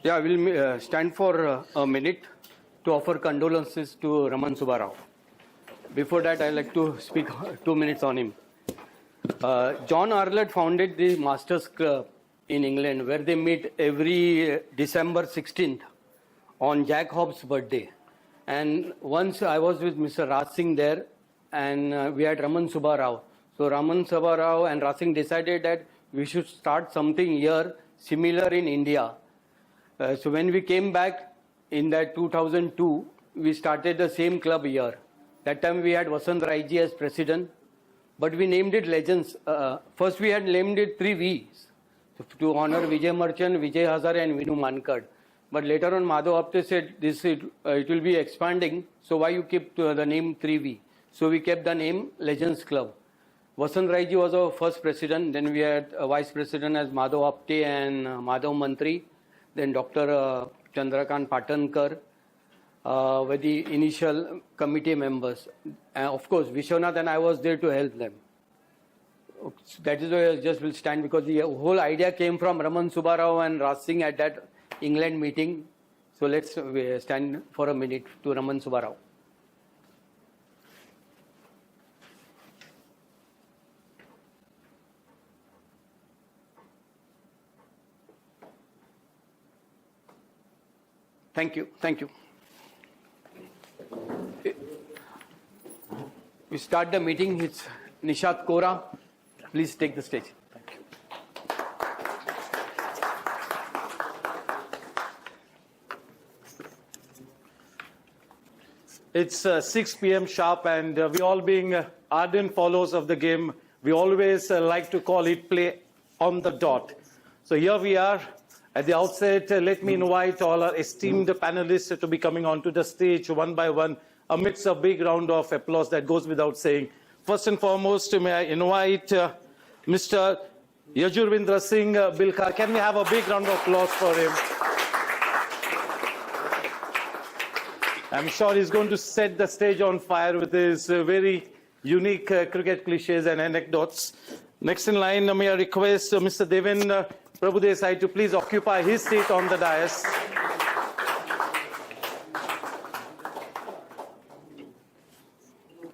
Yeah, we'll stand for a minute to offer condolences to Raman Subbarao. Before that, I'd like to speak 2 minutes on him. John Arlott founded the Masters Club in England, where they meet every December 16th on Jack Hobbs' birthday. And once I was with Mr. Raj Singh there, and we had Raman Subbarao. So Raman Subbarao and Raj Singh decided that we should start something here similar in India. So when we came back in that 2002, we started the same club here. That time we had Vasant Raiji as president, but we named it Legends. First we had named it 3 V's to honor Vijay Merchant, Vijay Hazare and Vinu Mankad. But later on Madhav Apte said it will be expanding, so why you keep the name 3V? So we kept the name Legends Club. Vasant Raiji was our first president, then we had a vice president as Madhav Apte and Madhav Mantri. Then Dr. Chandrakant Patankar were the initial committee members. Of course, Vishwanath and I was there to help them. That is why I just will stand, because the whole idea came from Raman Subbarao and Raj Singh at that England meeting. So let's stand for a minute to Raman Subbarao. Thank you. Thank you. We start the meeting. It's Nishat Kora. Please take the stage. Thank you. It's 6 p.m. sharp, and we all being ardent followers of the game, we always like to call it play on the dot. So here we are. At the outset, let me invite all our esteemed panelists to be coming onto the stage one by one amidst a big round of applause that goes without saying. First and foremost, may I invite Mr. Yajurvindra Singh Bilkha. Can we have a big round of applause for him? I'm sure he's going to set the stage on fire with his very unique cricket cliches and anecdotes. Next in line, may I request Mr. Devendra Prabhudesai to please occupy his seat on the dais.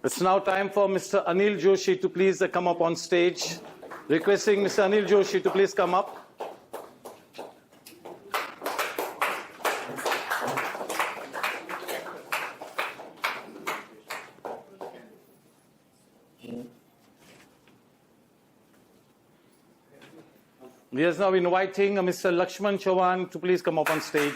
It's now time for Mr. Anil Joshi to please come up on stage. Requesting Mr. Anil Joshi to please come up. We are now inviting Mr. Laxman Chavan to please come up on stage.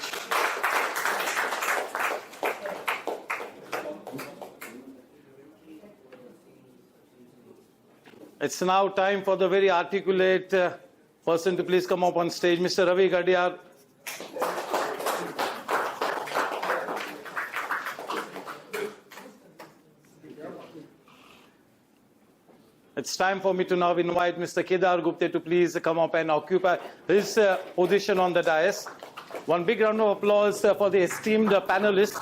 It's now time for the very articulate person to please come up on stage, Mr. Ravi Gadiyar. It's time for me to now invite Mr. Kedar Gupte to please come up and occupy his position on the dais. One big round of applause for the esteemed panelists.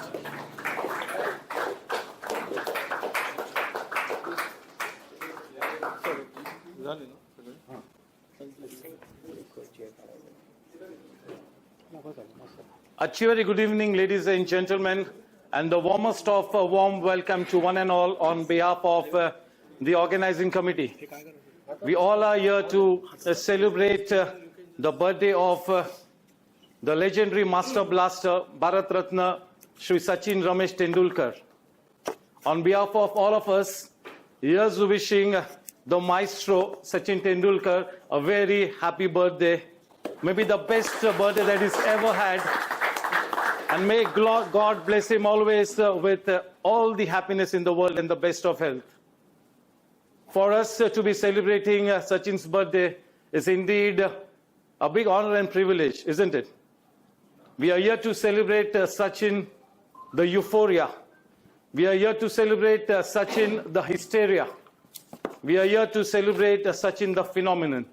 A very good evening, ladies and gentlemen, and the warmest of a warm welcome to one and all on behalf of the organizing committee. We all are here to celebrate the birthday of the legendary master blaster, Bharat Ratna, Shri Sachin Ramesh Tendulkar. On behalf of all of us, here's wishing the Maestro, Sachin Tendulkar, a very happy birthday. Maybe the best birthday that he's ever had. And may God bless him always with all the happiness in the world and the best of health. For us to be celebrating Sachin's birthday is indeed a big honor and privilege, isn't it? We are here to celebrate Sachin, the euphoria. We are here to celebrate Sachin, the hysteria. We are here to celebrate Sachin, the phenomenon.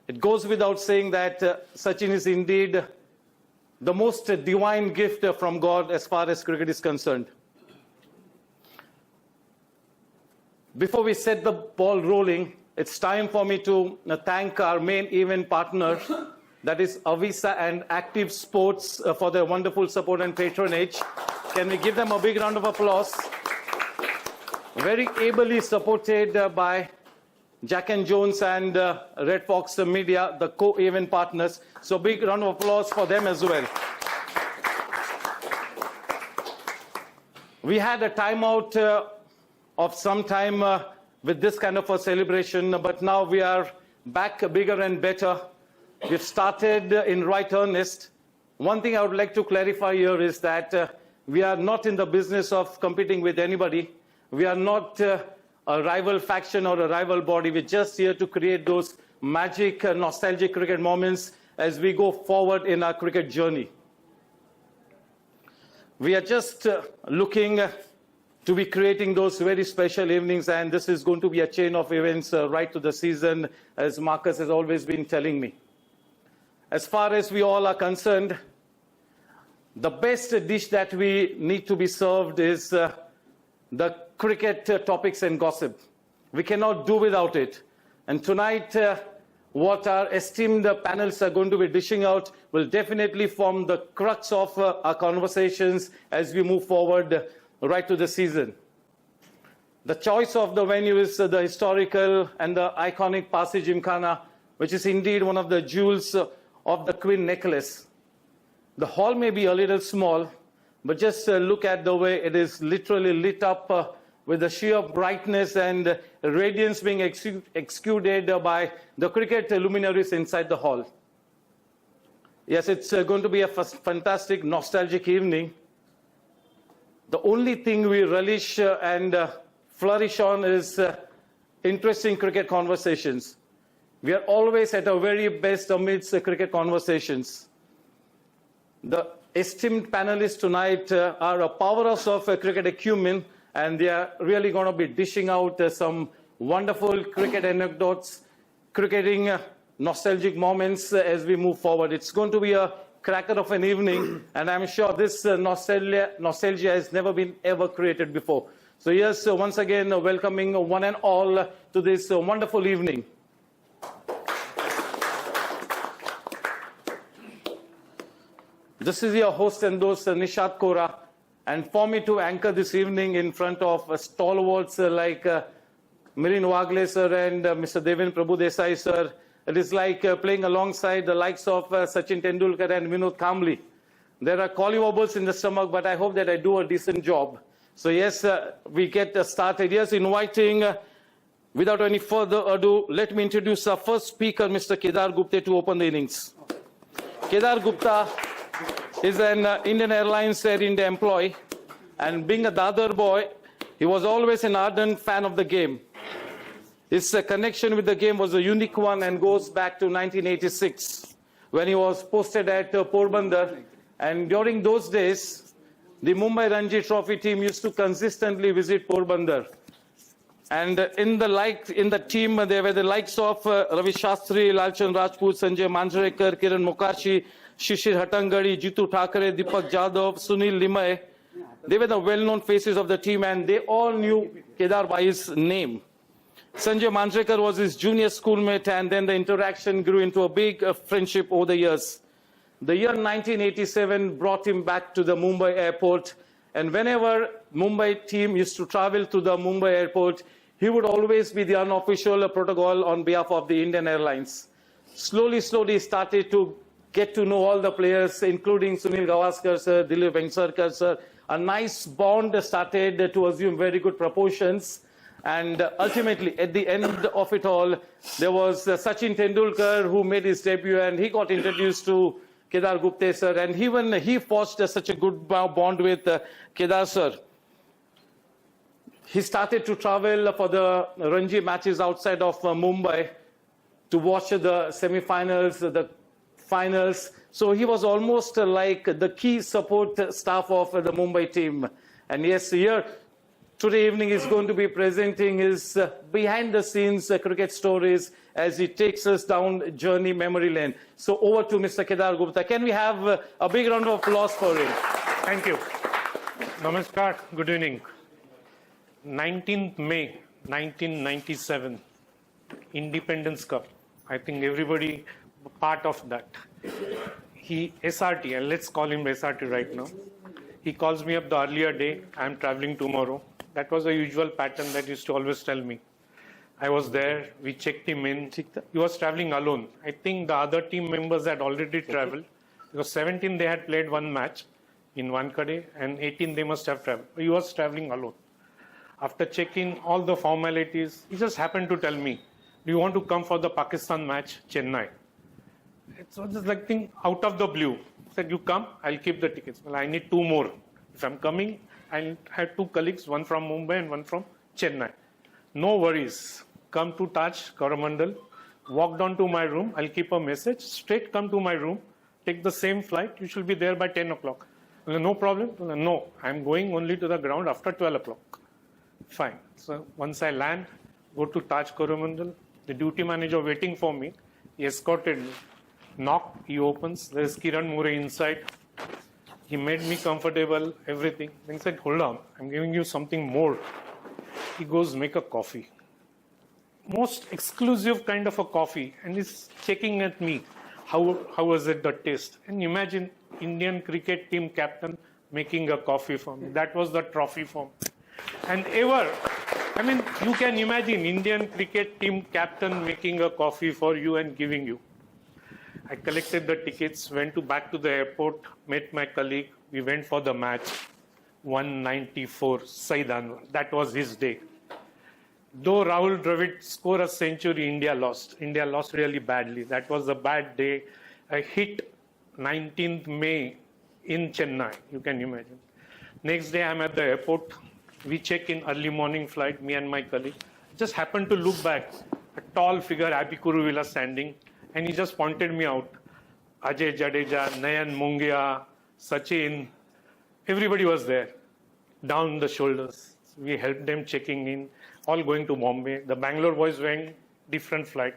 It goes without saying that Sachin is indeed the most divine gift from God as far as cricket is concerned. Before we set the ball rolling, it's time for me to thank our main event partner, that is Avisa and Active Sports, for their wonderful support and patronage. Can we give them a big round of applause? Very ably supported by Jack and Jones and Red Fox Media, the co-event partners. So big round of applause for them as well. We had a timeout of some time with this kind of a celebration, but now we are back bigger and better. We've started in right earnest. One thing I would like to clarify here is that we are not in the business of competing with anybody. We are not a rival faction or a rival body. We're just here to create those magic, nostalgic cricket moments as we go forward in our cricket journey. We are just looking to be creating those very special evenings, and this is going to be a chain of events right to the season, as Marcus has always been telling me. As far as we all are concerned, the best dish that we need to be served is the cricket topics and gossip. We cannot do without it. And tonight, what our esteemed panels are going to be dishing out will definitely form the crux of our conversations as we move forward right to the season. The choice of the venue is the historical and the iconic Parsee Gymkhana, which is indeed one of the jewels of the Queen necklace. The hall may be a little small, but just look at the way it is literally lit up with the sheer brightness and radiance being exuded by the cricket luminaries inside the hall. Yes, it's going to be a fantastic, nostalgic evening. The only thing we relish and flourish on is interesting cricket conversations. We are always at our very best amidst cricket conversations. The esteemed panelists tonight are a powerhouse of cricket acumen, and they are really going to be dishing out some wonderful cricket anecdotes, cricketing nostalgic moments as we move forward. It's going to be a cracker of an evening, and I'm sure this nostalgia has never been ever created before. So yes, once again, welcoming one and all to this wonderful evening. This is your host and host, Nishat Kora, and for me to anchor this evening in front of stalwarts like Mirin Wagle sir and Mr. Devendra Prabhudesai sir, it is like playing alongside the likes of Sachin Tendulkar and Vinod Kambli. There are collywobbles in the stomach, but I hope that I do a decent job. So yes, we get started. Yes, inviting, without any further ado, let me introduce our first speaker, Mr. Kedar Gupte, to open the innings. Kedar Gupta is an Indian Airlines Air India employee, and being a Dadar boy, he was always an ardent fan of the game. His connection with the game was a unique one and goes back to 1986, when he was posted at Porbandar, and during those days, the Mumbai Ranji Trophy team used to consistently visit Porbandar. And in the team, there were the likes of Ravi Shastri, Lalchand Rajput, Sanjay Manjrekar, Kiran Mukherjee, Shishir Hattangadi, Jitu Thakare, Deepak Jadhav, Sunil Limaye. They were the well-known faces of the team, and they all knew Kedar by his name. Sanjay Manjrekar was his junior schoolmate, and then the interaction grew into a big friendship over the years. The year 1987 brought him back to the Mumbai airport, and whenever Mumbai team used to travel to the Mumbai airport, he would always be the unofficial protocol on behalf of the Indian Airlines. Slowly, started to get to know all the players, including Sunil Gavaskar sir, Dilip Vengsarkar sir. A nice bond started to assume very good proportions. And ultimately, at the end of it all, there was Sachin Tendulkar who made his debut, and he got introduced to Kedar Gupte sir, and he forged such a good bond with Kedar sir. He started to travel for the Ranji matches outside of Mumbai to watch the semi-finals, the finals. So he was almost like the key support staff of the Mumbai team. And yes, here today evening is going to be presenting his behind-the-scenes cricket stories as he takes us down journey memory lane. So over to Mr. Kedar Gupta. Can we have a big round of applause for him? Thank you. Namaskar. Good evening. 19th May 1997, Independence Cup. I think everybody part of that. He, SRT, and let's call him SRT right now. He calls me up the earlier day, I'm traveling tomorrow. That was a usual pattern that used to always tell me. I was there, we checked him in. He was traveling alone. I think the other team members had already traveled. Because 17 they had played one match in Wankhede, and 18 they must have traveled. He was traveling alone. After checking all the formalities, he just happened to tell me, do you want to come for the Pakistan match, Chennai? It was just like thing out of the blue. He said, you come, I'll keep the tickets. Well, I need 2 more. If I'm coming, I had 2 colleagues, one from Mumbai and one from Chennai. No worries. Come to Taj, Coromandel, walk down to my room, I'll keep a message, straight come to my room, take the same flight, you should be there by 10 o'clock. No problem? No, I'm going only to the ground after 12 o'clock. Fine. So once I land, go to Taj Coromandel, the duty manager waiting for me, he escorted me. Knock, he opens, there's Kiran Mure inside. He made me comfortable, everything. Then he said, hold on, I'm giving you something more. He goes, make a coffee. Most exclusive kind of a coffee, and he's checking at me. How was it the taste? And imagine Indian cricket team captain making a coffee for me. That was the trophy for me. And you can imagine Indian cricket team captain making a coffee for you and giving you. I collected the tickets, went back to the airport, met my colleague. We went for the match. 194, Said Anwar. That was his day. Though Rahul Dravid scored a century, India lost. India lost really badly. That was a bad day. I hit 19th May in Chennai, you can imagine. Next day, I'm at the airport. We check in early morning flight, me and my colleague. Just happened to look back. A tall figure, Abhi Kuruvilla, standing. And he just pointed me out. Ajay Jadeja, Nayan Mungia, Sachin. Everybody was there. Down the shoulders. We helped them checking in. All going to Bombay. The Bangalore boys went different flight.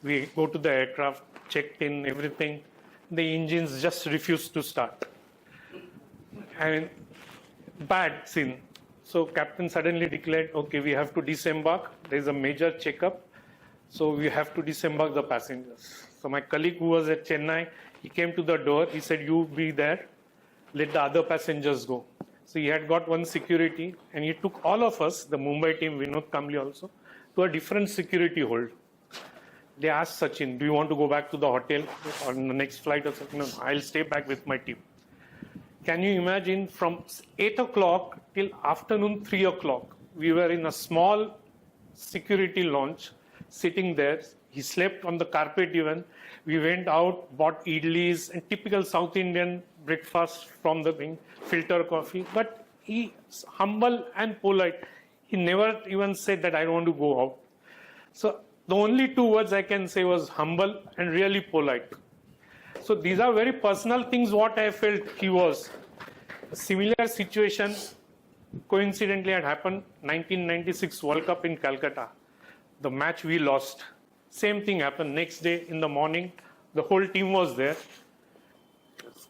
We go to the aircraft, checked in, everything. The engines just refused to start. Bad scene. So captain suddenly declared, okay, we have to disembark. There is a major checkup. So we have to disembark the passengers. So my colleague who was at Chennai, he came to the door. He said, you be there. Let the other passengers go. So he had got one security, and he took all of us, the Mumbai team, Vinod Kamble also, to a different security hold. They asked Sachin, do you want to go back to the hotel on the next flight or something? No, I'll stay back with my team. Can you imagine from 8 o'clock till afternoon 3 o'clock, we were in a small security lounge, sitting there. He slept on the carpet even. We went out, bought idlis and typical South Indian breakfast from the wing, filter coffee. But he's humble and polite. He never even said that I don't want to go out. So the only 2 words I can say was humble and really polite. So these are very personal things what I felt he was. A similar situation coincidentally had happened 1996 World Cup in Calcutta. The match we lost. Same thing happened next day in the morning. The whole team was there.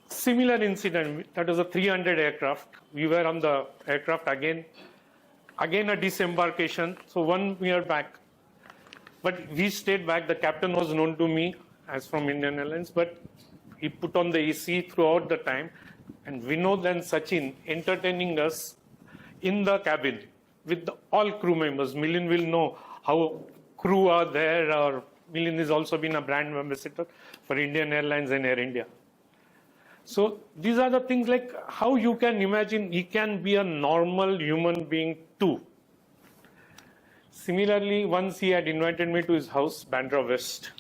Similar incident. That was a 300 aircraft. We were on the aircraft again a disembarkation. So 1 year back. But we stayed back. The captain was known to me as from Indian Airlines, but he put on the AC throughout the time. And Vinod and Sachin entertaining us in the cabin with all crew members. Milind will know how crew are there, or Milind has also been a brand ambassador for Indian Airlines and Air India. So these are the things like how you can imagine he can be a normal human being too. Similarly, once he had invited me to his house, Bandra West,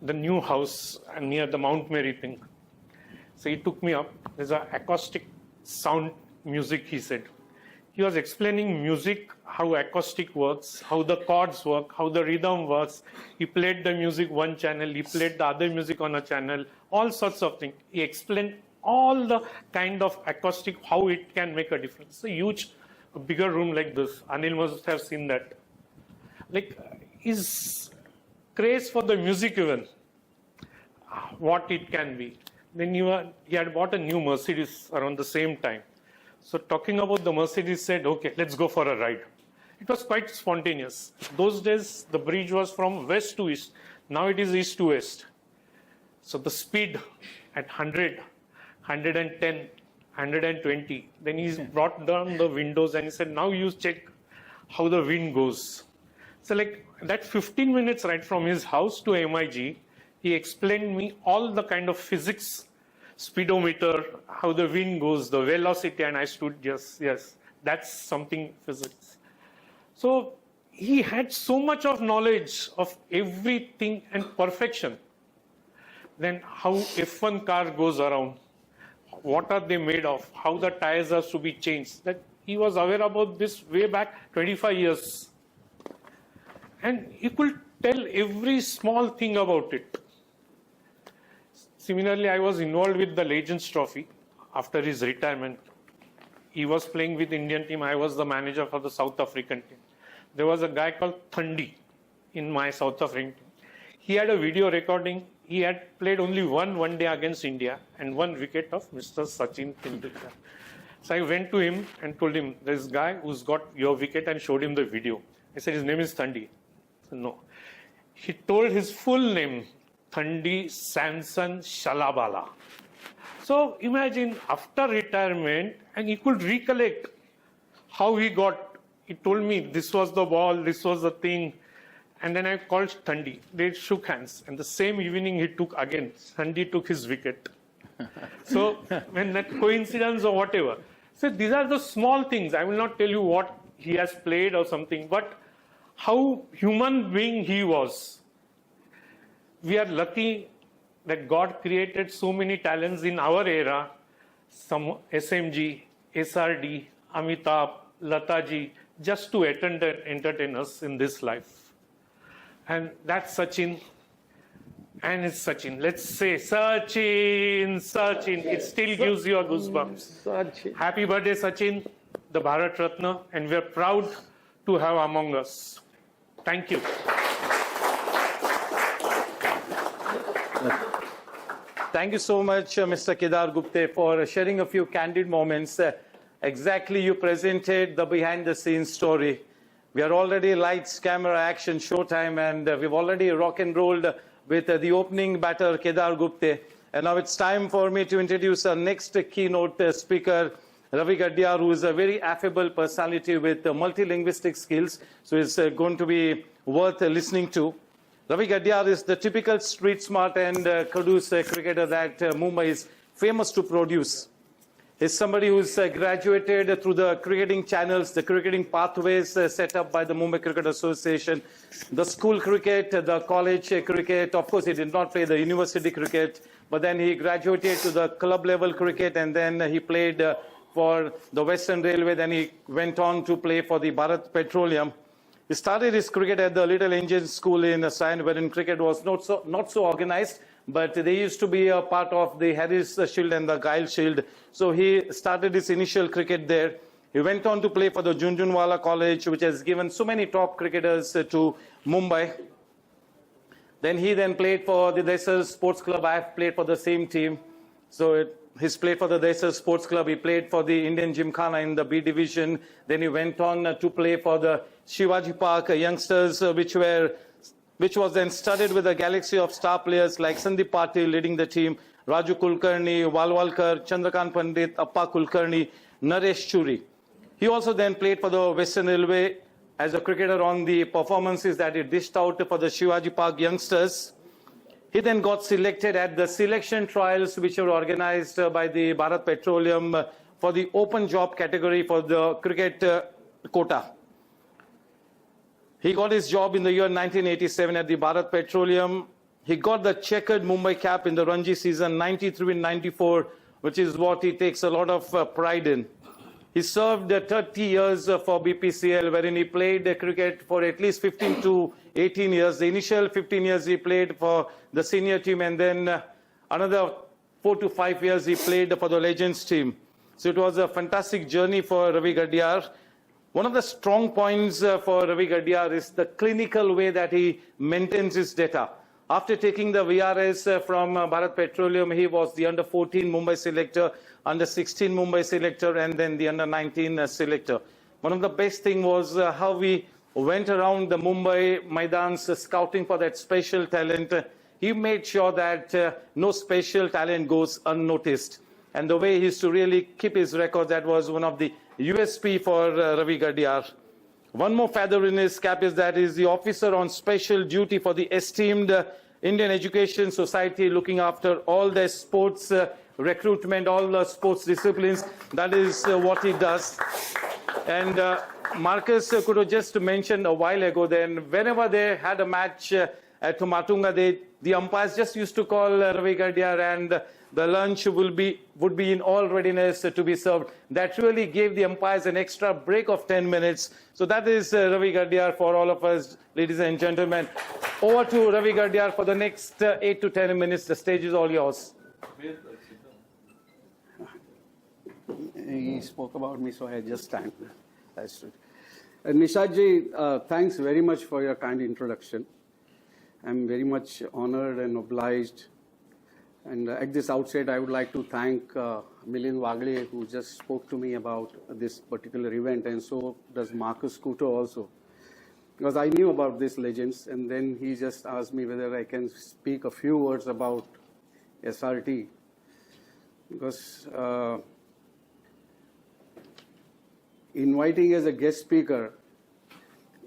the new house near the Mount Mary thing. So he took me up. There's an acoustic sound music, he said. He was explaining music, how acoustic works, how the chords work, how the rhythm works. He played the music one channel, he played the other music on a channel, all sorts of things. He explained all the kind of acoustic, how it can make a difference. It's a huge, a bigger room like this. Anil must have seen that. Like his craze for the music even, what it can be. Then he had bought a new Mercedes around the same time. So talking about the Mercedes, said, okay, let's go for a ride. It was quite spontaneous. Those days, the bridge was from west to east. Now it is east to west. So the speed at 100, 110, 120. Then he's brought down the windows and he said, now you check how the wind goes. So like that 15 minutes right from his house to MIG, he explained me all the kind of physics, speedometer, how the wind goes, the velocity, and I stood, yes, that's something physics. So he had so much of knowledge of everything and perfection. Then how F1 car goes around, what are they made of, how the tires are to be changed. That he was aware about this way back 25 years. And he could tell every small thing about it. Similarly, I was involved with the Legends Trophy after his retirement. He was playing with the Indian team. I was the manager for the South African team. There was a guy called Thandi in my South African team. He had a video recording. He had played only one day against India and 1 wicket of Mr. Sachin Tendulkar. So I went to him and told him, this guy who's got your wicket, and showed him the video. I said, his name is Thandi. He said, no. He told his full name, Thandi Samson Shalabala. So imagine after retirement, and he could recollect how he got. He told me this was the ball, this was the thing. And then I called Thandi. They shook hands. And the same evening he took again. Thandi took his wicket. So when that coincidence or whatever. So these are the small things. I will not tell you what he has played or something, but how human being he was. We are lucky that God created so many talents in our era. Some SMG, SRD, Amitabh, Lataji, just to entertain us in this life. And that's Sachin. And it's Sachin. Let's say Sachin, Sachin. It still gives you a goosebumps. Sachin. Happy birthday, Sachin, the Bharat Ratna. And we're proud to have among us. Thank you. Thank you so much, Mr. Kedar Gupte, for sharing a few candid moments. Exactly, you presented the behind-the-scenes story. We are already lights, camera, action, showtime, and we've already rock and rolled with the opening batter, Kedar Gupte. And now it's time for me to introduce our next keynote speaker, Ravi Gadiyar, who is a very affable personality with multilinguistic skills. So it's going to be worth listening to. Ravi Gadiyar is the typical street smart and produce cricketer that Mumbai is famous to produce. He's somebody who's graduated through the cricketing channels, the cricketing pathways set up by the Mumbai Cricket Association, the school cricket, the college cricket. Of course, he did not play the university cricket, but then he graduated to the club level cricket, and then he played for the Western Railway. Then he went on to play for the Bharat Petroleum. He started his cricket at the Little Engine School in Sion, wherein cricket was not so organized, but they used to be a part of the Harris Shield and the Gyle Shield. So he started his initial cricket there. He went on to play for the Jhunjhunwala College, which has given so many top cricketers to Mumbai. Then he played for the Desai Sports Club. I have played for the same team. So he's played for the Desai Sports Club. He played for the Indian Gymkhana in the B division. Then he went on to play for the Shivaji Park youngsters, which was then studded with a galaxy of star players like Sandeep Patil leading the team, Raju Kulkarni, Walwalkar, Chandrakant Pandit, Appa Kulkarni, Naresh Churi. He also then played for the Western Railway as a cricketer on the performances that he dished out for the Shivaji Park youngsters. He then got selected at the selection trials which were organized by the Bharat Petroleum for the open job category for the cricket quota. He got his job in the year 1987 at the Bharat Petroleum. He got the checkered Mumbai cap in the Ranji season 93 and 94, which is what he takes a lot of pride in. He served 30 years for BPCL, wherein he played cricket for at least 15 to 18 years. The initial 15 years he played for the senior team, and then another 4 to 5 years he played for the Legends team. So it was a fantastic journey for Ravi Gadiyar. One of the strong points for Ravi Gadiyar is the clinical way that he maintains his data. After taking the VRS from Bharat Petroleum, he was the under-14 Mumbai selector, under-16 Mumbai selector, and then the under-19 selector. One of the best things was how he went around the Mumbai Maidans scouting for that special talent. He made sure that no special talent goes unnoticed. And the way he used to really keep his record, that was one of the USP for Ravi Gadiyar. One more feather in his cap is that he's the officer on special duty for the esteemed Indian Education Society, looking after all the sports recruitment, all the sports disciplines. That is what he does. And Marcus could have just mentioned a while ago, then whenever they had a match at Matunga, the umpires just used to call Ravi Gadiyar, and the lunch would be in all readiness to be served. That really gave the umpires an extra break of 10 minutes. So that is Ravi Gadiyar for all of us, ladies and gentlemen. Over to Ravi Gadiyar for the next 8 to 10 minutes. The stage is all yours. He spoke about me, so I just stand. Nishadji, thanks very much for your kind introduction. I'm very much honored and obliged. And at this outset, I would like to thank Milind Wagle, who just spoke to me about this particular event, and so does Marcus Kuto also. Because I knew about these legends, and then he just asked me whether I can speak a few words about SRT. Because inviting as a guest speaker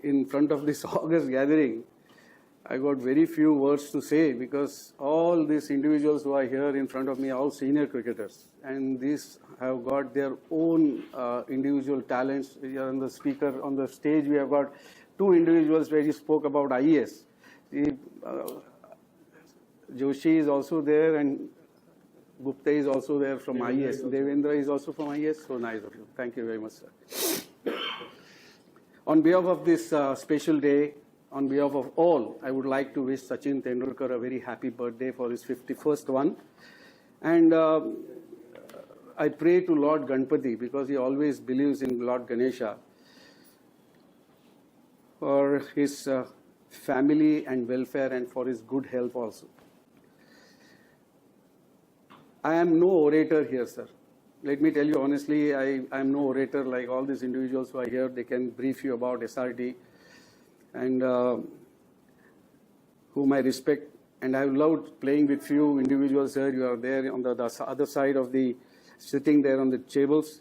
in front of this August gathering, I got very few words to say, because all these individuals who are here in front of me are all senior cricketers, and these have got their own individual talents. Here on the stage, we have got two individuals where he spoke about IES. Joshi is also there, and Gupte is also there from IES. Devendra is also from IES. So nice of you. Thank you very much, sir. On behalf of this special day, on behalf of all, I would like to wish Sachin Tendulkar a very happy birthday for his 51st one. And I pray to Lord Ganpati, because he always believes in Lord Ganesha, for his family and welfare, and for his good health also. I am no orator here, sir. Let me tell you honestly, I am no orator like all these individuals who are here. They can brief you about SRT, and whom I respect. And I loved playing with few individuals here. You are there on the other side of the, sitting there on the tables.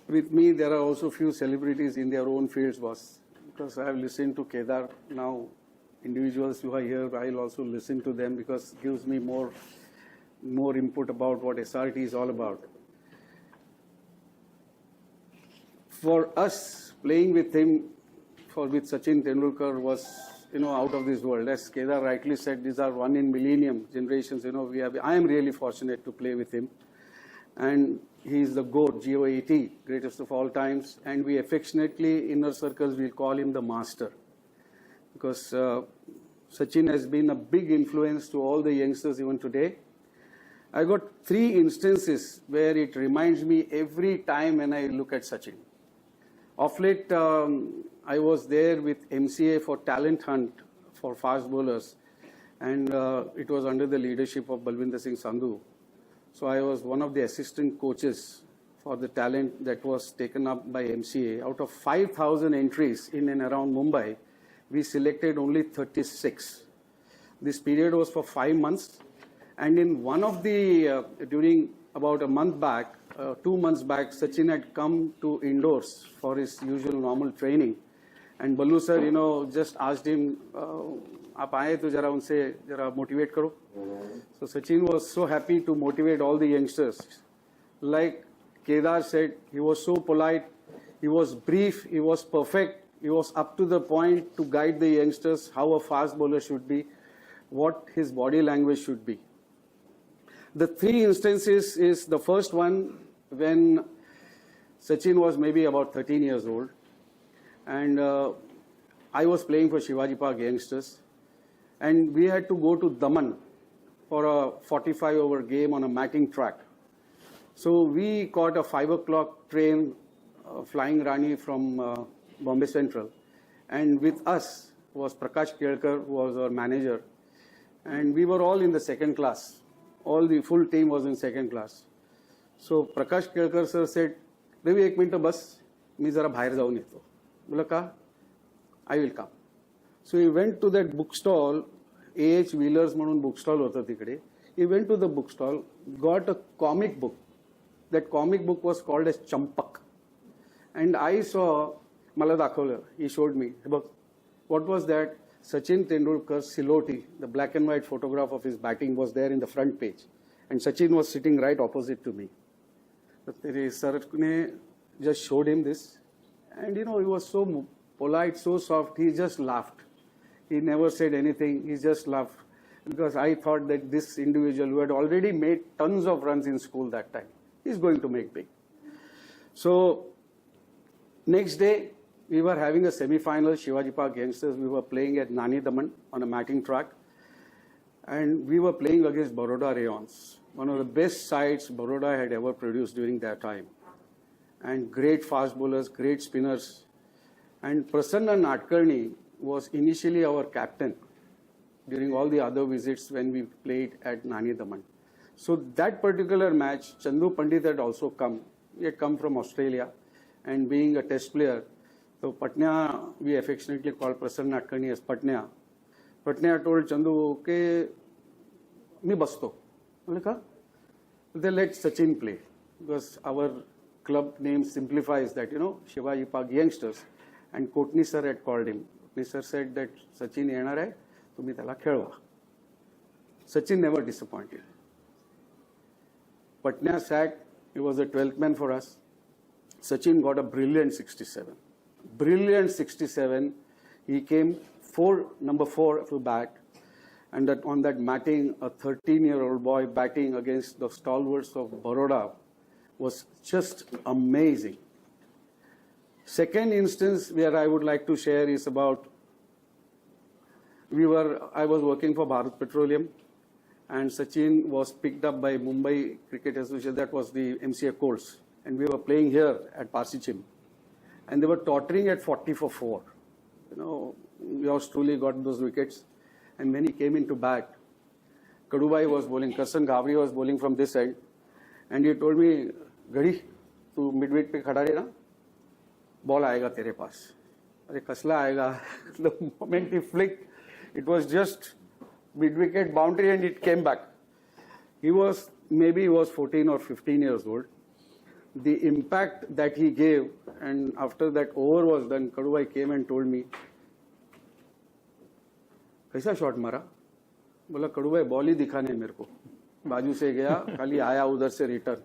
With me, there are also few celebrities in their own fields, boss. Because I have listened to Kedar. Now, individuals who are here, I'll also listen to them, because it gives me more input about what SRT is all about. For us, playing with him, with Sachin Tendulkar was, out of this world. As Kedar rightly said, these are one in millennium generations. I am really fortunate to play with him. And he is the GOAT, G-O-A-T, greatest of all times. And we affectionately, inner circles, will call him the Master. Because Sachin has been a big influence to all the youngsters even today. I got 3 instances where it reminds me every time when I look at Sachin. Of late, I was there with MCA for talent hunt for fast bowlers, and it was under the leadership of Balwinder Singh Sandhu. So I was one of the assistant coaches for the talent that was taken up by MCA. Out of 5,000 entries in and around Mumbai, we selected only 36. This period was for 5 months, and in one of the, during about a month back, 2 months back, Sachin had come to indoors for his usual normal training. And Ballu sir, just asked him, "Aap aaye to jara unse jara motivate karo." So Sachin was so happy to motivate all the youngsters. Like Kedar said, he was so polite, he was brief, he was perfect, he was up to the point to guide the youngsters how a fast bowler should be, what his body language should be. The 3 instances is the first one when Sachin was maybe about 13 years old, and I was playing for Shivaji Park youngsters, and we had to go to Daman for a 45-over game on a matting track. So we caught a 5 o'clock train, Flying Rani from Bombay Central, and with us was Prakash Kelkar, who was our manager, and we were all in the second class. All the full team was in second class. So Prakash Kelkar sir said, Ravi, एक minute बस, मी जरा बाहेर जाऊन येतो. बोला का? I will come. So he went to that bookstall, A.H. Wheeler's म्हणून bookstall होता तिकडे. He went to the bookstall, got a comic book. That comic book was called as Champak. And I saw, मला दाखवलं, he showed me. What was that? Sachin Tendulkar's silhouette, the black and white photograph of his batting was there in the front page. And Sachin was sitting right opposite to me. Sir ne just showed him this. And he was so polite, so soft, he just laughed. He never said anything, he just laughed. Because I thought that this individual who had already made tons of runs in school that time, he's going to make big. So, next day, we were having a semi-final, Shivaji Park youngsters. We were playing at Nani Daman on a matting track. And we were playing against Baroda Rayons, one of the best sides Baroda had ever produced during that time. And great fast bowlers, great spinners. And Prasanna Nadkarni was initially our captain during all the other visits when we played at Nani Daman. So that particular match, Chandu Pandit had also come. He had come from Australia. And being a test player, so Patna, we affectionately call Prasanna Nadkarni as Patna. Patna told Chandu, okay, me basto. They let Sachin play. Because our club name simplifies that, Shivaji Park youngsters. And Kotni sir had called him. Kotni sir said that Sachin yenar hai, tumhi tela khelwa. Sachin never disappointed. Patna sat, he was the 12th man for us. Sachin got a brilliant 67. Brilliant 67. He came number 4 to bat. And that on that matting, a 13-year-old boy batting against the stalwarts of Baroda was just amazing. Second instance where I would like to share is about, I was working for Bharat Petroleum and Sachin was picked up by Mumbai Cricket Association, that was the MCA course. And we were playing here at Parsee Gym. And they were tottering at 40 for 4. Yours truly got those wickets. And when he came into bat, Kadubai was bowling, Karsan Ghavri was bowling from this end. And he told me, Gadi, tu mid-wicket pe khada rehna, ball aayega tere paas. Are kasla aayega. The moment he flicked, it was just mid-wicket boundary and it came back. Maybe he was 14 or 15 years old. The impact that he gave, and after that over was done, Kadubai came and told me, कैसा shot मारा? बोला कड़ुभाई ball ही दिखा नहीं मेरे को, बाजू से गया, खाली आया उधर से रिटर्न.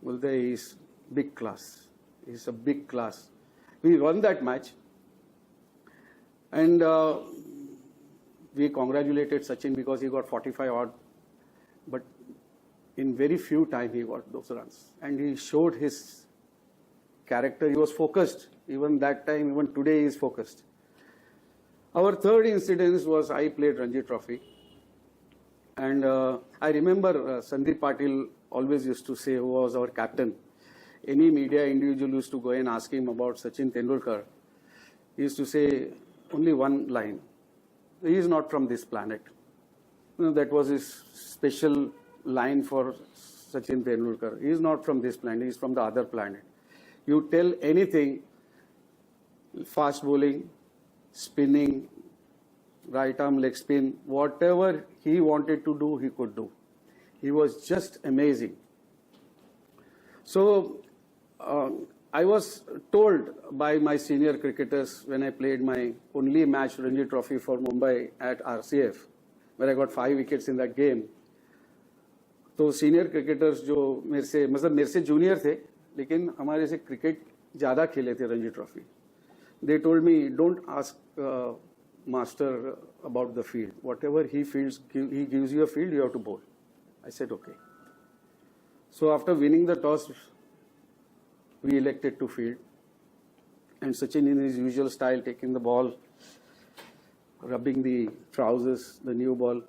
बोलते he is big class, is a big class. We won that match and we congratulated Sachin because he got 45 odd, but in very few time he got those runs and he showed his character. He was focused. Even that time, even today he is focused. Our third incident was I played Ranji Trophy. And I remember Sandeep Patil always used to say, who was our captain, any media individual used to go and ask him about Sachin Tendulkar. He used to say only one line, he is not from this planet. That was his special line for Sachin Tendulkar. He is not from this planet, he is from the other planet. You tell anything, fast bowling, spinning, right arm leg spin, whatever he wanted to do, he could do. He was just amazing. So I was told by my senior cricketers when I played my only match Ranji Trophy for Mumbai at RCF, where I got 5 wickets in that game. तो senior cricketers जो मेरे से junior थे, लेकिन हमारे से cricket ज़्यादा खेले थे Ranji trophy. They told me, don't ask master about the field. Whatever he gives you a field, you have to bowl. I said, okay. So after winning the toss, we elected to field. And Sachin, in his usual style, taking the ball, rubbing the trousers, the new ball,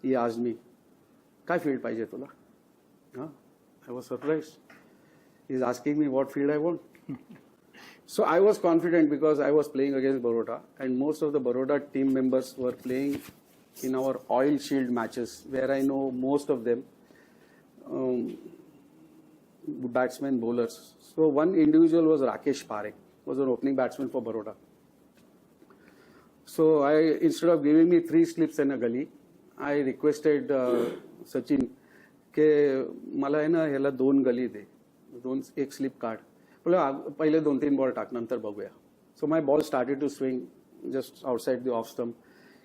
he asked me, "Kai field paije tula?" I was surprised. He's asking me what field I want. So I was confident because I was playing against Baroda and most of the Baroda team members were playing in our oil shield matches where I know most of them. batsmen, bowlers. So one individual was Rakesh Parekh, was an opening batsman for Baroda. So instead of giving me 3 slips and a gully, I requested Sachin के मला आहे ना ह्याला 2 गली दे, 1 slip काढ. बोला पहिले 2-3 ball टाक नंतर बघूया. So my ball started to swing just outside the off stump.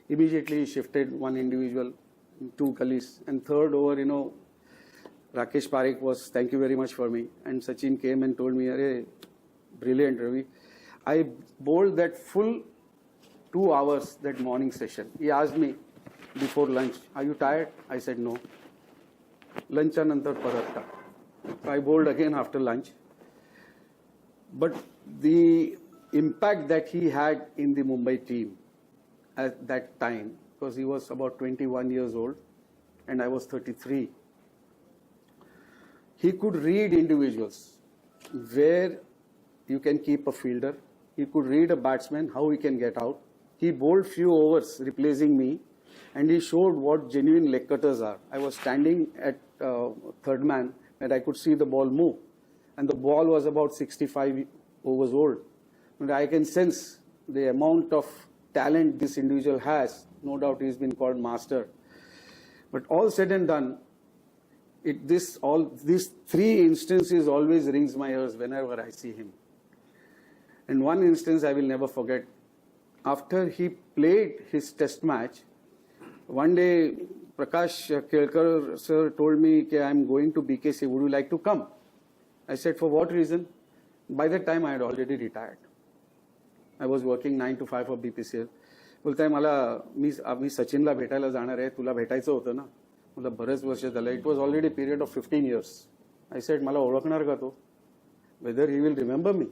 Immediately shifted one individual, 2 gullies, and third over, Rakesh Parekh was thank you very much for me, and Sachin came and told me, "Arey, brilliant, Ravi." I bowled that full 2 hours that morning session. He asked me before lunch, "Are you tired?" I said no. Lunch anantar parat ta. I bowled again after lunch. But the impact that he had in the Mumbai team at that time, because he was about 21 years old and I was 33, he could read individuals, where you can keep a fielder. He could read a batsman, how he can get out. He bowled few overs replacing me, and he showed what genuine leg cutters are. I was standing at third man and I could see the ball move, and the ball was about 65 overs old. But I can sense the amount of talent this individual has. No doubt he's been called master. But all said and done, these 3 instances always rings my ears whenever I see him. And one instance I will never forget. After he played his test match, one day Prakash Kelkar sir told me that I am going to BKC, would you like to come? I said, for what reason? By that time I had already retired. I was working 9 to 5 for BPCL. बोलताय मला मी सचिनला भेटायला जाणार आहे, तुला भेटायचं होतं ना. मला बरेच वर्ष झालं. It was already a period of 15 years. I said, मला ओळखणार का तो? Whether he will remember me.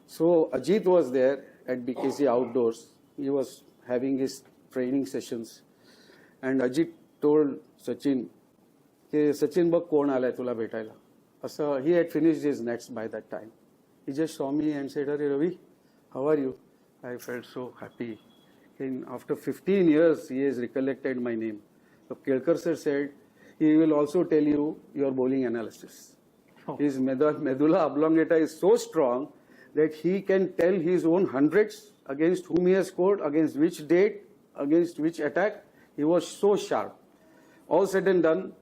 So Ajit was there at BKC outdoors. He was having his training sessions. And Ajit told Sachin, कि सचिन बघ कोण आलाय तुला भेटायला. असं, he had finished his nets by that time. He just saw me and said, "Arey Ravi, how are you?" I felt so happy. And after 15 years, he has recollected my name. So Kelkar sir said, he will also tell you your bowling analysis. Oh. His medulla oblongata is so strong that he can tell his own hundreds against whom he has scored, against which date, against which attack. He was so sharp. All said and done,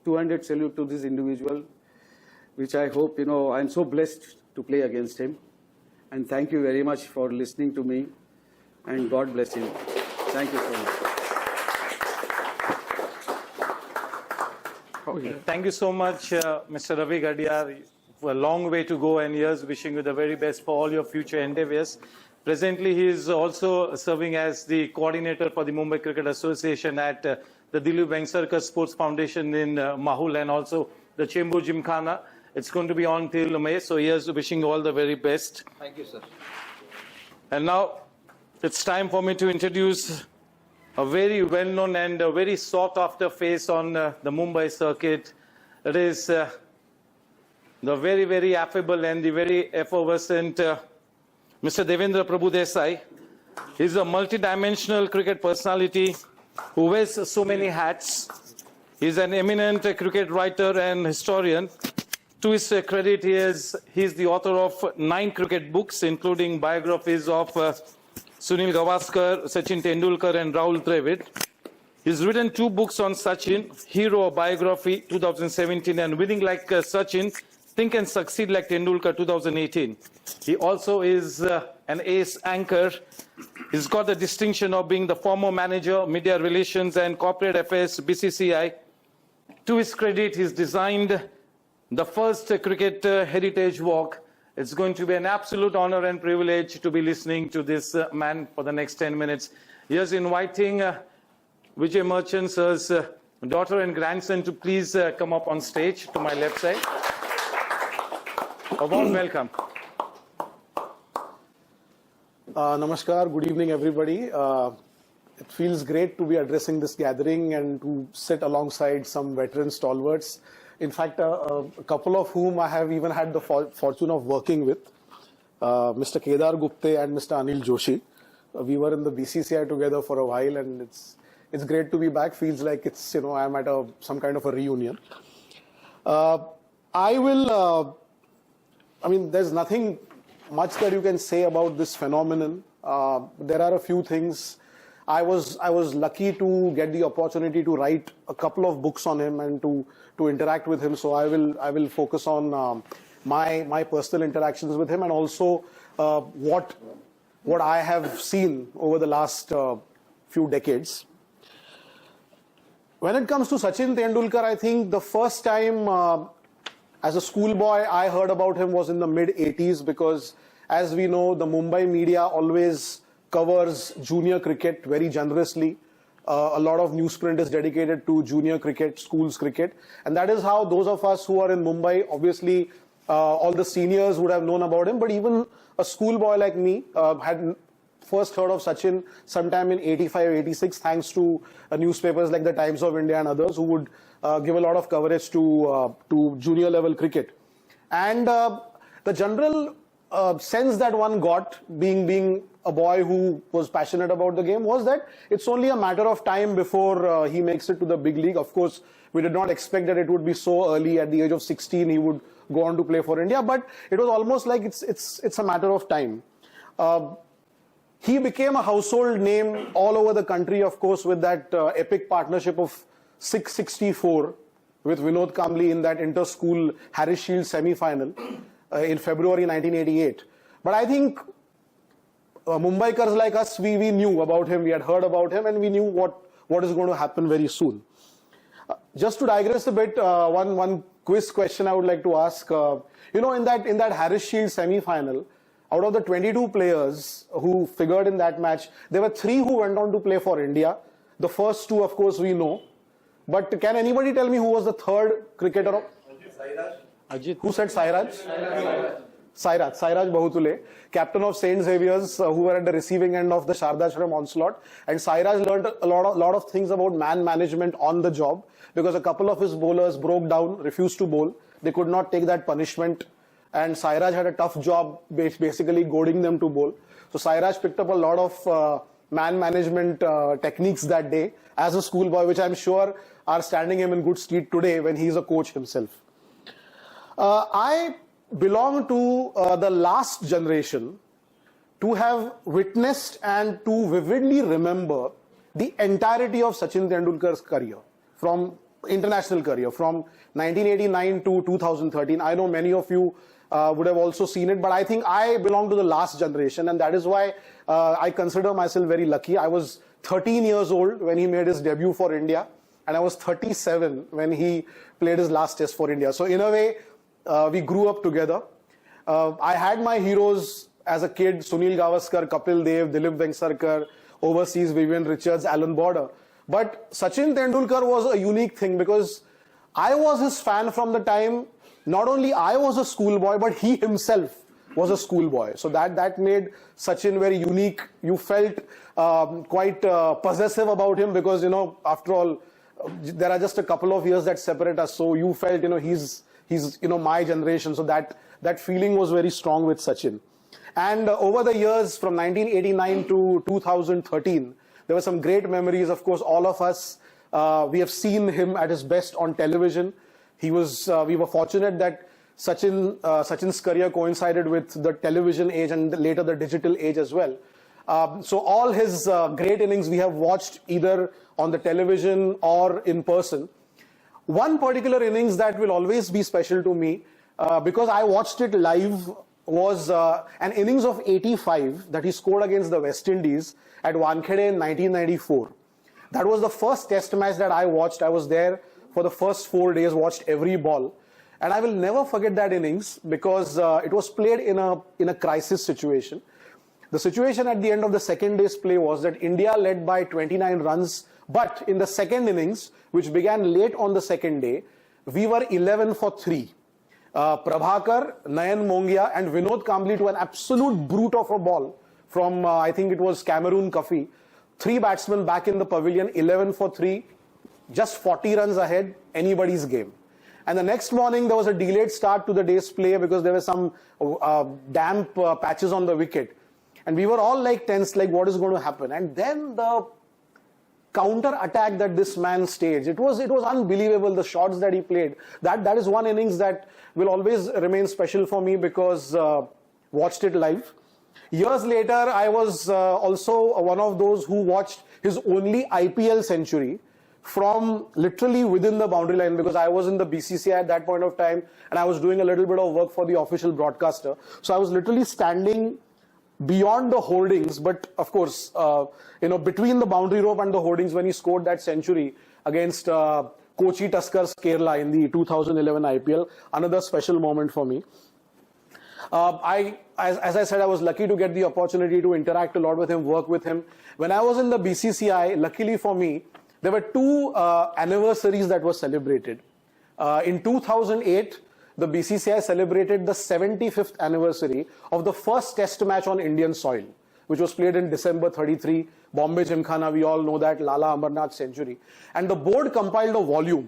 200 salute to this individual, which I hope, I'm so blessed to play against him. And thank you very much for listening to me, and God bless him. Thank you so much. Okay. Thank you so much, Mr. Ravi Gadiyar. A long way to go, and years wishing you the very best for all your future endeavors. Presently, he is also serving as the coordinator for the Mumbai Cricket Association at the Dilip Venksarakar Sports Foundation in Mahul, and also the Chembur Gymkhana. It's going to be on till May, so here's wishing you all the very best. Thank you, sir. And now it's time for me to introduce a very well-known and a very sought-after face on the Mumbai circuit. It is the very, very affable and the very effervescent Mr. Devendra Prabhudesai. He's a multi-dimensional cricket personality who wears so many hats. He's an eminent cricket writer and historian. To his credit, he is the author of 9 cricket books, including biographies of Sunil Gavaskar, Sachin Tendulkar, and Rahul Dravid. He's written 2 books on Sachin, Hero, a biography, 2017, and Winning Like Sachin, Think and Succeed Like Tendulkar, 2018. He also is an ace anchor. He's got the distinction of being the former manager, media relations and corporate affairs, BCCI. To his credit, he's designed the first cricket heritage walk. It's going to be an absolute honor and privilege to be listening to this man for the next 10 minutes. Here's inviting Vijay Merchant sir's daughter and grandson to please come up on stage to my left side. A warm welcome. Namaskar, good evening everybody. It feels great to be addressing this gathering and to sit alongside some veteran stalwarts. In fact, a couple of whom I have even had the fortune of working with, Mr. Kedar Gupte and Mr. Anil Joshi. We were in the BCCI together for a while, and it's great to be back. Feels like it's, I'm at some kind of a reunion. I will, I mean, there's nothing much that you can say about this phenomenon. There are a few things. I was lucky to get the opportunity to write a couple of books on him and to interact with him. So I will focus on my personal interactions with him and also what I have seen over the last few decades. When it comes to Sachin Tendulkar, I think the first time as a schoolboy I heard about him was in the mid-80s, because as we know, the Mumbai media always covers junior cricket very generously. A lot of newsprint is dedicated to junior cricket, schools cricket. And that is how those of us who are in Mumbai, obviously all the seniors would have known about him, but even a schoolboy like me had first heard of Sachin sometime in 85, 86, thanks to newspapers like the Times of India and others who would give a lot of coverage to junior level cricket. And the general sense that one got, being a boy who was passionate about the game, was that it's only a matter of time before he makes it to the big league. Of course, we did not expect that it would be so early. At the age of 16, he would go on to play for India, but it was almost like it's a matter of time. He became a household name all over the country, of course, with that epic partnership of 664 with Vinod Kambli in that inter-school Harris Shield semi-final in February 1988. But I think Mumbaikars like us, we knew about him, we had heard about him, and we knew what is going to happen very soon. Just to digress a bit, one quiz question I would like to ask. In that Harris Shield semi-final, out of the 22 players who figured in that match, there were 3 who went on to play for India. The first 2, of course, we know. But can anybody tell me who was the third cricketer? Ajit. Who said Sairaj? Sairaj Bahutule, captain of St. Xavier's, who were at the receiving end of the Shardashram onslaught. And Sairaj learned a lot of things about man management on the job, because a couple of his bowlers broke down, refused to bowl. They could not take that punishment. And Sairaj had a tough job basically goading them to bowl. So Sairaj picked up a lot of man management techniques that day as a schoolboy, which I'm sure are standing him in good stead today when he's a coach himself. I belong to the last generation to have witnessed and to vividly remember the entirety of Sachin Tendulkar's career, from international career, from 1989 to 2013. I know many of you would have also seen it, but I think I belong to the last generation, and that is why I consider myself very lucky. I was 13 years old when he made his debut for India, and I was 37 when he played his last test for India. So in a way, we grew up together. I had my heroes as a kid: Sunil Gavaskar, Kapil Dev, Dilip Vengsarkar, overseas Vivian Richards, Alan Border. But Sachin Tendulkar was a unique thing, because I was his fan from the time not only I was a schoolboy, but he himself was a schoolboy. So that made Sachin very unique. You felt quite possessive about him, because, after all, there are just a couple of years that separate us. So you felt, he's my generation. So that feeling was very strong with Sachin. And over the years, from 1989 to 2013, there were some great memories. Of course, all of us, we have seen him at his best on television. We were fortunate that Sachin's career coincided with the television age and later the digital age as well. So all his great innings we have watched either on the television or in person. One particular innings that will always be special to me, because I watched it live, was an innings of 85 that he scored against the West Indies at Wankhede in 1994. That was the first test match that I watched. I was there for the first 4 days, watched every ball. And I will never forget that innings, because it was played in a crisis situation. The situation at the end of the second day's play was that India led by 29 runs, but in the second innings, which began late on the second day, we were 11 for 3. Prabhakar, Nayan Mongia and Vinod Kambli, to an absolute brute of a ball from, I think it was Cameroon Kafi. 3 batsmen back in the pavilion, 11 for 3. Just 40 runs ahead, anybody's game. And the next morning, there was a delayed start to the day's play because there were some damp patches on the wicket. And we were all like tense, like what is going to happen? And then the counter attack that this man staged, it was unbelievable, the shots that he played. That is one innings that will always remain special for me because watched it live. Years later, I was also one of those who watched his only IPL century from literally within the boundary line, because I was in the BCCI at that point of time and I was doing a little bit of work for the official broadcaster. So I was literally standing beyond the hoardings, but of course, between the boundary rope and the hoardings when he scored that century against Kochi Tuskers Kerala in the 2011 IPL. Another special moment for me. As I said, I was lucky to get the opportunity to interact a lot with him, work with him. When I was in the BCCI, luckily for me, there were two anniversaries that were celebrated. In 2008, the BCCI celebrated the 75th anniversary of the first test match on Indian soil, which was played in December 33, Bombay Gymkhana, we all know that, Lala Amarnath century. And the board compiled a volume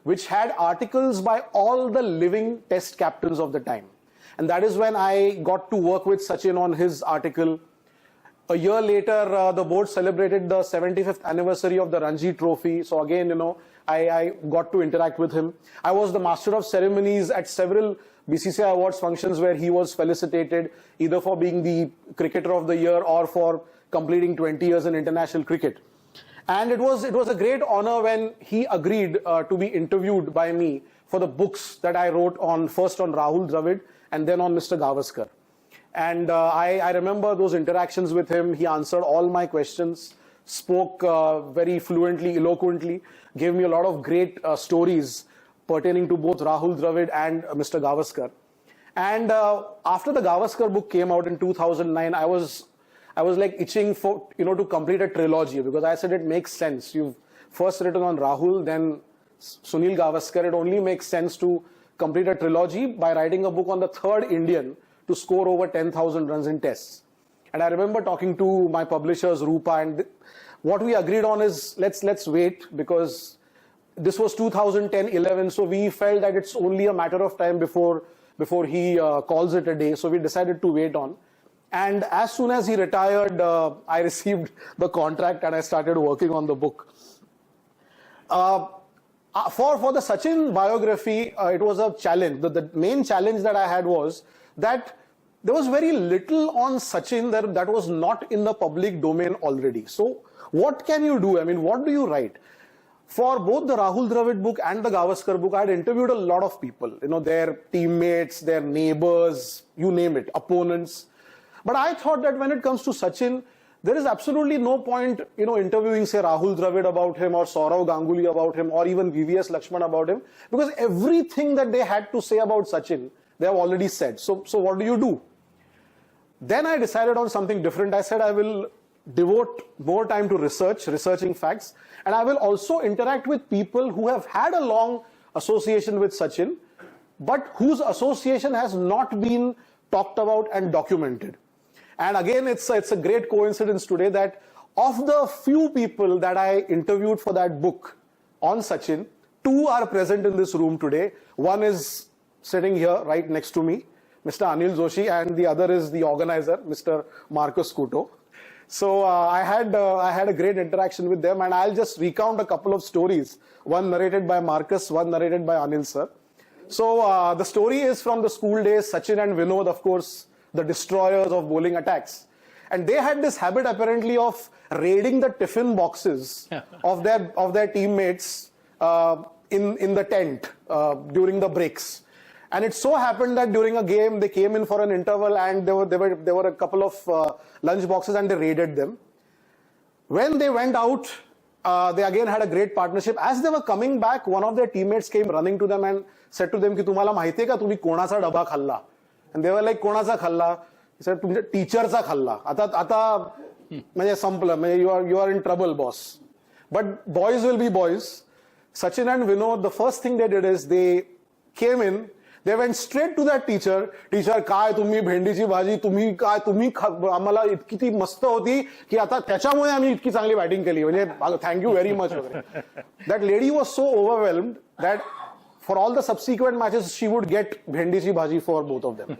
which had articles by all the living test captains of the time. And that is when I got to work with Sachin on his article. A year later, the board celebrated the 75th anniversary of the Ranji Trophy. So again, I got to interact with him. I was the master of ceremonies at several BCCI awards functions where he was felicitated either for being the cricketer of the year or for completing 20 years in international cricket. And it was a great honor when he agreed to be interviewed by me for the books that I wrote first on Rahul Dravid and then on Mr. Gavaskar. And I remember those interactions with him. He answered all my questions, spoke very fluently, eloquently, gave me a lot of great stories pertaining to both Rahul Dravid and Mr. Gavaskar. And after the Gavaskar book came out in 2009, I was like itching for, to complete a trilogy, because I said it makes sense. You've first written on Rahul, then Sunil Gavaskar. It only makes sense to complete a trilogy by writing a book on the third Indian to score over 10,000 runs in tests. And I remember talking to my publishers, Rupa, and what we agreed on is let's wait, because this was 2010-11, so we felt that it's only a matter of time before he calls it a day. So we decided to wait on. And as soon as he retired, I received the contract and I started working on the book. For the Sachin biography, it was a challenge. The main challenge that I had was that there was very little on Sachin that was not in the public domain already. So what can you do? I mean, what do you write? For both the Rahul Dravid book and the Gavaskar book, I had interviewed a lot of people, their teammates, their neighbors, you name it, opponents. But I thought that when it comes to Sachin, there is absolutely no point, interviewing, say, Rahul Dravid about him or Saurav Ganguly about him or even VVS Laxman about him, because everything that they had to say about Sachin, they have already said. So what do you do? Then I decided on something different. I said I will devote more time to researching facts, and I will also interact with people who have had a long association with Sachin, but whose association has not been talked about and documented. And again, it's a great coincidence today that of the few people that I interviewed for that book on Sachin, two are present in this room today. One is sitting here right next to me, Mr. Anil Joshi, and the other is the organizer, Mr. Marcus Couto. So I had a great interaction with them, and I'll just recount a couple of stories, one narrated by Marcus, one narrated by Anil sir. So the story is from the school days. Sachin and Vinod, of course, the destroyers of bowling attacks. And they had this habit apparently of raiding the tiffin boxes of their teammates in the tent during the breaks. And it so happened that during a game, they came in for an interval and there were a couple of lunch boxes and they raided them. When they went out, they again had a great partnership. As they were coming back, one of their teammates came running to them and said to them, "Ki tumhala mahiti hai ka tumhi konacha daba khalla?" And they were like, "Konacha khalla?" He said, "Tumche teachercha khalla. Ata manje sampla, you are in trouble, boss." But boys will be boys. Sachin and Vinod, the first thing they did is they came in. They went straight to that teacher. Teacher, काय तुम्ही भेंडीची भाजी, तुम्ही आम्हाला इतकी मस्त होती की आता त्याच्यामुळे आम्ही इतकी चांगली बॅटिंग केली. म्हणजे thank you very much. That lady was so overwhelmed that for all the subsequent matches, she would get bhendichi bhaji for both of them.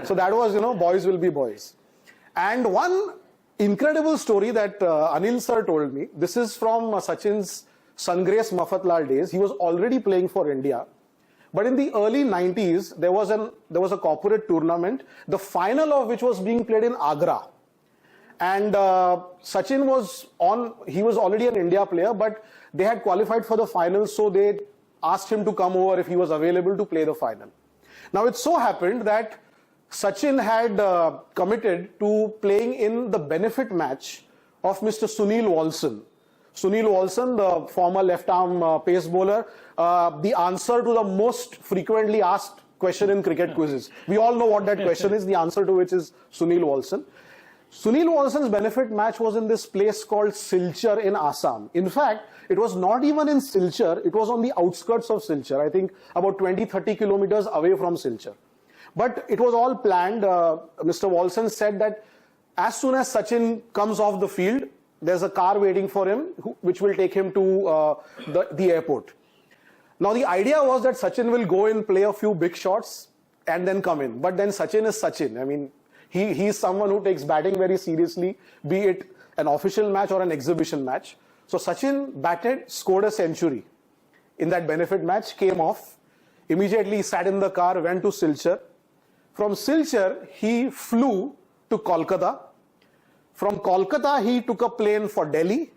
So that was, boys will be boys. And one incredible story that Anil sir told me. This is from Sachin's Sangrace Mafatlal days. He was already playing for India. But in the early 90s, there was a corporate tournament, the final of which was being played in Agra. And Sachin he was already an India player, but they had qualified for the final, so they asked him to come over if he was available to play the final. Now it so happened that Sachin had committed to playing in the benefit match of Mr. Sunil Walson. Sunil Walson, the former left-arm pace bowler, the answer to the most frequently asked question in cricket quizzes. We all know what that question is, the answer to which is Sunil Walson. Sunil Walson's benefit match was in this place called Silchar in Assam. In fact, it was not even in Silchar, it was on the outskirts of Silchar, I think about 20-30 kilometers away from Silchar. But it was all planned. Mr. Walson said that as soon as Sachin comes off the field, there's a car waiting for him, which will take him to the airport. Now, the idea was that Sachin will go in, play a few big shots, and then come in. But then Sachin is Sachin. I mean, he's someone who takes batting very seriously, be it an official match or an exhibition match. So Sachin batted, scored a century in that benefit match, came off, immediately sat in the car, went to Silchar. From Silchar, he flew to Kolkata. From Kolkata, he took a plane for Delhi.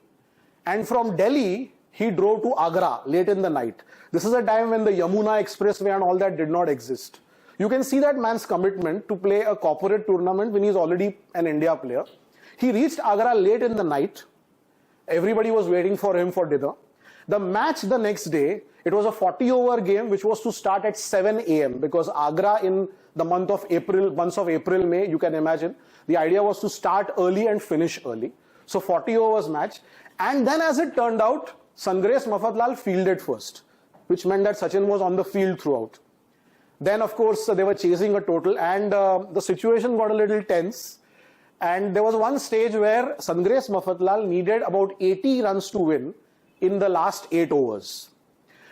And from Delhi, he drove to Agra late in the night. This is a time when the Yamuna Expressway and all that did not exist. You can see that man's commitment to play a corporate tournament when he's already an India player. He reached Agra late in the night. Everybody was waiting for him for dinner. The match the next day, it was a 40-over game which was to start at 7 a.m. because Agra in the months of April, May, you can imagine, the idea was to start early and finish early. So 40 overs match. And then as it turned out, Sangrace Mafatlal fielded first, which meant that Sachin was on the field throughout. Then, of course, they were chasing a total and the situation got a little tense. And there was one stage where Sangrace Mafatlal needed about 80 runs to win in the last 8 overs.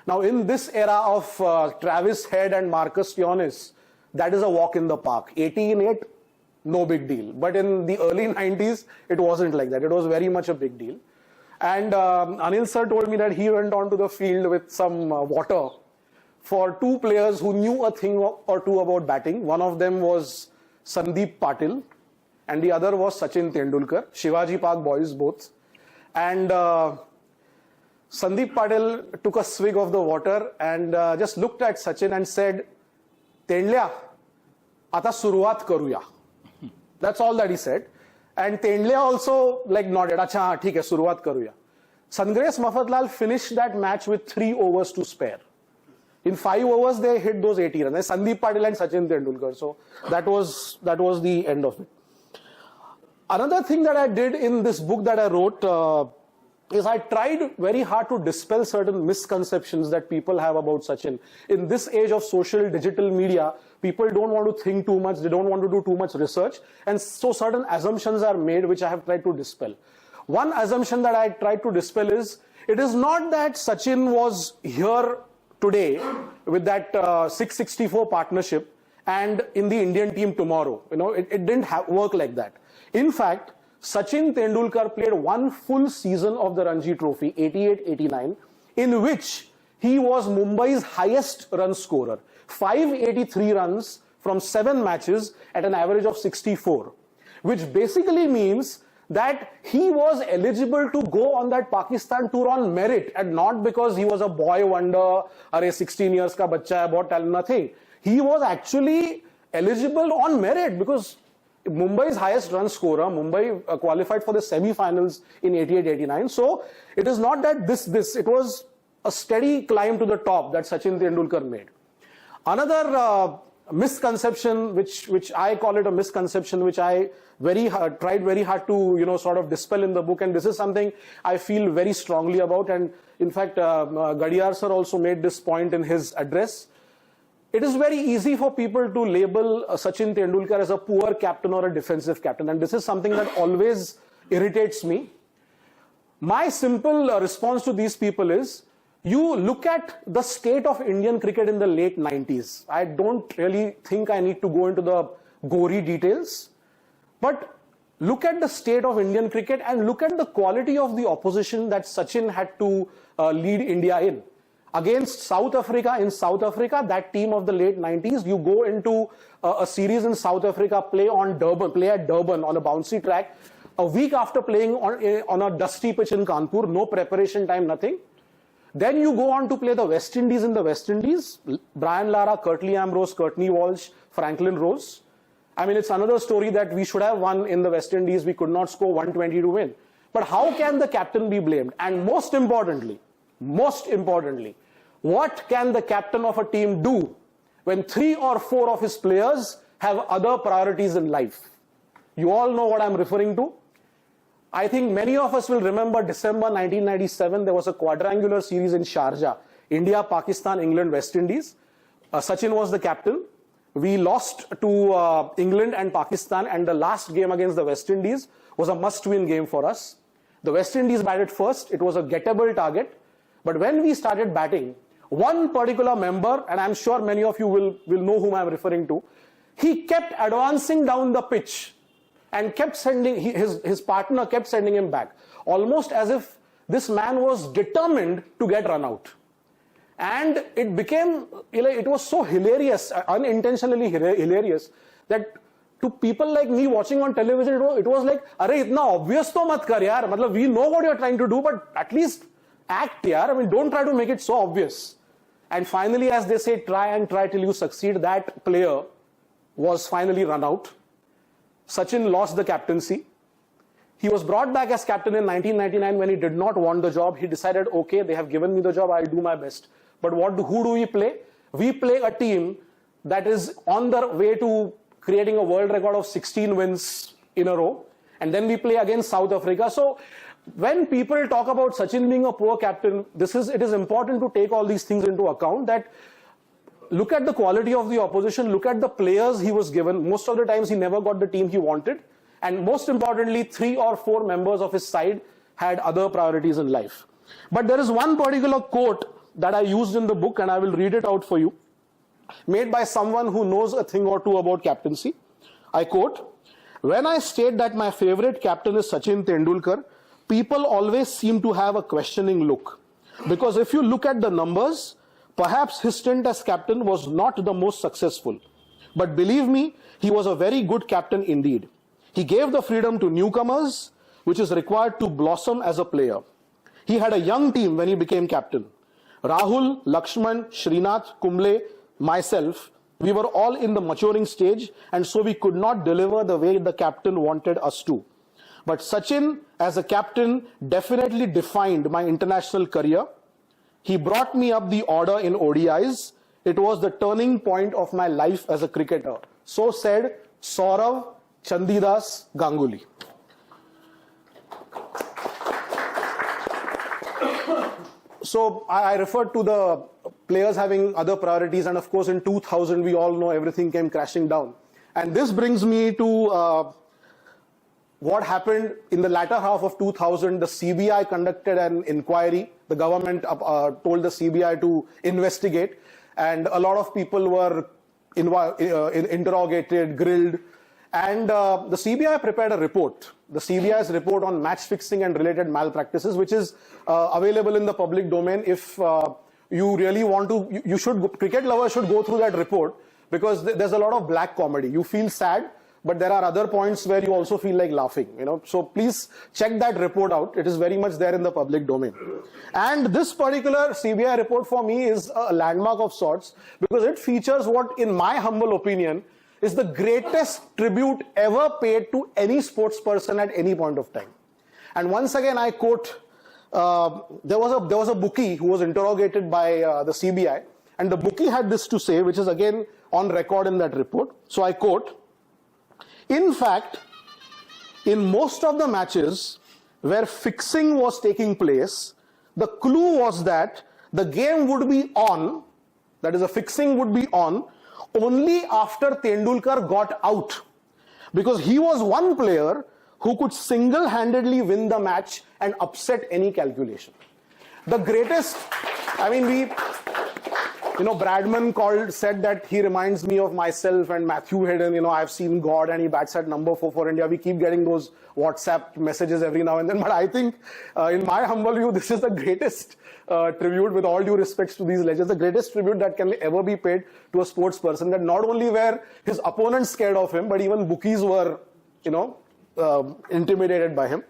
Now, in this era of Travis Head and Marcus Stoinis, that is a walk in the park. 80 in 8, no big deal. But in the early 90s, it wasn't like that. It was very much a big deal. And Anil sir told me that he went onto the field with some water for two players who knew a thing or two about batting. One of them was Sandeep Patil and the other was Sachin Tendulkar, Shivaji Park boys both. And Sandeep Patil took a swig of the water and just looked at Sachin and said, "Tendlya, ata suruat karuya." That's all that he said. And Tendlya also nodded, "Acha, haan, theek hai, suruat karuya." Sangrace Mafatlal finished that match with 3 overs to spare. In 5 overs, they hit those 80 runs. Sandeep Patil and Sachin Tendulkar. So that was the end of it. Another thing that I did in this book that I wrote is I tried very hard to dispel certain misconceptions that people have about Sachin. In this age of social digital media, people don't want to think too much, they don't want to do too much research, and so certain assumptions are made which I have tried to dispel. One assumption that I tried to dispel is, it is not that Sachin was here today with that 664 partnership and in the Indian team tomorrow. It didn't work like that. In fact, Sachin Tendulkar played one full season of the Ranji Trophy, 88-89, in which he was Mumbai's highest run scorer. 583 runs from 7 matches at an average of 64, which basically means that he was eligible to go on that Pakistan tour on merit and not because he was a boy wonder, 16 years ka bachcha hai, bahut talent, nothing. He was actually eligible on merit because Mumbai's highest run scorer, Mumbai qualified for the semi-finals in 88-89. So it is not that it was a steady climb to the top that Sachin Tendulkar made. Another misconception, which I call it a misconception, which I tried very hard to sort of dispel in the book, and this is something I feel very strongly about. And in fact, Gadiyar sir also made this point in his address. It is very easy for people to label Sachin Tendulkar as a poor captain or a defensive captain, and this is something that always irritates me. My simple response to these people is, you look at the state of Indian cricket in the late 90s. I don't really think I need to go into the gory details, but look at the state of Indian cricket and look at the quality of the opposition that Sachin had to lead India in. Against South Africa, in South Africa, that team of the late 90s, you go into a series in South Africa, play at Durban on a bouncy track. A week after playing on a dusty pitch in Kanpur, no preparation time, nothing. Then you go on to play the West Indies in the West Indies. Brian Lara, Curtly Ambrose, Courtney Walsh, Franklin Rose. I mean, it's another story that we should have won in the West Indies. We could not score 120 to win. But how can the captain be blamed? And most importantly, what can the captain of a team do when 3 or 4 of his players have other priorities in life? You all know what I'm referring to. I think many of us will remember December 1997, there was a quadrangular series in Sharjah. India, Pakistan, England, West Indies. Sachin was the captain. We lost to England and Pakistan, and the last game against the West Indies was a must-win game for us. The West Indies batted first. It was a gettable target. But when we started batting, one particular member, and I'm sure many of you will know whom I'm referring to, he kept advancing down the pitch and kept sending, his partner kept sending him back, almost as if this man was determined to get run out. And it became, it was so hilarious, unintentionally hilarious, that to people like me watching on television, it was like, "Arey, itna obvious to mat kar yaar. Matlab, we know what you're trying to do, but at least act, yaar. I mean, don't try to make it so obvious." And finally, as they say, try and try till you succeed, that player was finally run out. Sachin lost the captaincy. He was brought back as captain in 1999 when he did not want the job. He decided, okay, they have given me the job, I'll do my best. But who do we play? We play a team that is on the way to creating a world record of 16 wins in a row. And then we play against South Africa. So when people talk about Sachin being a poor captain, it is important to take all these things into account, that look at the quality of the opposition, look at the players he was given. Most of the times he never got the team he wanted. And most importantly, 3 or 4 members of his side had other priorities in life. But there is one particular quote that I used in the book, and I will read it out for you, made by someone who knows a thing or two about captaincy. I quote, "When I state that my favorite captain is Sachin Tendulkar, people always seem to have a questioning look. Because if you look at the numbers, perhaps his stint as captain was not the most successful. But believe me, he was a very good captain indeed. He gave the freedom to newcomers, which is required to blossom as a player. He had a young team when he became captain. Rahul, Laxman, Srinath, Kumble, myself, we were all in the maturing stage, and so we could not deliver the way the captain wanted us to. But Sachin, as a captain, definitely defined my international career. He brought me up the order in ODIs. It was the turning point of my life as a cricketer." So said Saurav Chandidas Ganguly. So I referred to the players having other priorities, and of course in 2000 we all know everything came crashing down. And this brings me to what happened in the latter half of 2000. The CBI conducted an inquiry. The government told the CBI to investigate, and a lot of people were interrogated, grilled, and the CBI prepared a report. The CBI's report on match fixing and related malpractices, which is available in the public domain. If you really want to, cricket lovers should go through that report, because there's a lot of black comedy. You feel sad, but there are other points where you also feel like laughing, So please check that report out. It is very much there in the public domain. And this particular CBI report for me is a landmark of sorts, because it features what, in my humble opinion, is the greatest tribute ever paid to any sports person at any point of time. And once again, I quote, there was a bookie who was interrogated by the CBI, and the bookie had this to say, which is again on record in that report. So I quote, "In fact, in most of the matches where fixing was taking place, the clue was that the game would be on, that is, the fixing would be on, only after Tendulkar got out, because he was one player who could single-handedly win the match and upset any calculation." The greatest, I mean, Bradman said that he reminds me of myself and Matthew Hayden. I've seen God and he bats at number 4 for India. We keep getting those WhatsApp messages every now and then. But I think, in my humble view, this is the greatest tribute, with all due respects to these legends, the greatest tribute that can ever be paid to a sports person. That not only were his opponents scared of him, but even bookies were, intimidated by him.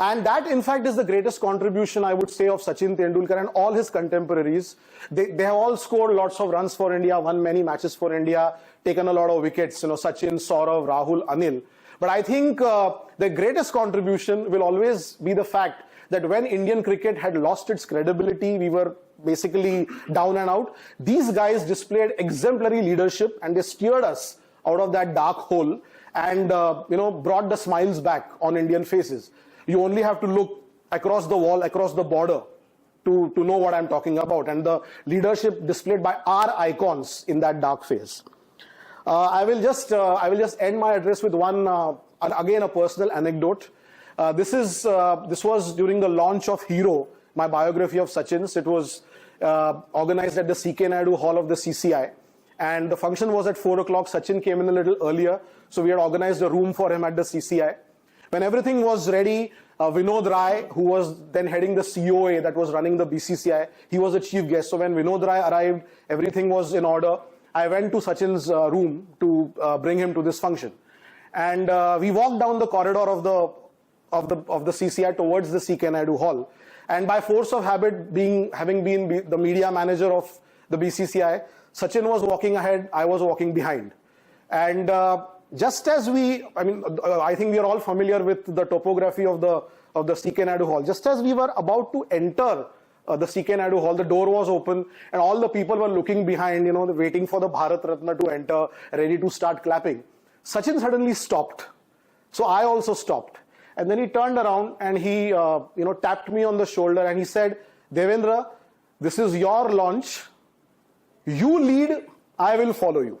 And that, in fact, is the greatest contribution, I would say, of Sachin Tendulkar and all his contemporaries. They have all scored lots of runs for India, won many matches for India, taken a lot of wickets, Sachin, Saurav, Rahul, Anil. But I think the greatest contribution will always be the fact that when Indian cricket had lost its credibility, we were basically down and out. These guys displayed exemplary leadership and they steered us out of that dark hole and, brought the smiles back on Indian faces. You only have to look across the wall, across the border to know what I'm talking about, and the leadership displayed by our icons in that dark phase. I will just end my address with one, again, a personal anecdote. This was during the launch of Hero, my biography of Sachin's. It was organized at the C.K. Naidu Hall of the CCI. And the function was at 4 o'clock. Sachin came in a little earlier. So we had organized a room for him at the CCI. When everything was ready, Vinod Rai, who was then heading the COA that was running the BCCI, he was the chief guest. So when Vinod Rai arrived, everything was in order. I went to Sachin's room to bring him to this function. And we walked down the corridor of the CCI towards the C.K. Naidu Hall. And by force of habit, having been the media manager of the BCCI, Sachin was walking ahead, I was walking behind. And just as I think we are all familiar with the topography of the C.K. Naidu Hall. Just as we were about to enter the C.K. Naidu Hall, the door was open and all the people were looking behind, waiting for the Bharat Ratna to enter, ready to start clapping. Sachin suddenly stopped. So I also stopped. And then he turned around and he, tapped me on the shoulder and he said, "Devendra, this is your launch. You lead, I will follow you."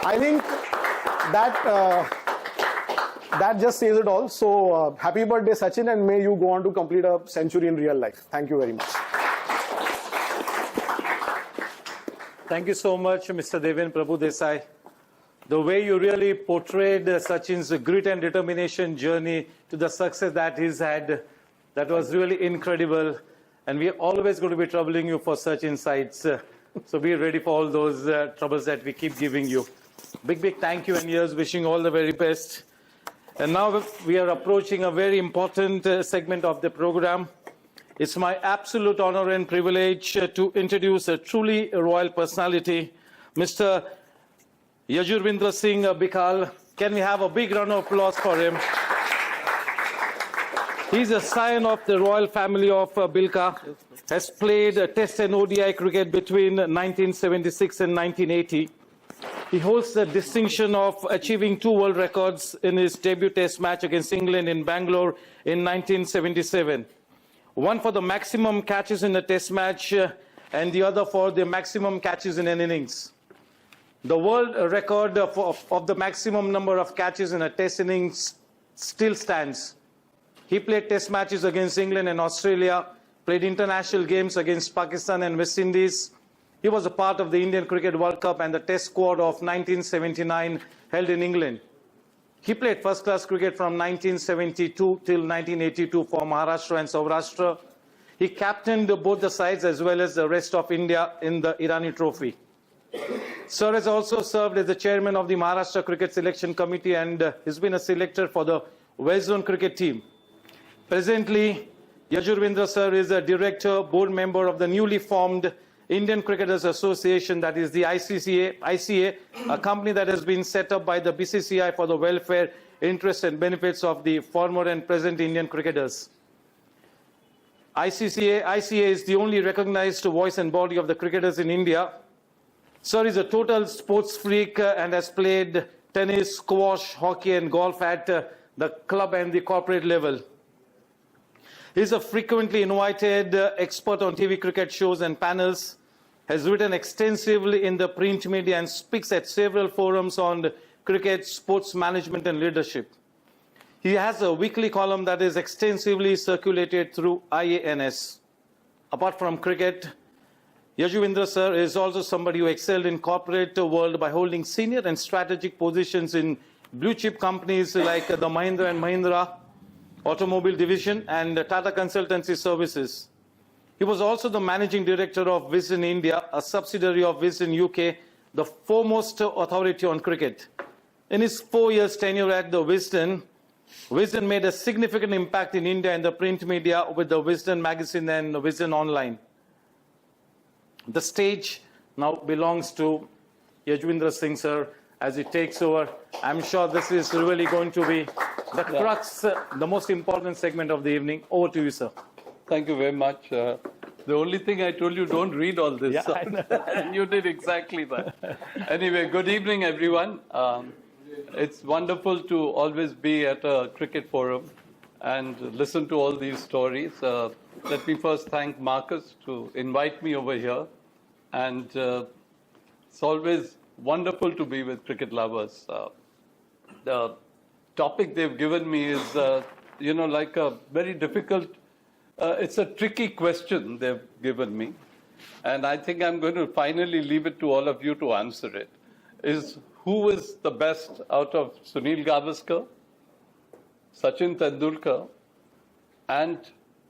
I think that just says it all. So happy birthday, Sachin, and may you go on to complete a century in real life. Thank you very much. Thank you so much, Mr. Devendra Prabhudesai. The way you really portrayed Sachin's grit and determination journey to the success that he's had, that was really incredible. And we are always going to be troubling you for such insights. So be ready for all those troubles that we keep giving you. Big thank you and years wishing all the very best. And now we are approaching a very important segment of the program. It's my absolute honor and privilege to introduce a truly royal personality, Mr. Yajurvindra Singh Bikal. Can we have a big round of applause for him? He's a scion of the royal family of Bilka, has played Test and ODI cricket between 1976 and 1980. He holds the distinction of achieving 2 world records in his debut Test match against England in Bangalore in 1977. One for the maximum catches in a Test match and the other for the maximum catches in an innings. The world record of the maximum number of catches in a Test innings still stands. He played Test matches against England and Australia, played international games against Pakistan and West Indies. He was a part of the Indian Cricket World Cup and the Test squad of 1979 held in England. He played first-class cricket from 1972 till 1982 for Maharashtra and Saurashtra. He captained both the sides as well as the rest of India in the Irani Trophy. Sir has also served as the chairman of the Maharashtra Cricket Selection Committee and has been a selector for the West Zone cricket team. Presently, Yajurvindra sir is a director, board member of the newly formed Indian Cricketers Association, that is the ICA, a company that has been set up by the BCCI for the welfare, interests and benefits of the former and present Indian cricketers. ICA is the only recognized voice and body of the cricketers in India. Sir is a total sports freak and has played tennis, squash, hockey and golf at the club and the corporate level. He is a frequently invited expert on TV cricket shows and panels, has written extensively in the print media and speaks at several forums on cricket, sports management and leadership. He has a weekly column that is extensively circulated through IANS. Apart from cricket, Yajurvindra sir is also somebody who excelled in corporate world by holding senior and strategic positions in blue chip companies like the Mahindra and Mahindra Automobile Division and Tata Consultancy Services. He was also the managing director of Wisden India, a subsidiary of Wisden UK, the foremost authority on cricket. In his 4 years tenure at the Wisden made a significant impact in India and the print media with the Wisden magazine and Wisden Online. The stage now belongs to Yajurvindra Singh sir as he takes over. I'm sure this is really going to be the crux, the most important segment of the evening. Over to you, sir. Thank you very much. The only thing I told you, don't read all this. Yeah, And you did exactly that. Anyway, good evening, everyone. It's wonderful to always be at a cricket forum and listen to all these stories. Let me first thank Marcus to invite me over here. And it's always wonderful to be with cricket lovers. The topic they've given me is, like a very difficult, it's a tricky question they've given me. And I think I'm going to finally leave it to all of you to answer it. Is who is the best out of Sunil Gavaskar, Sachin Tendulkar, and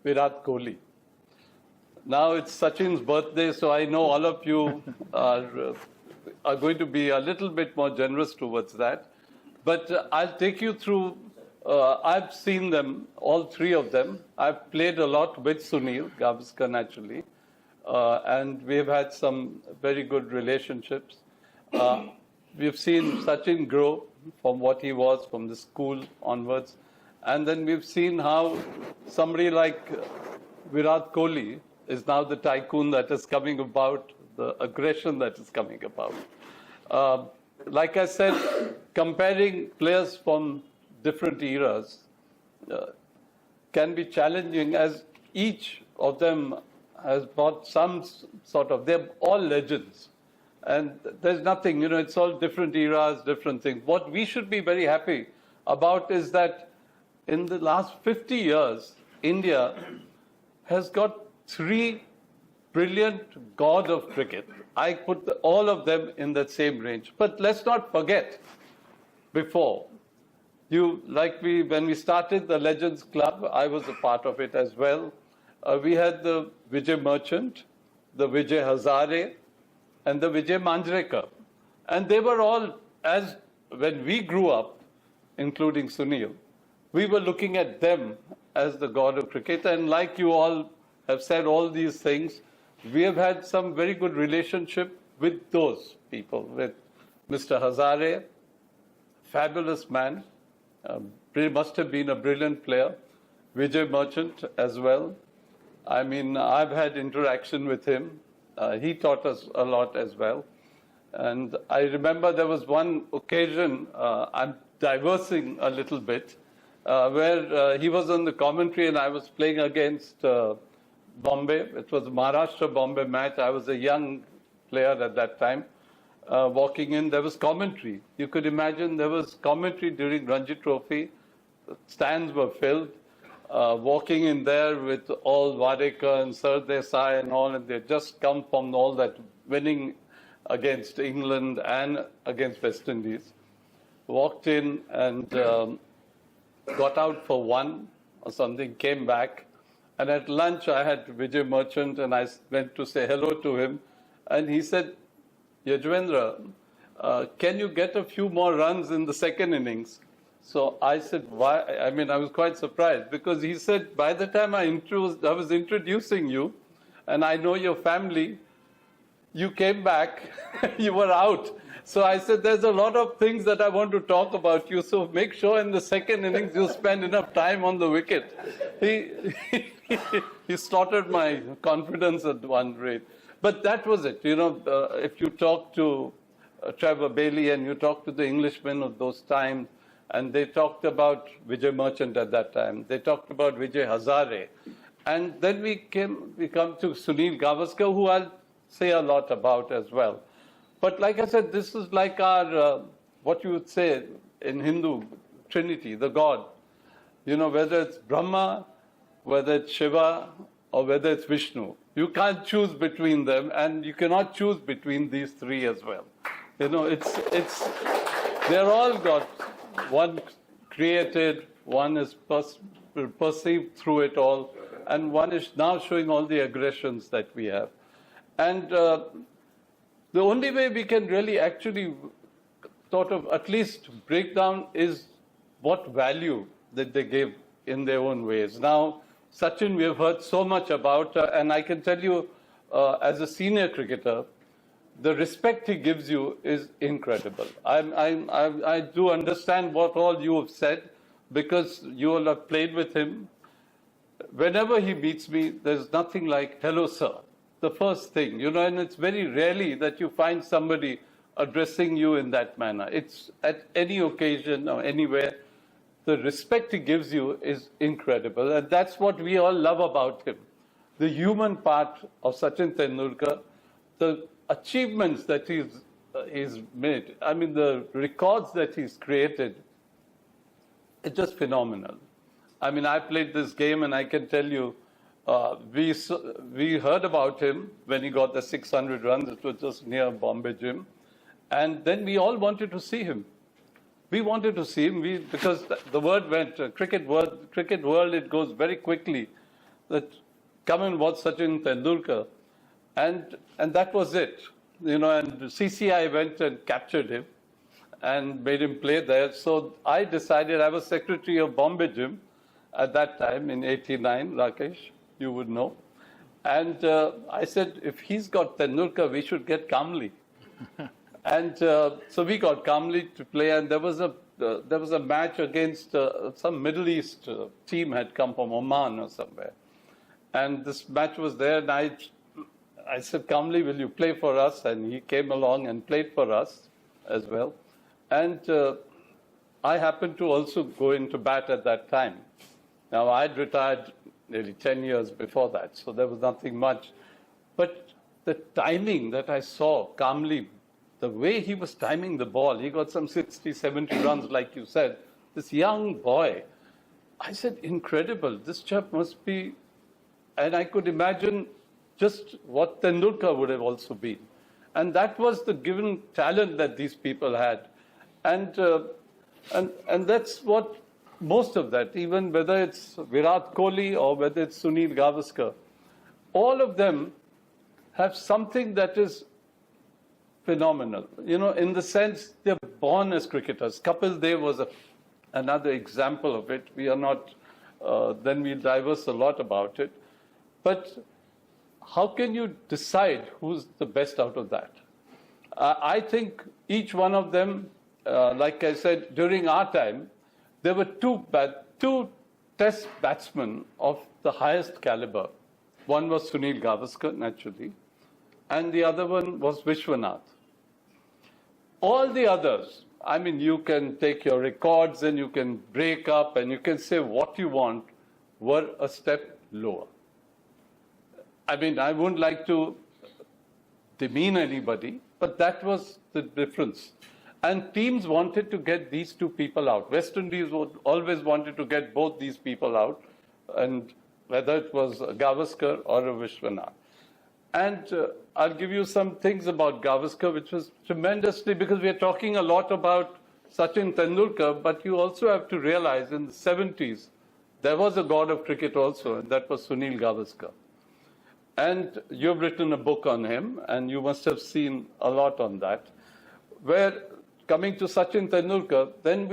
Virat Kohli? Now it's Sachin's birthday, so I know all of you are going to be a little bit more generous towards that. But I'll take you through, I've seen them, all three of them. I've played a lot with Sunil Gavaskar, naturally, and we've had some very good relationships. We've seen Sachin grow from what he was from the school onwards. And then we've seen how somebody like Virat Kohli is now the tycoon that is coming about, the aggression that is coming about. Like I said, comparing players from different eras can be challenging, as each of them has brought some sort of, they're all legends. And there's nothing, it's all different eras, different things. What we should be very happy about is that in the last 50 years, India has got three brilliant god of cricket. I put all of them in that same range. But let's not forget, before, when we started the Legends Club, I was a part of it as well. We had the Vijay Merchant, the Vijay Hazare, and the Vijay Manjrekar. And they were all, when we grew up, including Sunil, we were looking at them as the god of cricket. And like you all have said all these things, we have had some very good relationship with those people, with Mr. Hazare, fabulous man, must have been a brilliant player, Vijay Merchant as well. I mean, I've had interaction with him. He taught us a lot as well. And I remember there was one occasion, I'm diversing a little bit, where he was on the commentary and I was playing against Bombay. It was a Maharashtra-Bombay match. I was a young player at that time. Walking in, there was commentary. You could imagine there was commentary during Ranji Trophy. Stands were filled. Walking in there with all Wadekar and Sardesai and all, and they just come from all that winning against England and against West Indies. Walked in and got out for one or something, came back. And at lunch, I had Vijay Merchant, and I went to say hello to him. And he said, Yajurvindra, can you get a few more runs in the second innings? So I said, why? I mean, I was quite surprised, because he said, by the time I was introducing you, and I know your family, you came back, you were out. So I said, there's a lot of things that I want to talk about you, so make sure in the second innings you spend enough time on the wicket. He slaughtered my confidence at one rate. But that was it. If you talk to Trevor Bailey and you talk to the Englishmen of those times, and they talked about Vijay Merchant at that time, they talked about Vijay Hazare. And then we come to Sunil Gavaskar, who I'll say a lot about as well. But like I said, this is like our, what you would say in Hindu, Trinity, the God. Whether it's Brahma, whether it's Shiva, or whether it's Vishnu. You can't choose between them, and you cannot choose between these three as well. You know, they're all got one created, one is perceived through it all, and one is now showing all the aggressions that we have. And the only way we can really actually sort of at least break down is what value that they gave in their own ways. Now, Sachin, we have heard so much about, and I can tell you, as a senior cricketer, the respect he gives you is incredible. I do understand what all you have said, because you all have played with him. Whenever he meets me, there's nothing like, hello, sir. The first thing, you know, and it's very rarely that you find somebody addressing you in that manner. It's at any occasion or anywhere. The respect he gives you is incredible. And that's what we all love about him. The human part of Sachin Tendulkar, the achievements that he's made, I mean, the records that he's created, it's just phenomenal. I mean, I played this game, and I can tell you, we heard about him when he got the 600 runs. It was just near Bombay Gym. And then we all wanted to see him. We wanted to see him because the word went, cricket world, it goes very quickly, that come and watch Sachin Tendulkar. And that was it. You know, and CCI went and captured him and made him play there. So I decided, I was secretary of Bombay Gym at that time in '89, Rakesh, you would know. And I said, if he's got Tendulkar, we should get Kamli. And so we got Kamli to play, and there was a match against some Middle East team had come from Oman or somewhere. And this match was there, and I said, Kamli, will you play for us? And he came along and played for us as well. And I happened to also go into bat at that time. Now, I'd retired nearly 10 years before that, so there was nothing much. But the timing that I saw, Kamli, the way he was timing the ball, he got some 60, 70 runs, like you said. This young boy, I said, incredible. This chap must be, and I could imagine just what Tendulkar would have also been. And that was the given talent that these people had. And that's what most of that, even whether it's Virat Kohli or whether it's Sunil Gavaskar, all of them have something that is phenomenal. You know, in the sense they're born as cricketers. Kapil Dev was another example of it. We are not, then we diverse a lot about it. But how can you decide who's the best out of that? I think each one of them, like I said, during our time, there were two test batsmen of the highest caliber. One was Sunil Gavaskar, naturally, and the other one was Vishwanath. All the others, I mean, you can take your records and you can break up and you can say what you want, were a step lower. I mean, I wouldn't like to demean anybody, but that was the difference. And teams wanted to get these two people out. West Indies always wanted to get both these people out, and whether it was Gavaskar or a Vishwanath. And I'll give you some things about Gavaskar, which was tremendously, because we are talking a lot about Sachin Tendulkar, but you also have to realize in the 70s, there was a god of cricket also, and that was Sunil Gavaskar. And you've written a book on him, and you must have seen a lot on that, where coming to Sachin Tendulkar, then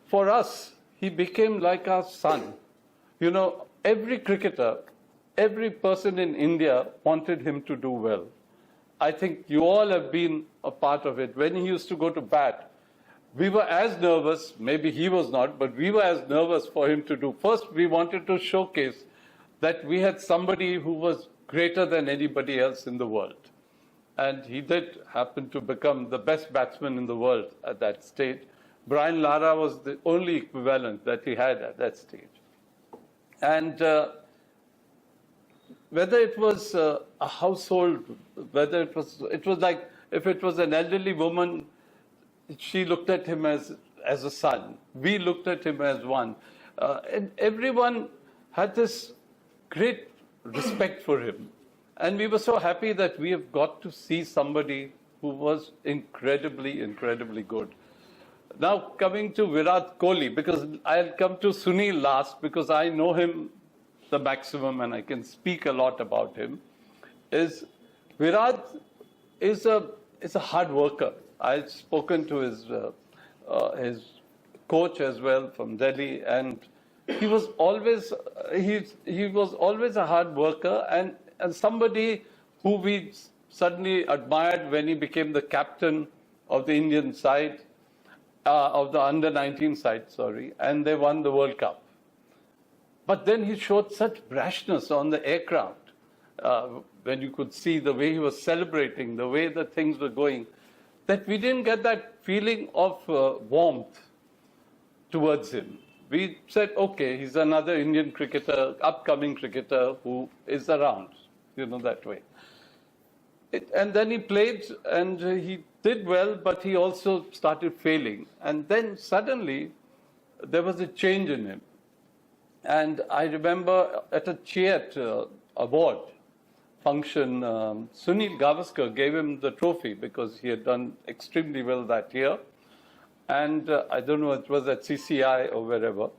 for us, he became like our son. You know, every cricketer, every person in India wanted him to do well. I think you all have been a part of it. When he used to go to bat, we were as nervous, maybe he was not, but we were as nervous for him to do. First, we wanted to showcase that we had somebody who was greater than anybody else in the world. And he did happen to become the best batsman in the world at that stage. Brian Lara was the only equivalent that he had at that stage. And whether it was a household, whether it was like, if it was an elderly woman, she looked at him as a son. We looked at him as one. And everyone had this great respect for him. And we were so happy that we have got to see somebody who was incredibly, incredibly good. Now coming to Virat Kohli, because I'll come to Sunil last because I know him the maximum and I can speak a lot about him, is Virat is a hard worker. I've spoken to his coach as well from Delhi, and he was always a hard worker and somebody who we suddenly admired when he became the captain of the Indian side, of the under-19 side, sorry, and they won the World Cup. But then he showed such brashness on the aircraft, when you could see the way he was celebrating, the way that things were going, that we didn't get that feeling of warmth towards him. We said, okay, he's another Indian cricketer, upcoming cricketer who is around, that way. And then he played and he did well, but he also started failing. And then suddenly there was a change in him. And I remember at a Chiat award function, Sunil Gavaskar gave him the trophy because he had done extremely well that year. And I don't know, it was at CCI or wherever.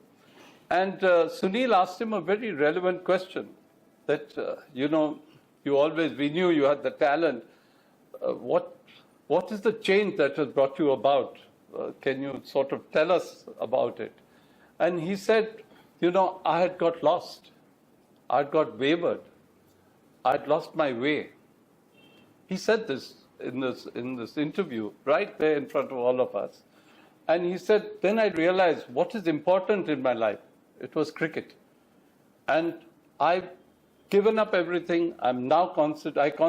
And Sunil asked him a very relevant question that, we knew you had the talent. What is the change that has brought you about? Can you sort of tell us about it? And he said, I had got lost. I had got wavered. I had lost my way. He said this in this interview, right there in front of all of us. And he said, then I realized what is important in my life. It was cricket. And I've given up everything. I'm now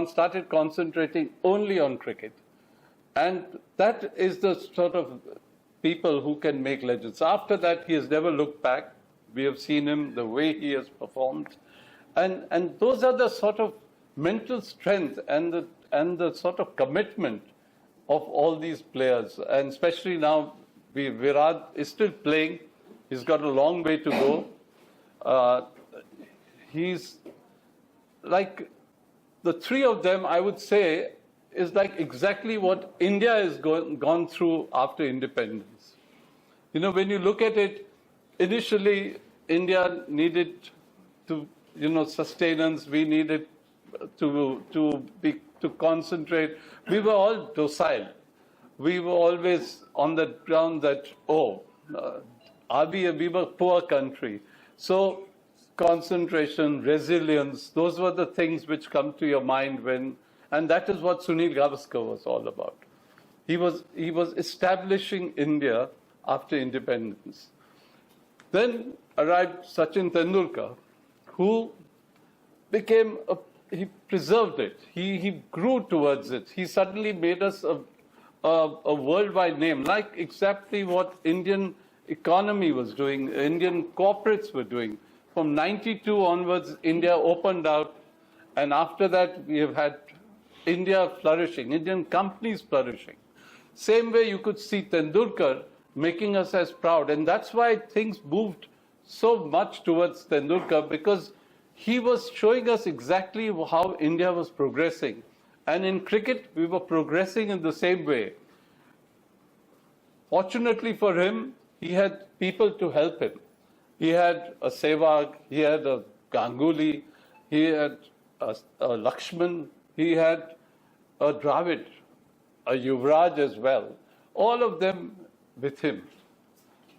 started concentrating only on cricket. And that is the sort of people who can make legends. After that, he has never looked back. We have seen him, the way he has performed. And those are the sort of mental strength and the sort of commitment of all these players. And especially now, Virat is still playing. He's got a long way to go. He's like the three of them, I would say, is like exactly what India has gone through after independence. When you look at it, initially India needed to, sustenance. We needed to concentrate. We were all docile. We were always on the ground that, we were a poor country. So concentration, resilience, those were the things which come to your mind and that is what Sunil Gavaskar was all about. He was establishing India after independence. Then arrived Sachin Tendulkar, who he preserved it. He grew towards it. He suddenly made us a worldwide name, like exactly what Indian economy was doing, Indian corporates were doing. From 92 onwards, India opened out, and after that, we have had India flourishing, Indian companies flourishing. Same way you could see Tendulkar making us as proud, and that's why things moved so much towards Tendulkar, because he was showing us exactly how India was progressing. And in cricket, we were progressing in the same way. Fortunately for him, he had people to help him. He had a Sehwag, he had a Ganguly, he had a Laxman, he had a Dravid, a Yuvraj as well. All of them with him.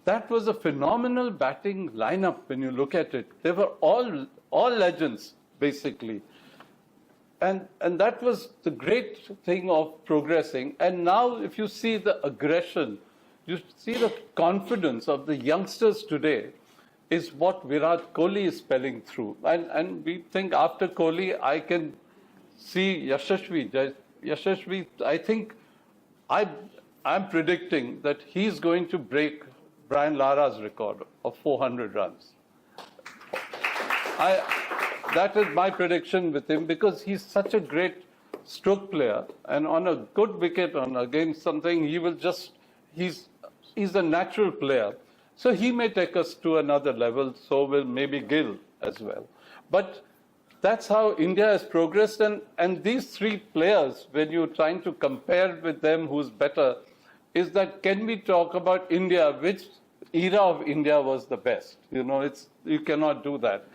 That was a phenomenal batting lineup when you look at it. They were all legends, basically. And that was the great thing of progressing. And now if you see the aggression, you see the confidence of the youngsters today is what Virat Kohli is spelling through. And we think after Kohli, I can see Yashasvi. Yashasvi, I think, I'm predicting that he's going to break Brian Lara's record of 400 runs. That is my prediction with him, because he's such a great stroke player, and on a good wicket, against something, he will just, he's a natural player. So he may take us to another level, so will maybe Gill as well. But that's how India has progressed. And these three players, when you're trying to compare with them who's better, is that can we talk about India, which era of India was the best? You cannot do that.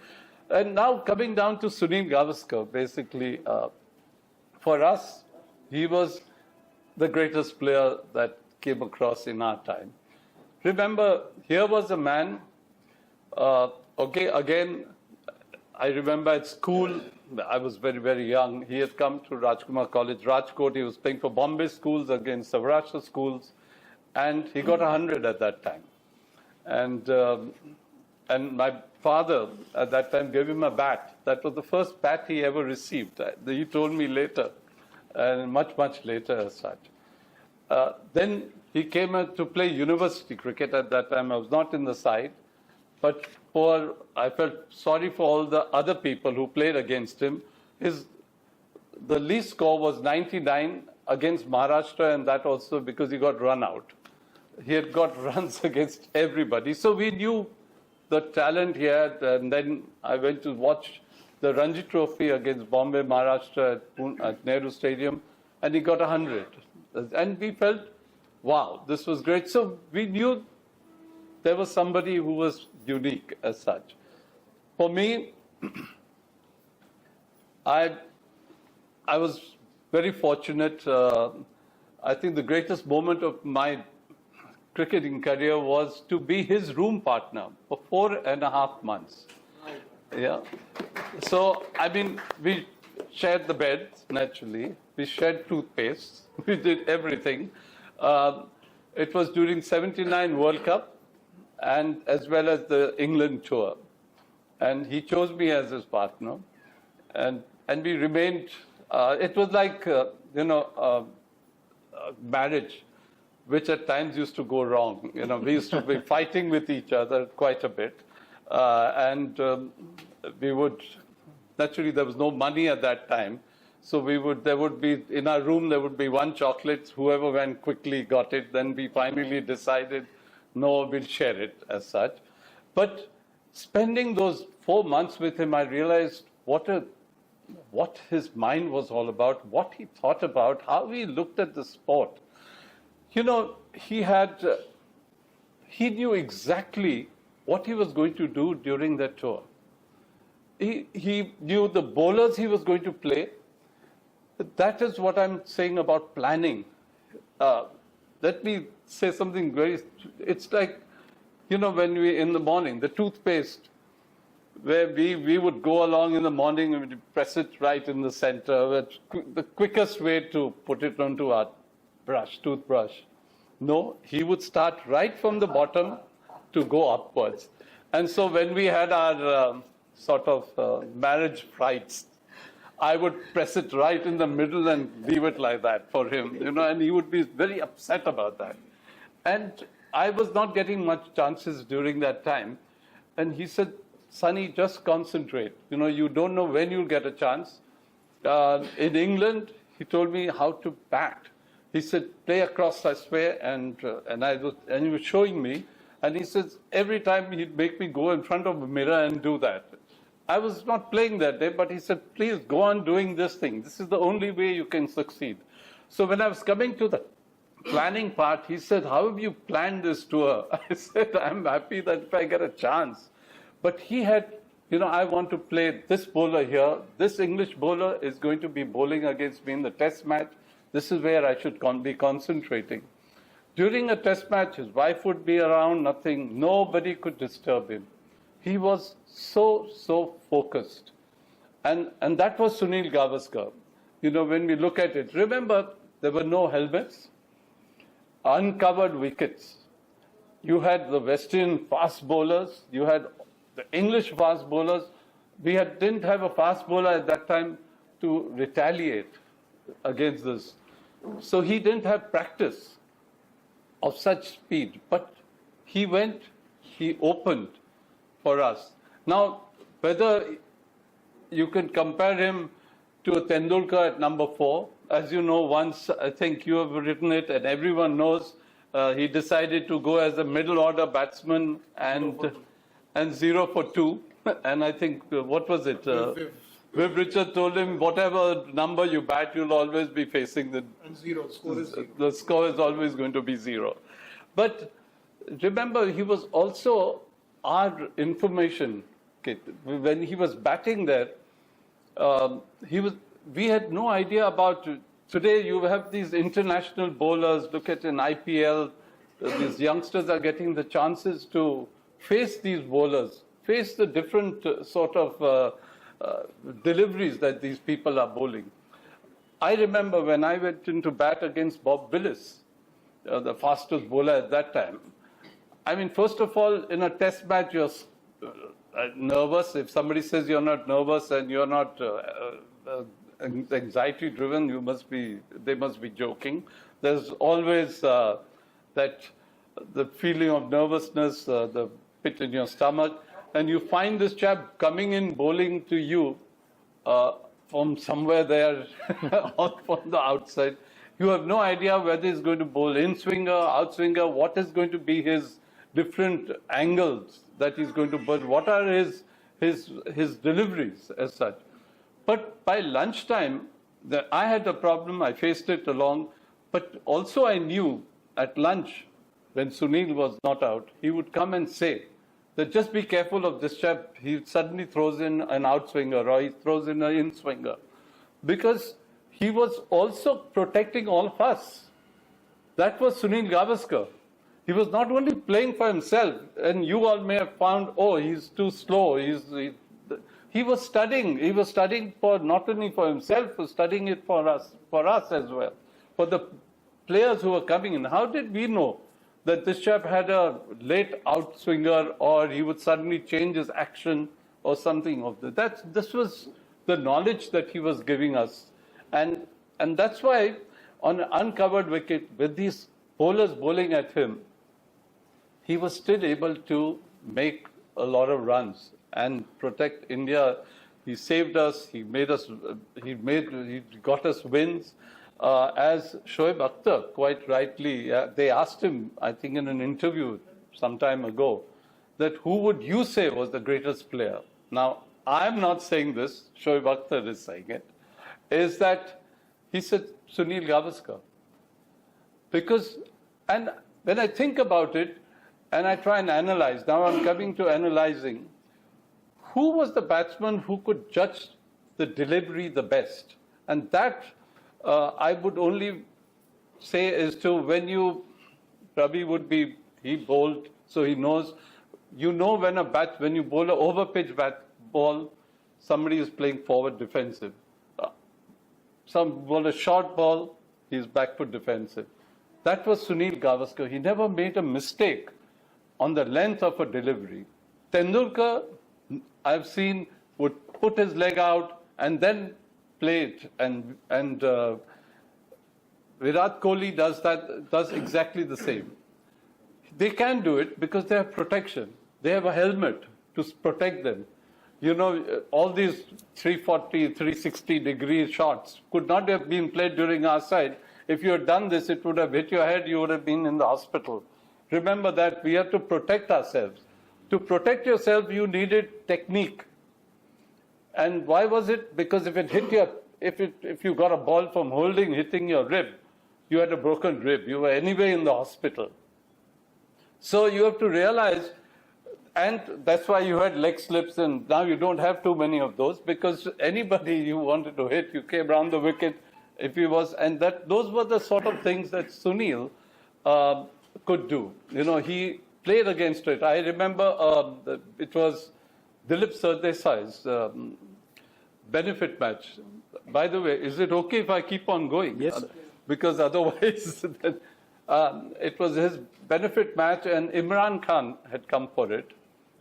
And now coming down to Sunil Gavaskar, basically, for us, he was the greatest player that came across in our time. Remember, here was a man, again, I remember at school, I was very, very young. He had come to Rajkumar College, Rajkot. He was playing for Bombay schools against Saurashtra schools. And he got 100 at that time. And my father at that time gave him a bat. That was the first bat he ever received. He told me later, and much, much later as such. Then he came to play university cricket at that time. I was not in the side. But I felt sorry for all the other people who played against him. The least score was 99 against Maharashtra, and that also because he got run out. He had got runs against everybody. So we knew the talent he had, and then I went to watch the Ranji Trophy against Bombay, Maharashtra at Nehru Stadium, and he got 100. And we felt, wow, this was great. So we knew there was somebody who was unique as such. For me, I was very fortunate. I think the greatest moment of my cricketing career was to be his room partner for 4.5 months. Yeah. So, I mean, we shared the bed, naturally. We shared toothpaste. We did everything. It was during '79 World Cup, and as well as the England tour. And he chose me as his partner. And we remained, it was like, marriage, which at times used to go wrong. We used to be fighting with each other quite a bit. We would, naturally there was no money at that time. So there would be, in our room, there would be one chocolate. Whoever went quickly got it. Then we finally decided, no, we'll share it as such. But spending those 4 months with him, I realized what his mind was all about, what he thought about, how he looked at the sport. He knew exactly what he was going to do during that tour. He knew the bowlers he was going to play. That is what I'm saying about planning. Let me say something it's like, when we, in the morning, the toothpaste, where we would go along in the morning and we'd press it right in the center. The quickest way to put it onto our toothbrush. No, he would start right from the bottom to go upwards. And so when we had our marriage fights, I would press it right in the middle and leave it like that for him, and he would be very upset about that. And I was not getting much chances during that time. And he said, Sonny, just concentrate. You don't know when you'll get a chance. In England, he told me how to bat. He said, play across this way, and he was showing me. And he says, every time he'd make me go in front of a mirror and do that. I was not playing that day, but he said, please go on doing this thing. This is the only way you can succeed. So when I was coming to the planning part, he said, how have you planned this tour? I said, I'm happy that if I get a chance. But he had, I want to play this bowler here. This English bowler is going to be bowling against me in the test match. This is where I should be concentrating. During a test match, his wife would be around, nothing. Nobody could disturb him. He was so focused. And that was Sunil Gavaskar. When we look at it, remember, there were no helmets, uncovered wickets. You had the Western fast bowlers, you had the English fast bowlers. We didn't have a fast bowler at that time to retaliate against this. So he didn't have practice of such speed. But he opened for us. Now, whether you can compare him to a Tendulkar at number 4, as you know, once I think you have written it and everyone knows, he decided to go as a middle order batsman and 0 for 2. and I think, what was it? Viv Richard told him, whatever number you bat, you'll always be facing the Zero. Score is zero. The score is always going to be 0. But remember, he was also our information kit. When he was batting there, we had no idea about. Today you have these international bowlers. Look at in IPL, these youngsters are getting the chances to face these bowlers, face the different sort of deliveries that these people are bowling. I remember when I went into bat against Bob Willis, the fastest bowler at that time. I mean, first of all, in a test match, you're nervous. If somebody says you're not nervous and you're not anxiety driven, they must be joking. There's always the feeling of nervousness, the pit in your stomach, and you find this chap coming in bowling to you from somewhere there or from the outside. You have no idea whether he's going to bowl in-swinger, out-swinger, what is going to be his different angles that he's going to bowl, what are his deliveries as such. But by lunchtime, I had a problem, I faced it along, but also I knew at lunch, when Sunil was not out, he would come and say that just be careful of this chap, he suddenly throws in an out-swinger or he throws in an in-swinger. Because he was also protecting all of us. That was Sunil Gavaskar. He was not only playing for himself, and you all may have found, oh, he's too slow. He was studying. He was studying for not only for himself, but studying it for us as well, for the players who were coming in. How did we know that this chap had a late outswinger, or he would suddenly change his action or something of that? This was the knowledge that he was giving us. And that's why on an uncovered wicket, with these bowlers bowling at him, he was still able to make a lot of runs and protect India. He saved us. He got us wins. As Shoaib Akhtar quite rightly, they asked him, I think in an interview some time ago, that who would you say was the greatest player? Now, I'm not saying this, Shoaib Akhtar is saying it, is that he said Sunil Gavaskar. Because, and when I think about it, and I try and analyze, now I'm coming to analyzing, who was the batsman who could judge the delivery the best? And that I would only say is to when Ravi he bowled, so he knows, when you bowl an over-pitch ball, somebody is playing forward defensive. Some bowl a short ball, he's back foot defensive. That was Sunil Gavaskar. He never made a mistake on the length of a delivery. Tendulkar, I've seen, would put his leg out and then play it. And Virat Kohli does exactly the same. They can do it because they have protection. They have a helmet to protect them. You know, all these 340, 360 degree shots could not have been played during our side. If you had done this, it would have hit your head, you would have been in the hospital. Remember that we have to protect ourselves. To protect yourself, you needed technique. And why was it? Because if you got a ball from hitting your rib, you had a broken rib. You were anyway in the hospital. So you have to realize, and that's why you had leg slips, and now you don't have too many of those, because anybody you wanted to hit, you came around the wicket, those were the sort of things that Sunil could do. You know, he played against it. I remember it was Dilip Sardesai's benefit match. By the way, is it okay if I keep on going? Yes, sir. Because otherwise, it was his benefit match, and Imran Khan had come for it.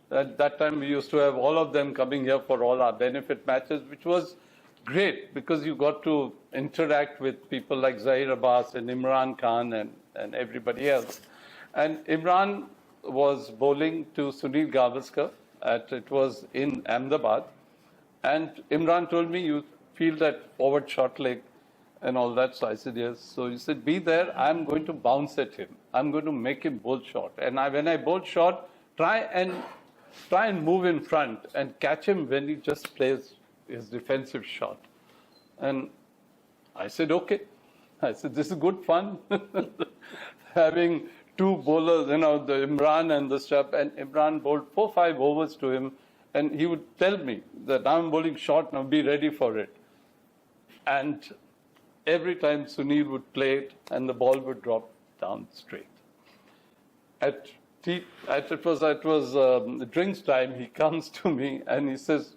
At that time, we used to have all of them coming here for all our benefit matches, which was great because you got to interact with people like Zahir Abbas and Imran Khan and everybody else. And Imran was bowling to Sunil Gavaskar. It was in Ahmedabad. And Imran told me, you feel that forward short leg and all that. So I said, yes. So he said, be there. I'm going to bounce at him. I'm going to make him bowl short. And when I bowl short, try and try and move in front and catch him when he just plays his defensive shot. And I said, okay. I said, this is good fun. Having two bowlers, you know, the Imran and the Shab, and Imran bowled 4-5 overs to him, and he would tell me that I'm bowling short, now be ready for it. And every time Sunil would play it, and the ball would drop down straight. At drinks time, he comes to me and he says,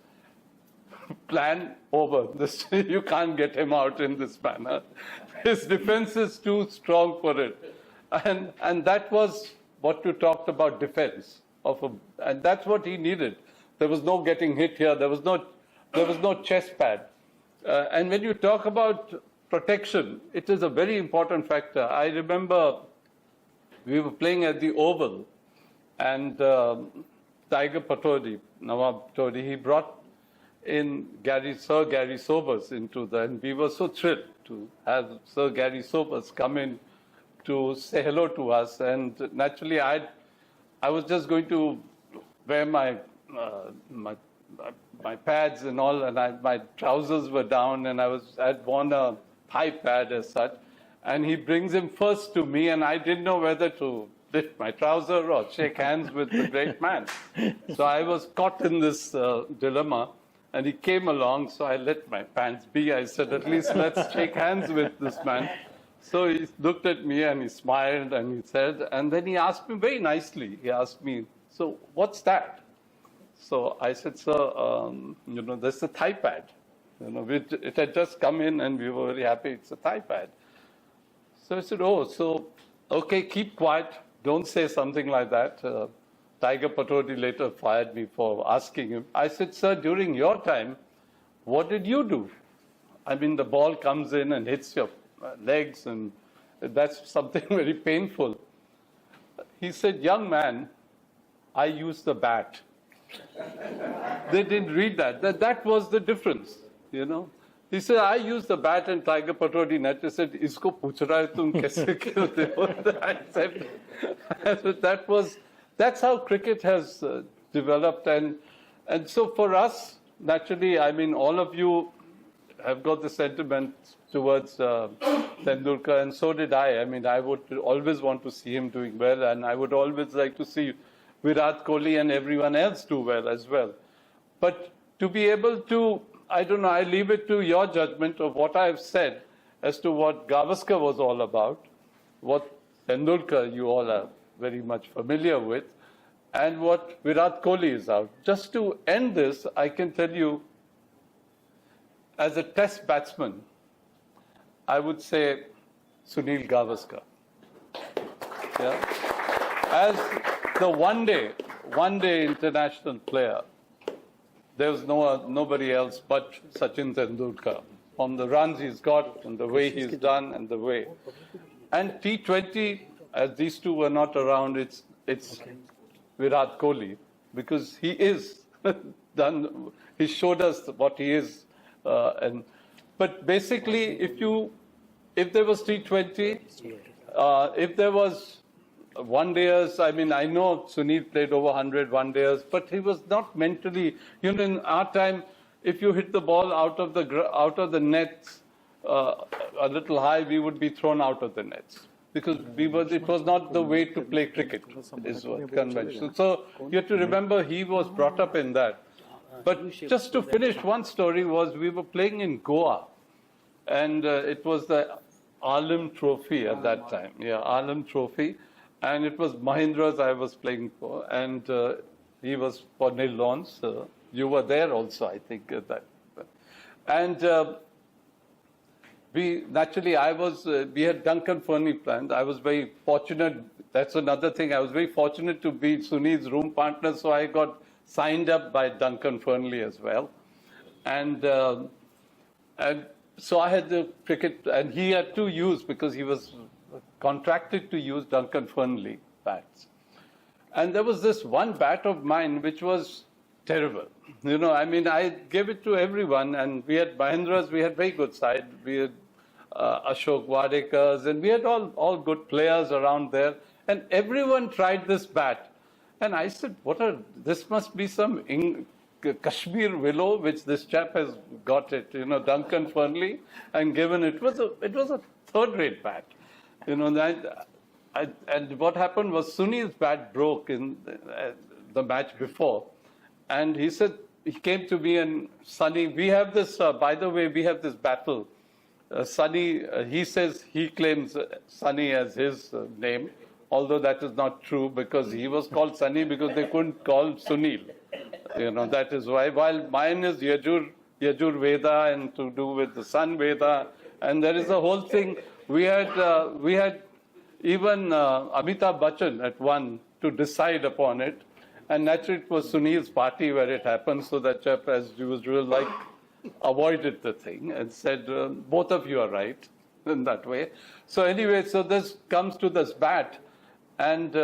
plan over. This, you can't get him out in this manner. His defense is too strong for it. And that was what you talked about, defense. And that's what he needed. There was no getting hit here. There was no chest pad. And when you talk about protection, it is a very important factor. I remember we were playing at the Oval, and Tiger Patodi, Nawab Patodi, he brought in Sir Gary Sobers into and we were so thrilled to have Sir Gary Sobers come in to say hello to us. And naturally, I was just going to wear my pads and all, and my trousers were down, and I'd worn a high pad as such. And he brings him first to me, and I didn't know whether to lift my trouser or shake hands with the great man. So I was caught in this dilemma, and he came along, so I let my pants be. I said, at least let's shake hands with this man. So he looked at me and he smiled and he said, and then he asked me very nicely, he asked me, so what's that? So I said, sir, you know, there's a thigh pad. You know, it had just come in and we were very happy. It's a thigh pad. So I said, oh, so, okay, keep quiet. Don't say something like that. Tiger Patodi later fired me for asking him. I said, sir, during your time, what did you do? I mean, the ball comes in and hits your legs, and that's something very painful. He said, young man, I use the bat. They didn't read that. That was the difference, you know. He said, I use the bat, and Tiger Patodi next said, isko puch raha hai tum kaise khelte ho? I said, that's how cricket has developed. And so for us, naturally, I mean, all of you have got the sentiment towards Tendulkar, and so did I. I mean, I would always want to see him doing well, and I would always like to see Virat Kohli and everyone else do well as well. But to be able to, I don't know, I leave it to your judgment of what I have said as to what Gavaskar was all about, what Tendulkar you all are very much familiar with, and what Virat Kohli is out. Just to end this, I can tell you, as a test batsman, I would say Sunil Gavaskar. Yeah. As the one day international player, there was nobody else but Sachin Tendulkar. From the runs he's got, and the way he's done, and the way. And T20, as these two were not around, it's Virat Kohli, because he is done. He showed us what he is. But basically, if there was T20, if there was one-dayers, I mean, I know Sunil played over 100 one-dayers, but he was not mentally, you know, in our time, if you hit the ball out of the nets a little high, we would be thrown out of the nets. Because it was not the way to play cricket, is what conventional. So you have to remember he was brought up in that. But just to finish, one story was we were playing in Goa, and it was the Alam Trophy at that time. Yeah, Alam Trophy. And it was Mahindra's I was playing for, and he was for Nil Lawns. You were there also, I think, at that. And we had Duncan Fernie planned. I was very fortunate. That's another thing. I was very fortunate to be Sunil's room partner, so I got signed up by Duncan Fernley as well. And so I had the cricket, and he had to use, because he was contracted to use Duncan Fernley bats. And there was this one bat of mine which was terrible. You know, I mean, I gave it to everyone, and we had Mahindra's, we had very good side. We had Ashok Wadekars, and we had all good players around there. And everyone tried this bat. And I said, this must be some Kashmir willow, which this chap has got it, Duncan Fernley, and given it. It was a third-rate bat. And what happened was Sunil's bat broke in the match before. And he said, he came to me and Sunny, we have this, by the way, we have this battle. Sunny, he says he claims Sunny as his name, although that is not true because he was called Sunny because they couldn't call Sunil. That is why. While mine is Yajurvindra and to do with the Sun Veda, and there is a whole thing. We had even Amitabh Bachchan at one to decide upon it. And naturally, it was Sunil's party where it happened, so that chap, as usual, avoided the thing and said, both of you are right in that way. So anyway, so this comes to this bat, and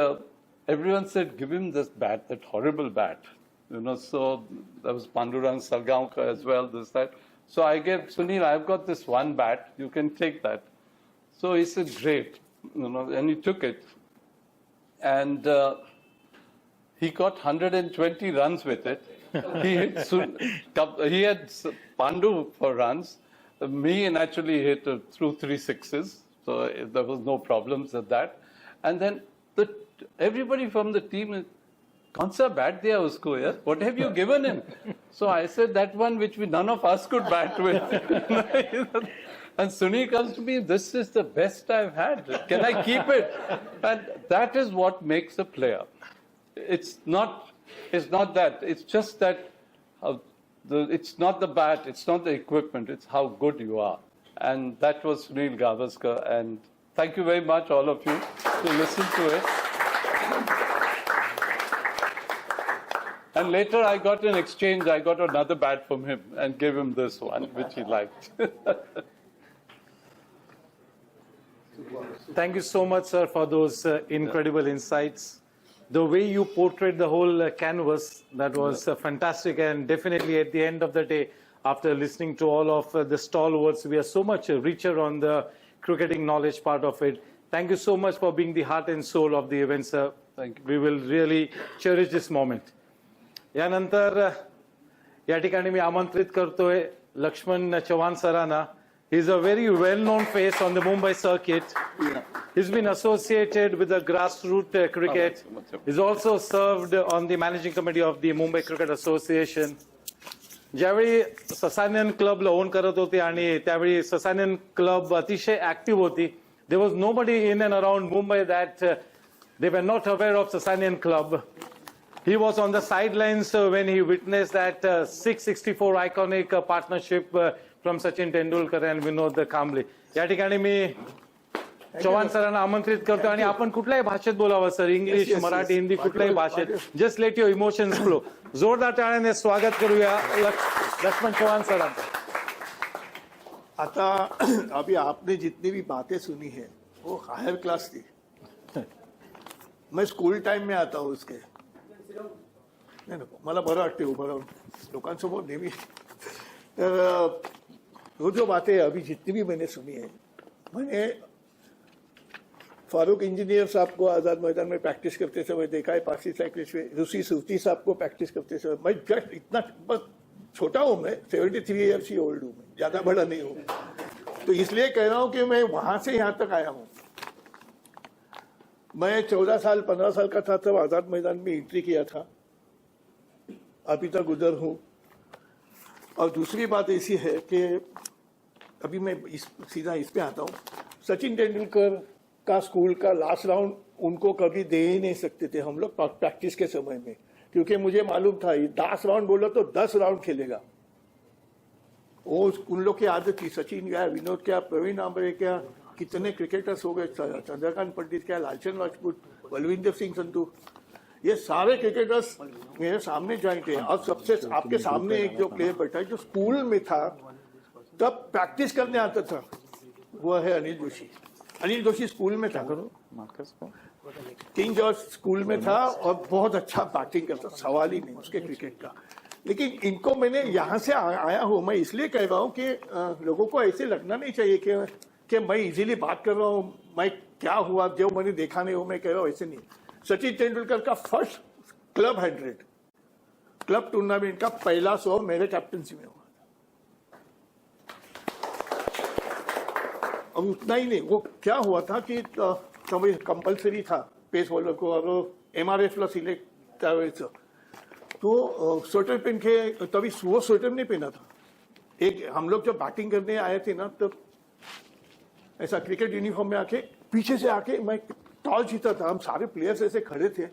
everyone said, give him this bat, that horrible bat. So there was Pandurang Sargaonkar as well, this, that. So I gave Sunil, I've got this one bat, you can take that. So he said, great, and he took it. And he got 120 runs with it. He had Pandu for runs. Me naturally hit through 3 sixes, so there was no problems with that. And then everybody from the team, "Kaun sa bat diya usko yaar? What have you given him?" So I said, that one which none of us could bat with. And Sunil comes to me, this is the best I've had. Can I keep it? And that is what makes a player. It's not that. It's just that it's not the bat, it's not the equipment, it's how good you are. And that was Sunil Gavaskar. And thank you very much, all of you, to listen to it. And later I got an exchange, I got another bat from him and gave him this one, which he liked. Thank you so much, sir, for those incredible insights. The way you portrayed the whole canvas, that was fantastic. And definitely at the end of the day, after listening to all of the stalwarts, we are so much richer on the cricketing knowledge part of it. Thank you so much for being the heart and soul of the event, sir. Thank you. We will really cherish this moment. यानंतर या ठिकाणी मी आमंत्रित करतोय लक्ष्मण चव्हाण सरांना. He's a very well-known face on the Mumbai circuit. He's been associated with the grassroots cricket. He's also served on the managing committee of the Mumbai Cricket Association. ज्यावेळी Sasanian क्लबला own करत होते आणि त्यावेळी ससानियन क्लब अतिशय active होती. There was nobody in and around Mumbai that they were not aware of Sasanian Club. He was on the sidelines when he witnessed that 664 iconic partnership from Sachin Tendulkar and Vinod Kamble. या ठिकाणी मी चव्हाण सरांना आमंत्रित करतो आणि आपण कुठल्याही भाषेत बोलावं सर, इंग्लिश, मराठी, हिंदी, कुठल्याही भाषेत. Just let your emotions flow. जोरदार टाळ्याने स्वागत करूया लक्ष्मण चव्हाण सरांचं. आता अभी आपने जितनी भी बातें सुनी है वो हायर क्लास थी. मैं स्कूल टाइम में आता हूँ उसके. नाही नको, मला बरं वाटते उभं राहून लोकांसमोर नेहमी. तर वो जो बातें अभी जितनी भी मैंने सुनी है, मैंने फारूक इंजीनियर साहब को आज़ाद मैदान में प्रैक्टिस करते समय देखा है, पारसी साइकिलिस्ट में रूसी सूती साहब को प्रैक्टिस करते समय. मैं जस्ट इतना बस छोटा हूँ, मैं 73 ईयर्स ही ओल्ड हूँ, मैं ज़्यादा बड़ा नहीं हूँ. तो इसलिए कह रहा हूँ कि मैं वहाँ से यहाँ तक आया हूँ. मैं 14 साल 15 साल का था तब आज़ाद मैदान में एंट्री किया था. अभी तक उधर हूँ. और दूसरी बात ऐसी है कि अभी मैं सीधा इस पे आता हूँ. सचिन तेंदुलकर का स्कूल का लास्ट राउंड उनको कभी दे ही नहीं सकते थे हम लोग प्रैक्टिस के समय में, क्योंकि मुझे मालूम था ये 10 राउंड बोला तो 10 राउंड खेलेगा. वो उन लोग की आदत थी. सचिन क्या, विनोद क्या, प्रवीण आंबरे क्या, कितने क्रिकेटर्स हो गए, चंद्रकांत पंडित क्या, लालचंद राजपूत, बलविंदर सिंह संधू, ये सारे क्रिकेटर्स मेरे सामने ज्वाइन थे. और सबसे आपके सामने एक जो प्लेयर बैठा है जो स्कूल में था तब प्रैक्टिस करने आता था, वो है अनिल जोशी. अनिल जोशी स्कूल में था, किंग जॉर्ज स्कूल में था और बहुत अच्छा बैटिंग करता, सवाल ही नहीं उसके क्रिकेट का. लेकिन इनको मैंने यहाँ से आया हूँ, मैं इसलिए कह रहा हूँ कि लोगों को ऐसे लगना नहीं चाहिए कि मैं इजीली बात कर रहा हूँ, मैं क्या हुआ जो मैंने देखा नहीं हो मैं कह रहा हूँ, ऐसे नहीं. सचिन तेंदुलकर का फर्स्ट क्लब 100 क्लब टूर्नामेंट का पहला 100 मेरे कैप्टनसी में हुआ था। और उतना ही नहीं, वो क्या हुआ था कि तभी कंपल्सरी था पेस बॉलर को और MRF ला सिलेक्ट करायचं, तो स्वेटर पहन के, तभी वो स्वेटर नहीं पहना था। एक हम लोग जब बैटिंग करने आए थे ना, तब ऐसा क्रिकेट यूनिफॉर्म में आके पीछे से आके मैं टॉस जीता था, हम सारे प्लेयर्स ऐसे खड़े थे,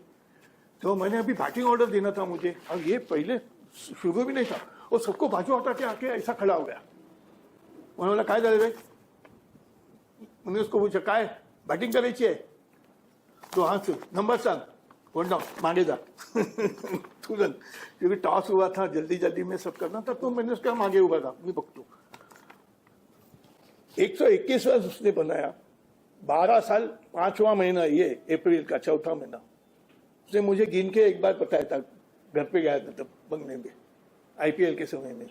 तो मैंने अभी बैटिंग ऑर्डर देना था मुझे, और ये पहले शुरू भी नहीं था, और सबको बाजू हटा के आके ऐसा खड़ा हो गया। उन्होंने बोला काय झालं रे, मैंने उसको पूछा काय बैटिंग करायची आहे, तो हाँ सर नंबर सांग, वन डाउन मागे जा तुरंत, क्योंकि टॉस हुआ था, जल्दी जल्दी में सब करना था, तो मैंने उसका मागे हुआ था, मैं बकतो 121 वर्ष उसने बनाया, 12 साल 5वां महीना ये अप्रैल का 4था महीना, उसने मुझे गिन के एक बार बताया था, घर पे गया था तब बंगले में IPL के समय में।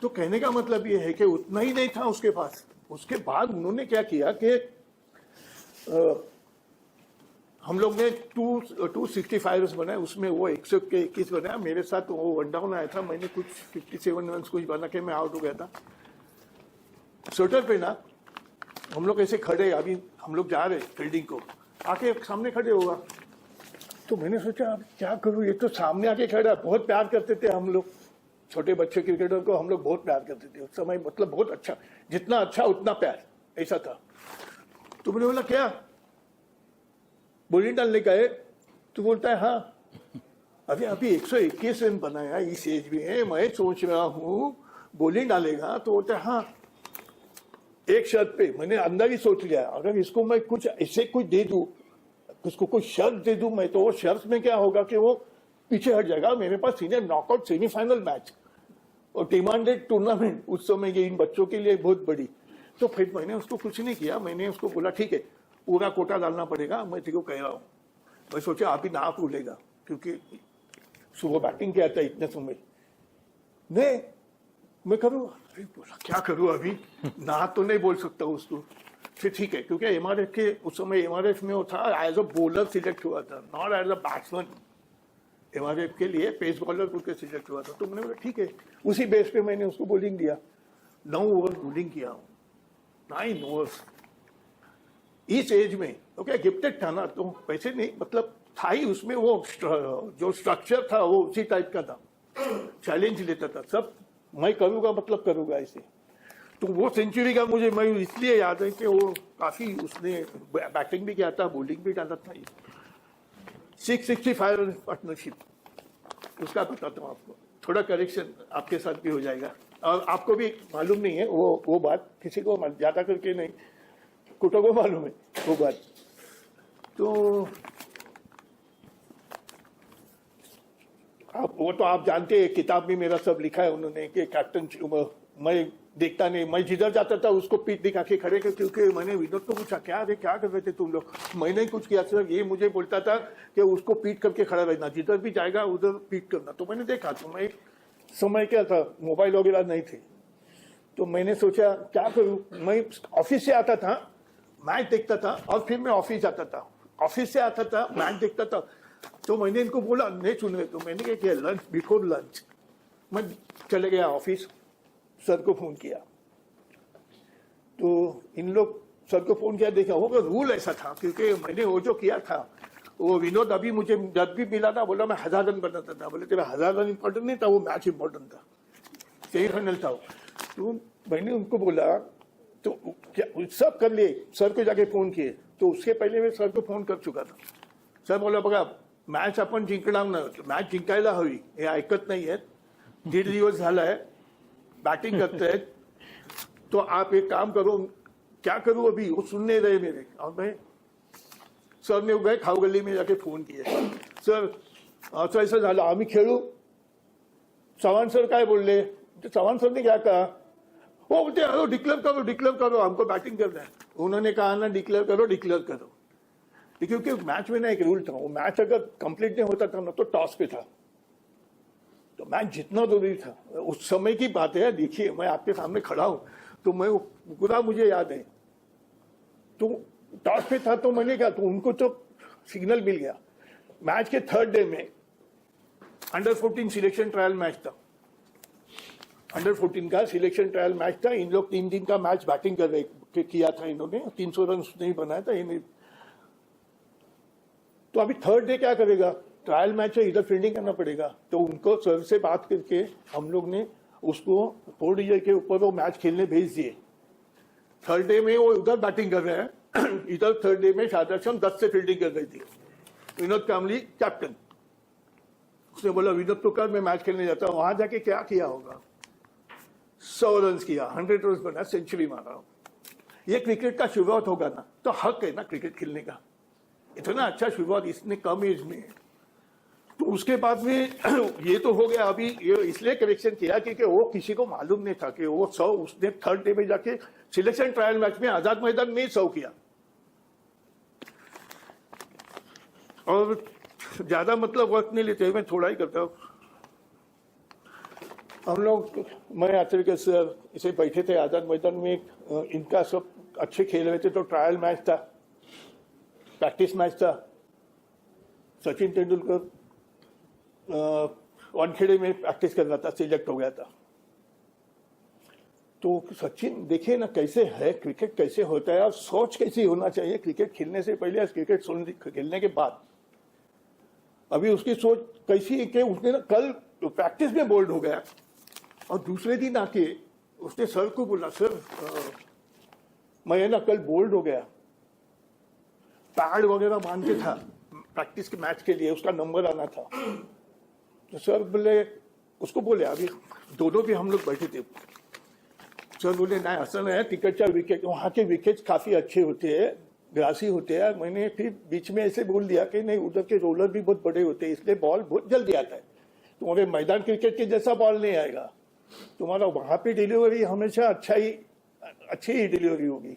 तो कहने का मतलब ये है कि उतना ही नहीं था उसके पास। उसके बाद उन्होंने क्या किया कि हम लोग ने 265 बनाए, उसमें वो 121 बनाया, मेरे साथ वो वन डाउन आया था, मैंने कुछ 57 रन कुछ बना के मैं आउट हो गया था। स्वेटर पहना, हम लोग ऐसे खड़े, अभी हम लोग जा रहे फील्डिंग को, आके सामने खड़े होगा, तो मैंने सोचा अब क्या करूं, ये तो सामने आके खड़ा। बहुत प्यार करते थे हम लोग, छोटे बच्चे क्रिकेटर को हम लोग बहुत प्यार करते थे उस समय, मतलब बहुत अच्छा, जितना अच्छा उतना प्यार, ऐसा था। तो मैंने बोला क्या बॉलिंग डालने का है, तो बोलता है हाँ, अभी 121 रन बनाया इस एज में, मैं सोच रहा हूँ बॉलिंग डालेगा, तो बोलता है हाँ, एक शर्त पे। मैंने अंदर ही सोच लिया, अगर इसको मैं कुछ ऐसे कुछ दे दूं, उसको कोई शर्त दे दूं मैं, तो वो शर्त में क्या होगा कि वो पीछे हट जाएगा। मेरे पास सीनियर नॉकआउट सेमीफाइनल मैच और डिमांडेड टूर्नामेंट उस समय ये इन बच्चों के लिए बहुत बड़ी। तो फिर मैंने उसको कुछ नहीं किया, मैंने उसको बोला ठीक है पूरा कोटा डालना पड़ेगा, मैं तेरे को कह रहा हूँ। मैं सोचा आप ही ना भूलेगा, क्योंकि सुबह बैटिंग किया था इतने समय, नहीं मैं करूँ, बोला क्या करूँ अभी, ना तो नहीं बोल सकता उसको। फिर ठीक है, क्योंकि MRF के उस समय MRF में वो था एज अ बॉलर सिलेक्ट हुआ था, not as a batsman. MRF के लिए पेस बॉलर करके सिलेक्ट हुआ था, तो मैंने बोला ठीक है, उसी बेस पे मैंने उसको बॉलिंग दिया। 9 ओवर बॉलिंग किया हूँ, 9 ओवर्स इस एज में। ओके गिफ्टेड था ना, तो वैसे नहीं, मतलब था ही उसमें वो जो स्ट्रक्चर था वो उसी टाइप का था, चैलेंज लेता था सब, मैं करूँगा मतलब करूँगा ऐसे। तो वो सेंचुरी का मुझे मैं इसलिए याद है कि वो काफी उसने बैटिंग भी किया था, बॉलिंग भी डाला था। 665 पार्टनरशिप, उसका बताता हूँ आपको, थोड़ा करेक्शन आपके साथ भी हो जाएगा, और आपको भी मालूम नहीं है वो बात, किसी को ज्यादा करके नहीं, कुटो को मालूम है वो बात। तो आप जानते हैं, किताब में मेरा सब लिखा है उन्होंने कि कैप्टन, मैं देखता नहीं, मैं जिधर जाता था उसको पीठ दिखा के खड़े कर, क्योंकि मैंने विनोद को पूछा क्या रे क्या कर रहे थे तुम लोग, मैंने कुछ किया सर, ये मुझे बोलता था कि उसको पीठ करके खड़ा रहना, जिधर भी जाएगा उधर पीठ करना। तो मैंने देखा, तो मैं समय क्या था, मोबाइल वगैरह नहीं थे, तो मैंने सोचा क्या करूँ। मैं ऑफिस से आता था, मैच देखता था, और फिर मैं ऑफिस जाता था, ऑफिस से आता था, मैच देखता था। तो मैंने इनको बोला नहीं सुन रहे, तो मैंने क्या किया, लंच, बिफोर लंच मैं चले गया ऑफिस, सर को फोन किया, तो इन लोग सर को फोन किया, देखा होगा रूल ऐसा था, क्योंकि मैंने वो जो किया था, वो विनोद अभी मुझे जब भी मिला था बोला मैं 1000 रन बनाता था, बोले तेरा 1000 रन इंपॉर्टेंट नहीं था, वो मैच इंपॉर्टेंट था, सेमीफाइनल था। तो मैंने उनको बोला, तो क्या सब कर लिए, सर को जाके फोन किए, तो उसके पहले मैं सर को फोन कर चुका था। सर बोला बघा मॅच आपण जिंकणार नाही, मॅच जिंकायला हवी, हे ऐकत नाही आहेत, 1.5 दिवस झाला है बैटिंग करते हैं, तो आप एक काम करो, क्या करूं अभी, वो सुन नहीं रहे मेरे। और मैं सर ने गए खाऊ गली में जाके फोन किया, सर असं ऐसा झालं, आम्ही खेळू, चव्हाण सर काय बोलले, चव्हाण सर ने क्या कहा, वो बोलते अरे डिक्लेयर करो हमको बैटिंग करना है। उन्होंने कहा ना डिक्लेयर करो, क्योंकि मैच में ना एक रूल था, वो मैच अगर कंप्लीट नहीं होता था ना तो टॉस पे था, तो मैच जितना जरूरी था। उस समय की बात है, देखिए मैं आपके सामने खड़ा हूं, तो मैं पूरा मुझे याद है, तो टॉस पे था, तो मैंने कहा, तो उनको तो सिग्नल मिल गया। मैच के 3rd डे में अंडर 14 सिलेक्शन ट्रायल मैच था, अंडर 14 का सिलेक्शन ट्रायल मैच था। इन लोग 3 दिन का मैच बैटिंग कर रहे किया था इन्होंने, 300 रन नहीं बनाया था इन्हें। तो अभी थर्ड डे क्या करेगा, ट्रायल मैच है, इधर फील्डिंग करना पड़ेगा। तो उनको सर से बात करके हम लोग ने उसको 4 डीजे के ऊपर वो मैच खेलने भेज दिए। थर्ड डे में वो उधर बैटिंग कर रहे हैं, इधर थर्ड डे में शारदा शाम 10 से फील्डिंग कर रही थी। विनोद कामली कैप्टन, उसने बोला विनोद तो कर, मैं मैच खेलने जाता हूं। वहां जाके क्या किया होगा, 100 रन किया, 100 रन बना, सेंचुरी मारा। ये क्रिकेट का शुरुआत होगा ना, तो हक है ना क्रिकेट खेलने का। इतना अच्छा शुरुआत इसने कम एज में। तो उसके बाद में ये तो हो गया। अभी ये इसलिए करेक्शन किया क्योंकि वो किसी को मालूम नहीं था कि वो 100 उसने थर्ड डे में जाके सिलेक्शन ट्रायल मैच में आजाद मैदान में 100 किया। और ज्यादा मतलब वक्त नहीं लेते, मैं थोड़ा ही करता हूँ। हम लोग, मैं आचार्य सर इसे बैठे थे आजाद मैदान में, इनका सब अच्छे खेल रहे थे। तो ट्रायल मैच था, प्रैक्टिस मैच था। सचिन तेंदुलकर वानखेड़े में प्रैक्टिस कर रहा था, सिलेक्ट हो गया था। तो सचिन देखिए ना कैसे है, क्रिकेट कैसे होता है और सोच कैसी होना चाहिए क्रिकेट खेलने से पहले और क्रिकेट खेलने के बाद। अभी उसकी सोच कैसी है कि उसने ना कल प्रैक्टिस में बोल्ड हो गया और दूसरे दिन आके उसने सर को बोला, सर मैं ना कल बोल्ड हो गया, पैड वगैरह बांध के था प्रैक्टिस के मैच के लिए, उसका नंबर आना था। तो सर बोले, उसको बोले, अभी दोनों भी हम लोग बैठे थे। सर बोले नहीं असल है टिकटचा विकेट, वहाँ के विकेट काफी अच्छे होते हैं, ग्रासी होते हैं। मैंने फिर बीच में ऐसे बोल दिया कि नहीं उधर के रोलर भी बहुत बड़े होते हैं, इसलिए बॉल बहुत जल्दी आता है। तुम्हारे मैदान क्रिकेट के जैसा बॉल नहीं आएगा, तुम्हारा वहां पे डिलीवरी हमेशा अच्छी ही डिलीवरी होगी।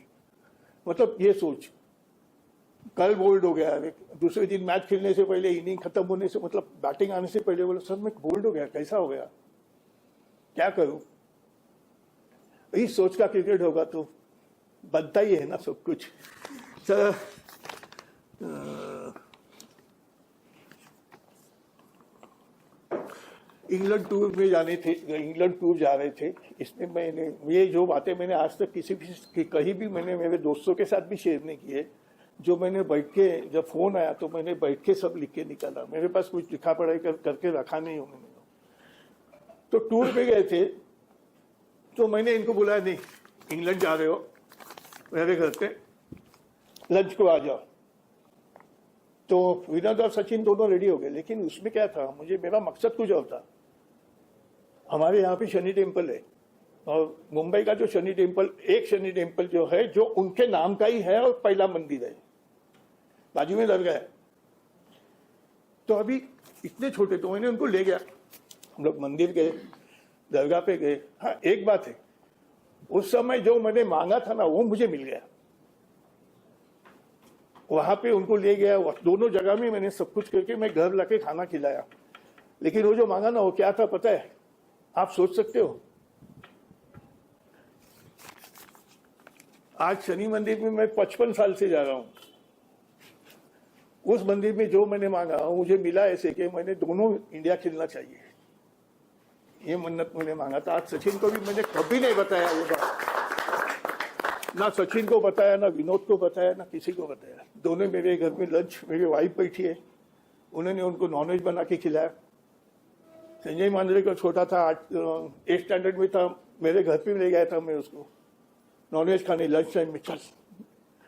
मतलब ये सोच। कल बोल्ड हो गया, दूसरे दिन मैच खेलने से पहले, इनिंग खत्म होने से मतलब बैटिंग आने से पहले बोला, सर मैं बोल्ड हो गया, कैसा हो गया, क्या करूं। इस सोच का क्रिकेट होगा तो बनता ही है ना सब कुछ। सर इंग्लैंड टूर में जाने थे, इंग्लैंड टूर जा रहे थे। इसमें मैंने ये जो बातें मैंने आज तक किसी भी कहीं भी मैंने मेरे दोस्तों के साथ भी शेयर नहीं किए। जो मैंने बैठ के, जब फोन आया तो मैंने बैठ के सब लिख के निकाला। मेरे पास कुछ लिखा पढ़ाई करके रखा नहीं हूं मैंने। तो टूर पे गए थे, तो मैंने इनको बुलाया, नहीं इंग्लैंड जा रहे हो, मेरे घर पे लंच को आ जाओ। तो विनोद और सचिन दोनों रेडी हो गए। लेकिन उसमें क्या था, मुझे मेरा मकसद कुछ और था। हमारे यहाँ पे शनि टेम्पल है और मुंबई का जो शनि टेम्पल, एक शनि टेम्पल जो है जो उनके नाम का ही है और पहला मंदिर है, बाजू में दरगाह है। तो अभी इतने छोटे, तो मैंने उनको ले गया, हम लोग मंदिर गए, दरगाह पे गए। हाँ एक बात है, उस समय जो मैंने मांगा था ना वो मुझे मिल गया। वहां पे उनको ले गया, दोनों जगह में मैंने सब कुछ करके मैं घर लाके खाना खिलाया। लेकिन वो जो मांगा ना वो क्या था पता है, आप सोच सकते हो। आज शनि मंदिर में मैं 55 साल से जा रहा हूं। उस मंदिर में जो मैंने मांगा मुझे मिला ऐसे कि मैंने दोनों इंडिया खेलना चाहिए, ये मन्नत मैंने मांगा था। आज सचिन को भी मैंने कभी नहीं बताया वो बात, ना सचिन को बताया, ना विनोद को बताया, ना किसी को बताया। दोनों मेरे घर में लंच, मेरी वाइफ बैठी है, उन्होंने उनको नॉनवेज बना के खिलाया। संजय मांजरे का छोटा था, 8th स्टैंडर्ड में था, मेरे घर पे ले गया था मैं उसको नॉनवेज खाने लंच टाइम में। चल,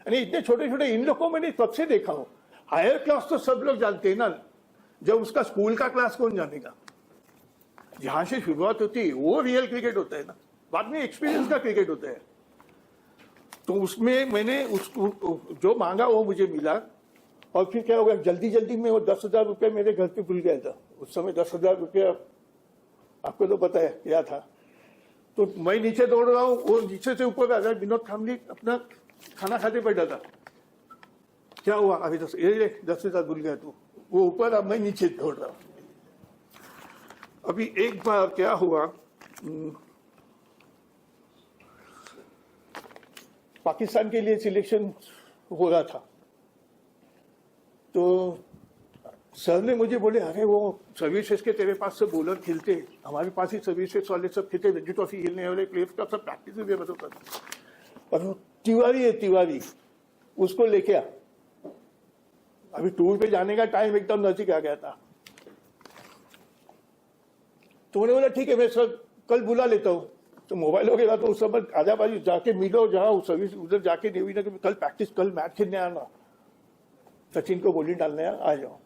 यानी इतने छोटे छोटे इन लोग को मैंने तब से देखा हूँ। हायर क्लास तो सब लोग जानते हैं ना, जब उसका स्कूल का क्लास कौन जानेगा। जहां से शुरुआत होती है वो रियल क्रिकेट होता है ना, बाद में एक्सपीरियंस का क्रिकेट होता है। तो उसमें मैंने उसको जो मांगा वो मुझे मिला। और फिर क्या होगा, जल्दी जल्दी में वो 10,000 रुपये मेरे घर पे भूल गया था। उस समय 10,000 रुपया आपको तो पता है क्या था। तो मैं नीचे दौड़ रहा हूँ, वो नीचे से ऊपर आ गया। विनोद खामली अपना खाना खाते बैठा था। क्या हुआ, अभी 10,000 भूल गया तू। वो ऊपर, अब मैं नीचे दौड़ रहा हूँ। अभी एक बार क्या हुआ, पाकिस्तान के लिए सिलेक्शन हो रहा था। तो सर ने मुझे बोले अरे वो सर्विसेज के तेरे पास सब बॉलर खेलते, हमारे पास ही सर्विसेज वाले सब खेलते, रणजी ट्रॉफी खेलने वाले प्लेयर्स का सब प्रैक्टिस भी बताता था। पर वो तिवारी है, तिवारी, उसको लेके आ। अभी टूर पे जाने का टाइम एकदम नजदीक आ गया था, तो उन्होंने बोला ठीक है मैं सर कल बुला लेता हूँ। तो मोबाइल वगैरह तो उस समय आजा बाजू जाके मिलो, जहाँ सर्विस उधर जाके देवी ना कल प्रैक्टिस, कल मैच खेलने आना, सचिन को बॉलिंग डालने आ जाओ।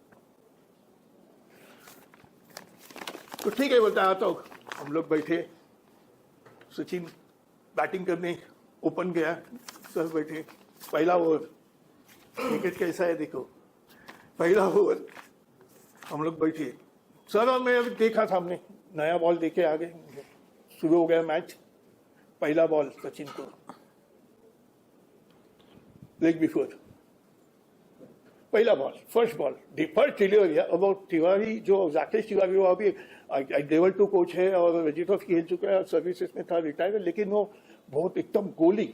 तो ठीक है बोलता आता हूँ। हम लोग बैठे, सचिन बैटिंग करने ओपन गया, सर बैठे, पहला ओवर, क्रिकेट कैसा है देखो, पहला ओवर हम लोग बैठे, सर और मैं अभी देखा सामने नया बॉल देके आ गए, शुरू हो गया मैच। पहला बॉल सचिन को लेग बिफोर, पहला ball, first ball, first delivery. About Tiwari जो राकेश तिवारी, वो अभी लेवल 2 कोच है और रणजी ट्रॉफी खेल चुका है, सर्विसेज में था, रिटायर, लेकिन वो बहुत एकदम गोली।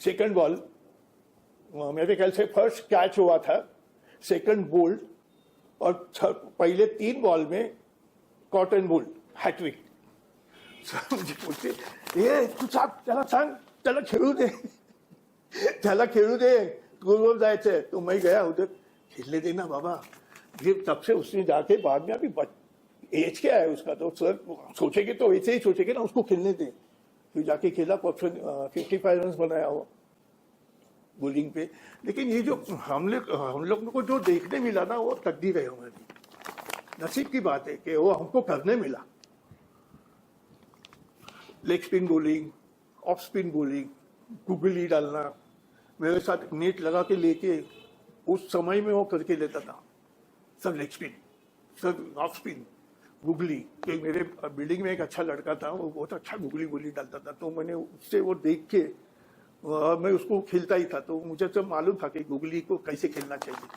सेकंड बॉल मेरे ख्याल से फर्स्ट कैच हुआ था, सेकंड बोल्ड, और पहले 3 बॉल में कॉटन बोल्ड, हैट्रिक। मुझे बोलते ये तू त्याला सांग, त्याला खेळू दे, त्याला खेळू दे, गोलवर जायचंय। तो मैं गया उधर, खेलने देना बाबा। फिर तब से उसने जाके बाद में, अभी एज क्या है उसका, तो सर सोचेंगे तो वैसे ही सोचेंगे ना, उसको खेलने दे। फिर जाके खेला, 55 रन बनाया वो बॉलिंग पे। लेकिन ये जो हम लोग को जो देखने मिला ना, वो तकदीर है हमारी, नसीब की बात है कि वो हमको करने मिला। Leg spin bowling, off spin bowling, googly डालना, मेरे साथ नेट लगा के लेके उस समय में वो करके लेता था, सब लेग स्पिन, सब ऑफ स्पिन, गुगली। कि मेरे बिल्डिंग में एक अच्छा लड़का था, वो बहुत अच्छा गुगली गोली डालता था, तो मैंने उससे वो देख के मैं उसको खेलता ही था, तो मुझे सब मालूम था कि गुगली को कैसे खेलना चाहिए।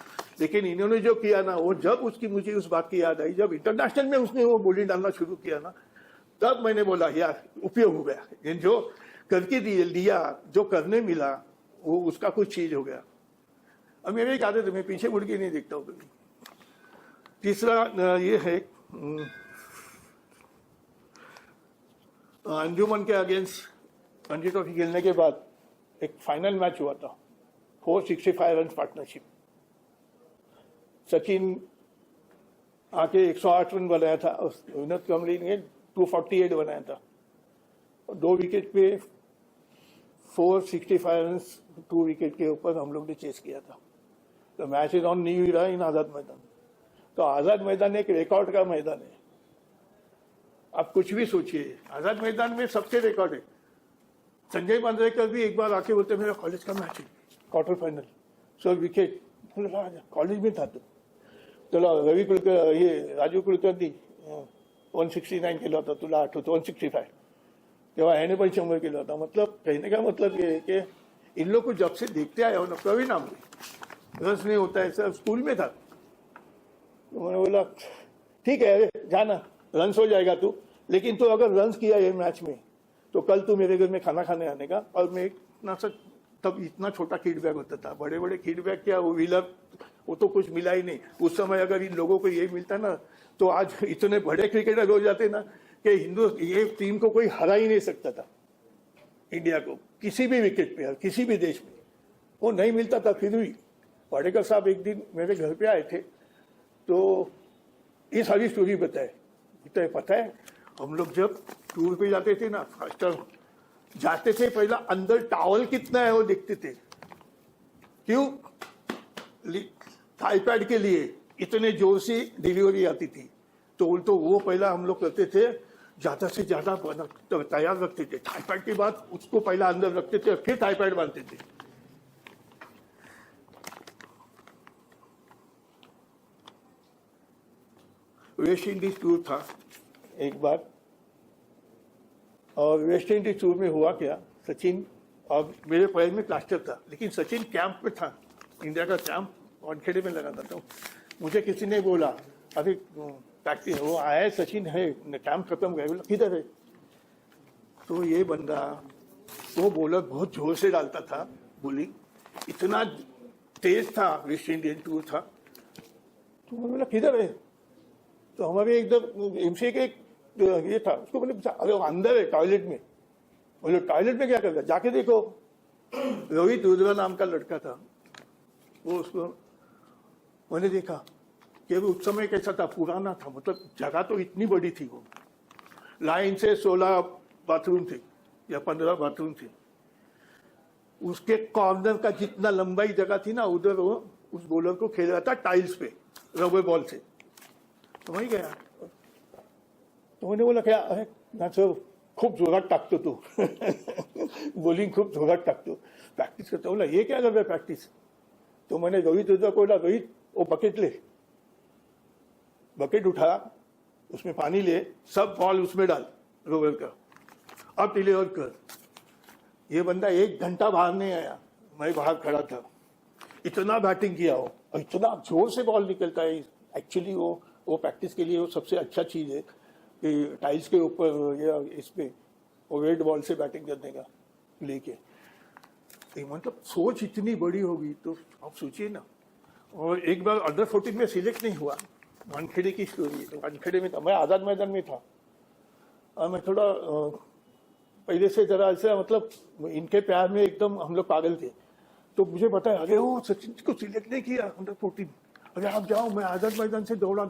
लेकिन इन्होंने जो किया ना, वो जब उसकी मुझे उस बात की याद आई, जब इंटरनेशनल में उसने वो बॉलिंग डालना शुरू किया ना, तब मैंने बोला यार उपयोग हो गया, ये जो करके दिया, जो करने मिला, वो उसका कुछ चीज हो गया। अब मेरी एक आदत है, मैं पीछे मुड़ के नहीं देखता हूँ कभी। तीसरा ये है, अंजुमन के अगेंस्ट रणजी ट्रॉफी खेलने के बाद एक फाइनल मैच हुआ था, 465 रन पार्टनरशिप। सचिन आके 108 रन बनाया था, विनोद कांबली ने 248 बनाया था, और 2 विकेट पे 465 रन 2 विकेट के ऊपर हम लोग ने चेस किया था। तो मैच इज ऑन नहीं रहा इन आजाद मैदान। तो आजाद मैदान एक रिकॉर्ड का मैदान है, आप कुछ भी सोचिए, आजाद मैदान में सबके रिकॉर्ड है। संजय मांजरेकर भी एक बार आके बोलते मेरा कॉलेज का मैच है, क्वार्टर फाइनल, 100 विकेट, कॉलेज में था। तो चलो रवि कुलकर, ये राजू कुलकर्णी 169 केला होता, तुला आठवतो 165, तेव्हा ह्याने पण 100 केला होता। मतलब कहने का मतलब ये है कि इन लोग को जब से देखते आए हो ना, कभी नाम रस नहीं होता है, सर स्कूल में था। तो मैंने बोला ठीक है जाना, रन्स हो जाएगा तू, लेकिन तू अगर रन्स किया ये मैच में तो कल तू मेरे घर में खाना खाने आने का। और मैं इतना सा, तब इतना छोटा किड बैग होता था, बड़े बड़े किड बैग क्या, वो व्हीलर, वो तो कुछ मिला ही नहीं उस समय। अगर इन लोगों को ये मिलता ना, तो आज इतने बड़े क्रिकेटर हो जाते ना कि ये टीम को कोई हरा ही नहीं सकता था, इंडिया को, किसी भी विकेट पे, किसी भी देश में वो नहीं मिलता था। फिर भी पाडेकर साहब एक दिन मेरे घर पे आए थे, तो ये सारी स्टोरी बताए। पता है हम लोग जब टूर पे जाते थे ना, फर्स्ट जाते थे, पहला अंदर टावल कितना है वो देखते थे। क्यों? आईपैड के लिए इतने जोर से डिलीवरी आती थी, तो वो पहला हम लोग करते थे, ज्यादा से ज्यादा तैयार रखते थे। आईपैड के बाद उसको पहला अंदर रखते थे, फिर आईपैड बांधते थे। वेस्ट इंडीज टूर था एक बार, और वेस्ट इंडीज टूर में हुआ क्या, सचिन और मेरे पैर में प्लास्टर था, लेकिन सचिन कैंप में था, इंडिया का कैंप वानखेड़े में लगा था। तो मुझे किसी ने बोला अभी प्रैक्टिस वो आया है, सचिन है, कैंप खत्म गया, बोला किधर है? तो ये बंदा, वो बॉलर बहुत जोर से डालता था बॉलिंग, इतना स्टेज था, वेस्ट इंडियन टूर था। तो मैंने बोला किधर है? तो हमारे एकदम एमसीए के ये था, उसको मैंने पूछा अरे अंदर है टॉयलेट में। बोले टॉयलेट में क्या करता है? जाके देखो। रवि दुर्गा नाम का लड़का था, वो उसको मैंने देखा कि वो उस समय कैसा था, पुराना था, मतलब जगह तो इतनी बड़ी थी, वो लाइन से 16 बाथरूम थे या 15 बाथरूम थे। उसके कॉर्नर का जितना लंबाई जगह थी ना, उधर वो उस बॉलर को खेल रहा था टाइल्स पे रबर बॉल से। तो वही गया, तो मैंने बोला क्या अरे ना सर खूप जोरात टाकतो तू बॉलिंग खूप जोरात टाकतो, प्रैक्टिस करता। बोला ये क्या कर रहा है प्रैक्टिस? तो मैंने रोहित को बोला रोहित वो बकेट ले, बकेट उठा, उसमें पानी ले, सब बॉल उसमें डाल रोवर का, अब डिलीवर कर। ये बंदा 1 घंटा बाहर नहीं आया, मैं बाहर खड़ा था। इतना बैटिंग किया हो और इतना जोर से बॉल निकलता है। एक्चुअली वो प्रैक्टिस के लिए वो सबसे अच्छा चीज है कि टाइल्स के ऊपर या इस पे वेट बॉल से बैटिंग करने का लेके। मतलब सोच इतनी बड़ी होगी तो आप सोचिए ना। और एक बार अंडर 14 में सिलेक्ट नहीं हुआ, वानखेड़े की स्टोरी है। वानखेड़े में था, मैं आजाद मैदान में था और मैं थोड़ा पहले से जरा ऐसा मतलब इनके प्यार में एकदम हम लोग पागल थे। तो मुझे बताया अरे वो सचिन को सिलेक्ट नहीं किया अंडर 14, अरे आप जाओ। मैं आजाद मैदान से दौड़ा,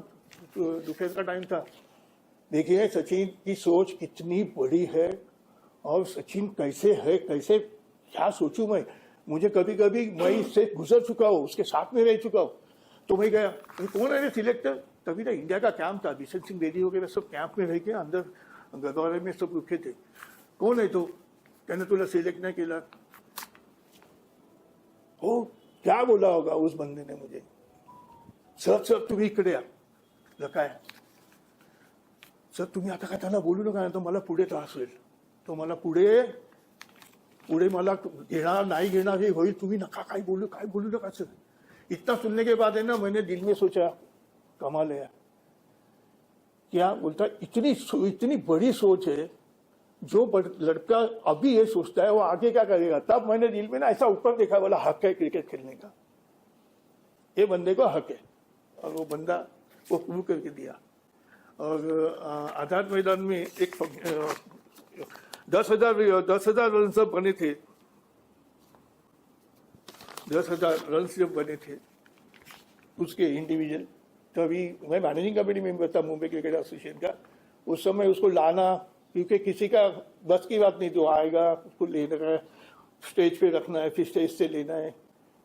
दोपहर का टाइम था। देखिए सचिन की सोच कितनी बड़ी है और सचिन कैसे है, कैसे क्या सोचूं मैं। मुझे कभी कभी मैं इससे गुजर चुका हूँ, उसके साथ में रह चुका हूँ। तो मैं गया, कौन है सिलेक्टर? तभी ना इंडिया का कैंप था, बिशन सिंह बेदी वगैरह सब कैंप में रह के अंदर गदौरे में सब रुके थे। कौन है? तो कहने तुला सिलेक्ट नहीं केला। हो क्या बोला होगा उस बंदे ने मुझे, सर तुम्ही इकडे या काय सर तुम्ही आता का त्यांना बोलू नका, तो मला पुढे त्रास होईल, तो मला पुढे मला घेणार नाही घेणार हे होईल, तुम्ही नका काय बोलू नका सर। इतना सुनने के बाद है ना, मैंने दिल में सोचा कमाल है क्या बोलता, इतनी बड़ी सोच है। जो लड़का अभी ये सोचता है वो आगे क्या करेगा। तब मैंने दिल में ना ऐसा ऊपर देखा, बोला हक है क्रिकेट खेलने का, ये बंदे को हक है। और वो बंदा वो प्रूव करके दिया। और आजाद मैदान में एक 10,000 रन सब बने थे, 10,000 रन जब बने थे उसके इंडिविजुअल। तभी मैं मैनेजिंग कमेटी मेंबर था मुंबई क्रिकेट एसोसिएशन का। उस समय उसको लाना, क्योंकि किसी का बस की बात नहीं, जो आएगा उसको लेना है, स्टेज पे रखना है, फिर स्टेज से लेना है।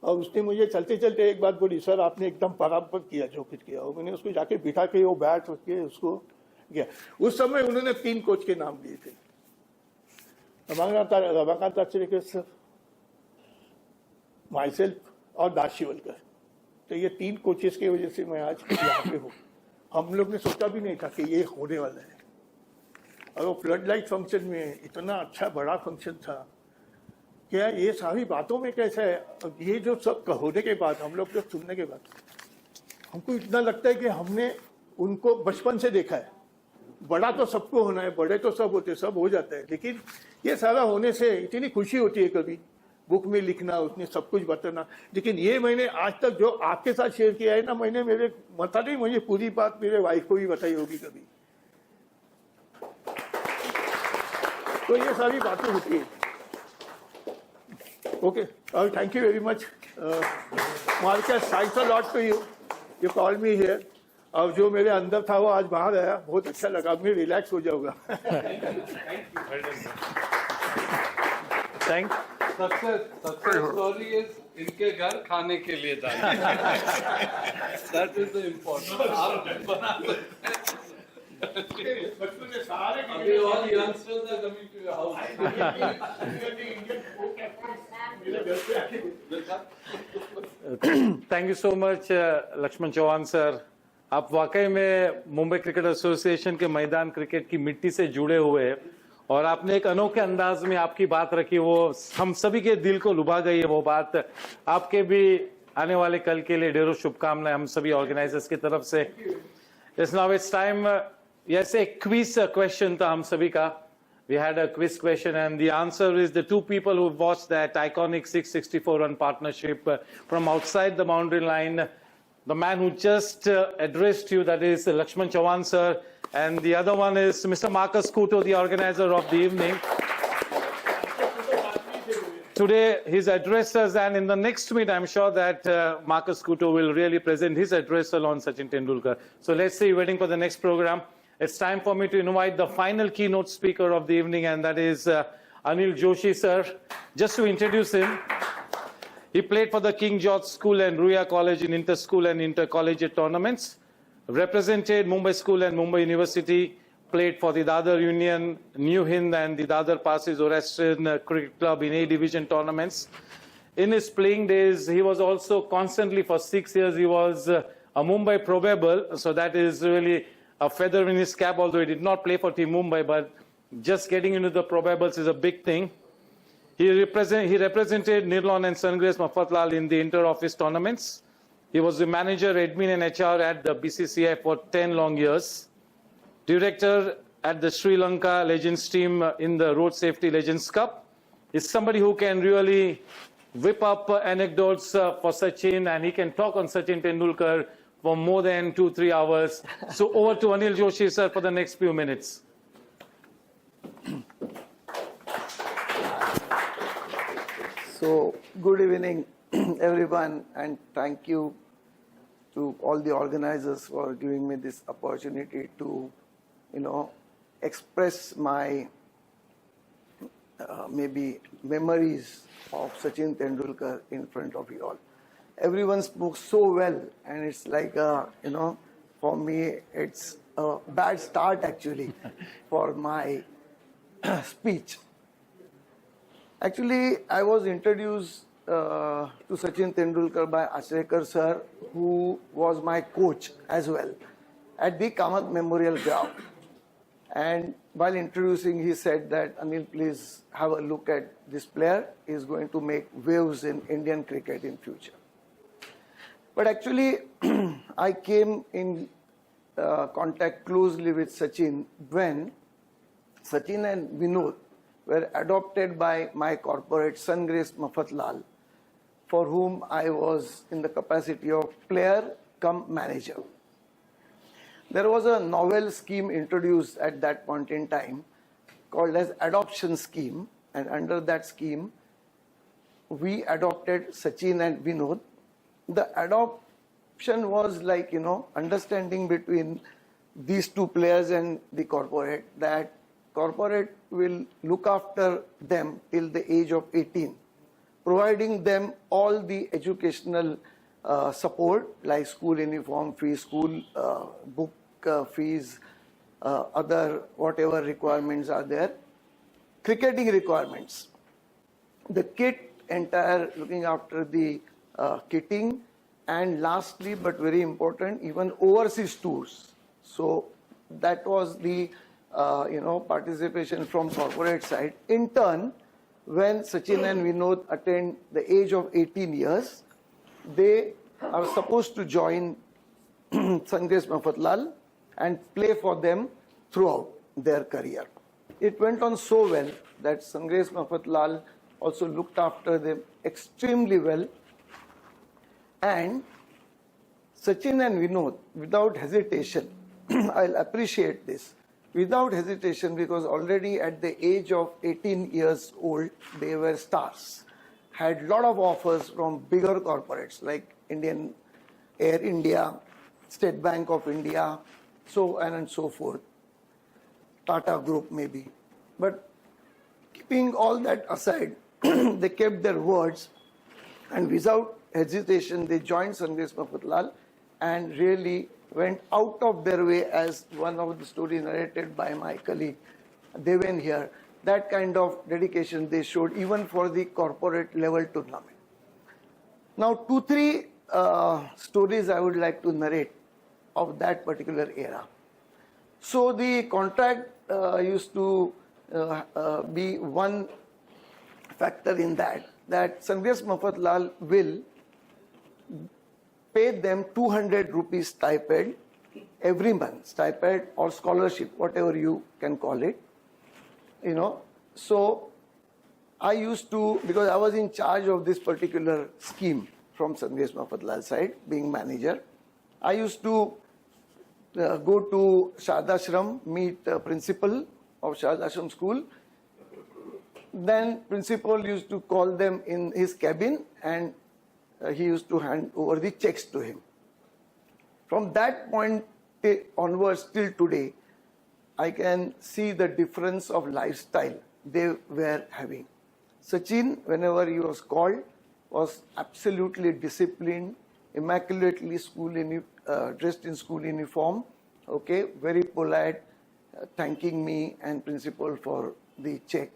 और उसने मुझे चलते चलते एक बात बोली, सर आपने एकदम बराबर किया जो कुछ किया। और मैंने उसको जाके बिठा के वो बैट रख के उसको गया। उस समय उन्होंने 3 कोच के नाम दिए थे, रमाकांत आचार्य सर, माइसेल्फ और दास शिवलकर। तो ये 3 कोचेस की वजह से मैं आज यहाँ पे हूँ। हम लोग ने सोचा भी नहीं था कि ये होने वाला है। और वो फ्लड लाइट फंक्शन में इतना अच्छा बड़ा फंक्शन था। क्या ये सारी बातों में कैसा है, ये जो सब होने के बाद, हम लोग जब सुनने के बाद, हमको इतना लगता है कि हमने उनको बचपन से देखा है। बड़ा तो सबको होना है, बड़े तो सब होते, सब हो जाता है, लेकिन ये सारा होने से इतनी खुशी होती है। कभी बुक में लिखना, उसने सब कुछ बताना, लेकिन ये मैंने आज तक जो आपके साथ शेयर किया है ना, मैंने मेरे पता नहीं, मुझे पूरी बात मेरे वाइफ को भी बताई होगी कभी। तो ये सारी बातें होती है। Okay, thank you very much Marcus, thanks a lot to you call me here. और जो मेरे अंदर था वो आज बाहर आया, बहुत अच्छा लगा, मैं रिलैक्स हो जाऊंगा। थैंक सक्सेस स्टोरी इज इनके घर खाने के लिए जाना, दैट इज द इम्पोर्टेंट। आप बना अभी all youngsters are coming to your house. Thank you so much Laxman Chauhan sir. आप वाकई में मुंबई क्रिकेट एसोसिएशन के मैदान क्रिकेट की मिट्टी से जुड़े हुए हैं और आपने एक अनोखे अंदाज में आपकी बात रखी, वो हम सभी के दिल को लुभा गई है वो बात। आपके भी आने वाले कल के लिए ढेरों शुभकामनाएं हम सभी ऑर्गेनाइजर्स की तरफ से। इट्स नाउ इट्स टाइम, ऐसे एक क्विज क्वेश्चन था हम सभी का। we had a quiz question, and the answer is the two people who watched that iconic 664-run partnership from outside the boundary line. The man who just addressed you, that is Laxman Chavan sir, and the other one is Mr. Marcus Couto, the organizer of the evening. Today, he's addressed us, and in the next meet, I'm sure that Marcus Couto will really present his address on Sachin Tendulkar. So let's see, waiting for the next program. It's time for me to invite the final keynote speaker of the evening, and that is Anil Joshi, sir. Just to introduce him, he played for the King George School and Rucha College in inter-school and inter-collegiate tournaments, represented Mumbai School and Mumbai University, played for the Dadar Union, New Hind and the Dadar Parsee Zoroastrian Cricket Club in A-Division tournaments. In his playing days, he was also constantly, for 6 years, he was a Mumbai probable, so that is really a feather in his cap, although he did not play for Team Mumbai, but just getting into the probables is a big thing. He represented Nirlon and Sungrace Mafatlal in the inter-office tournaments. He was the manager, admin and HR at the BCCI for 10 long years. Director at the Sri Lanka Legends team in the Road Safety Legends Cup. Is somebody who can really whip up anecdotes for Sachin, and he can talk on Sachin Tendulkar for more than 2-3 hours. So over to Anil Joshi, sir, for the next few minutes. So, good evening, everyone, and thank you to all the organizers for giving me this opportunity to, express my maybe memories of Sachin Tendulkar in front of you all. Everyone spoke so well, and it's like, for me, it's a bad start actually for my speech. Actually, I was introduced to Sachin Tendulkar by Achrekar sir, who was my coach as well, at the Kamath Memorial Ground. And while introducing, he said that, Anil, please have a look at this player. He is going to make waves in Indian cricket in future. But actually, I came in contact closely with Sachin when Sachin and Vinod were adopted by my corporate son Grace Mafatlal, for whom I was in the capacity of player cum manager. There was a novel scheme introduced at that point in time called as adoption scheme, and under that scheme we adopted Sachin and Vinod. The adoption was like, understanding between these two players and the corporate, that corporate will look after them till the age of 18, providing them all the educational support like school uniform fees, school book fees, other whatever requirements are there, cricketing requirements, the kit, entire looking after the kitting, and lastly but very important, even overseas tours. So that was the participation from corporate side. In turn, when Sachin and Vinod attained the age of 18 years, they are supposed to join Sungrace Mafatlal and play for them throughout their career. It went on so well that Sungrace Mafatlal also looked after them extremely well, and Sachin and Vinod, without hesitation, I'll appreciate this, without hesitation, because already at the age of 18 years old, they were stars, had a lot of offers from bigger corporates like Indian Air India, State Bank of India, so on and so forth, Tata Group maybe. But keeping all that aside, they kept their words, and without hesitation, they joined Sungrace Mafatlal and really went out of their way, as one of the stories narrated by my colleague Deven here, that kind of dedication they showed even for the corporate level tournament. Now 2-3 stories I would like to narrate of that particular era. So the contract used to be one factor in that Sungrace Mafatlal will pay them 200 rupees stipend every month, stipend or scholarship, whatever you can call it. So I used to, because I was in charge of this particular scheme from Sandesh Mafatlal's side, being manager, I used to go to Shardashram, meet principal of Shardashram school. Then principal used to call them in his cabin, and he used to hand over the checks to him. From that point onwards till today, I can see the difference of lifestyle they were having. Sachin, whenever he was called, was absolutely disciplined, immaculately dressed in school uniform, okay, very polite, thanking me and principal for the check,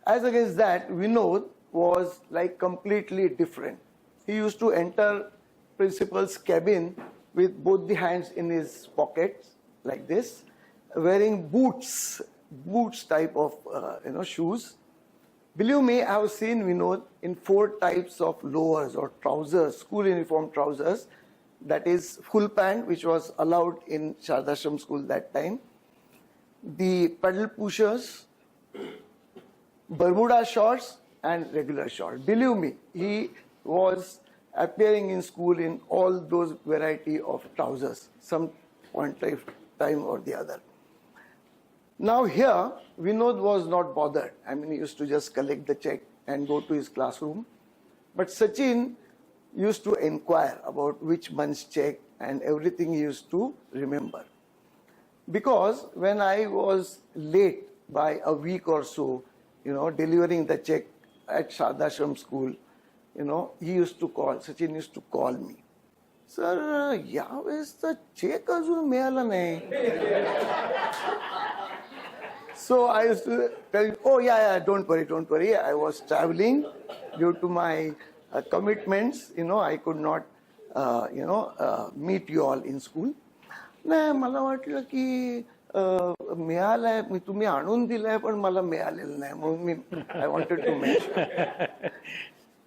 As against that, Vinod was like completely different. He used to enter principal's cabin with both the hands in his pockets, like this, wearing boots type of shoes. Believe me, I have seen Vinod in 4 types of lowers or trousers, school uniform trousers. That is full pant, which was allowed in Shardashram school that time. The pedal pushers, Bermuda shorts and regular shorts. Believe me, he was appearing in school in all those variety of trousers, some point of time or the other. Now here, Vinod was not bothered. I mean, he used to just collect the check and go to his classroom. But Sachin used to inquire about which month's check, and everything he used to remember. Because when I was late by a week or so, delivering the check at Shardashram school, he used to call, Sachin used to call me. Sir, yaवेळेस the check अजून मिळाला नाही. So I used to tell him, oh yeah, don't worry. I was traveling due to my commitments. I could not, meet you all in school. नाही मला वाटलं की मिळालंय, मी तुम्ही आणून दिलंय पण मला मिळालेलं नाही, म्हणून मी I wanted to mention.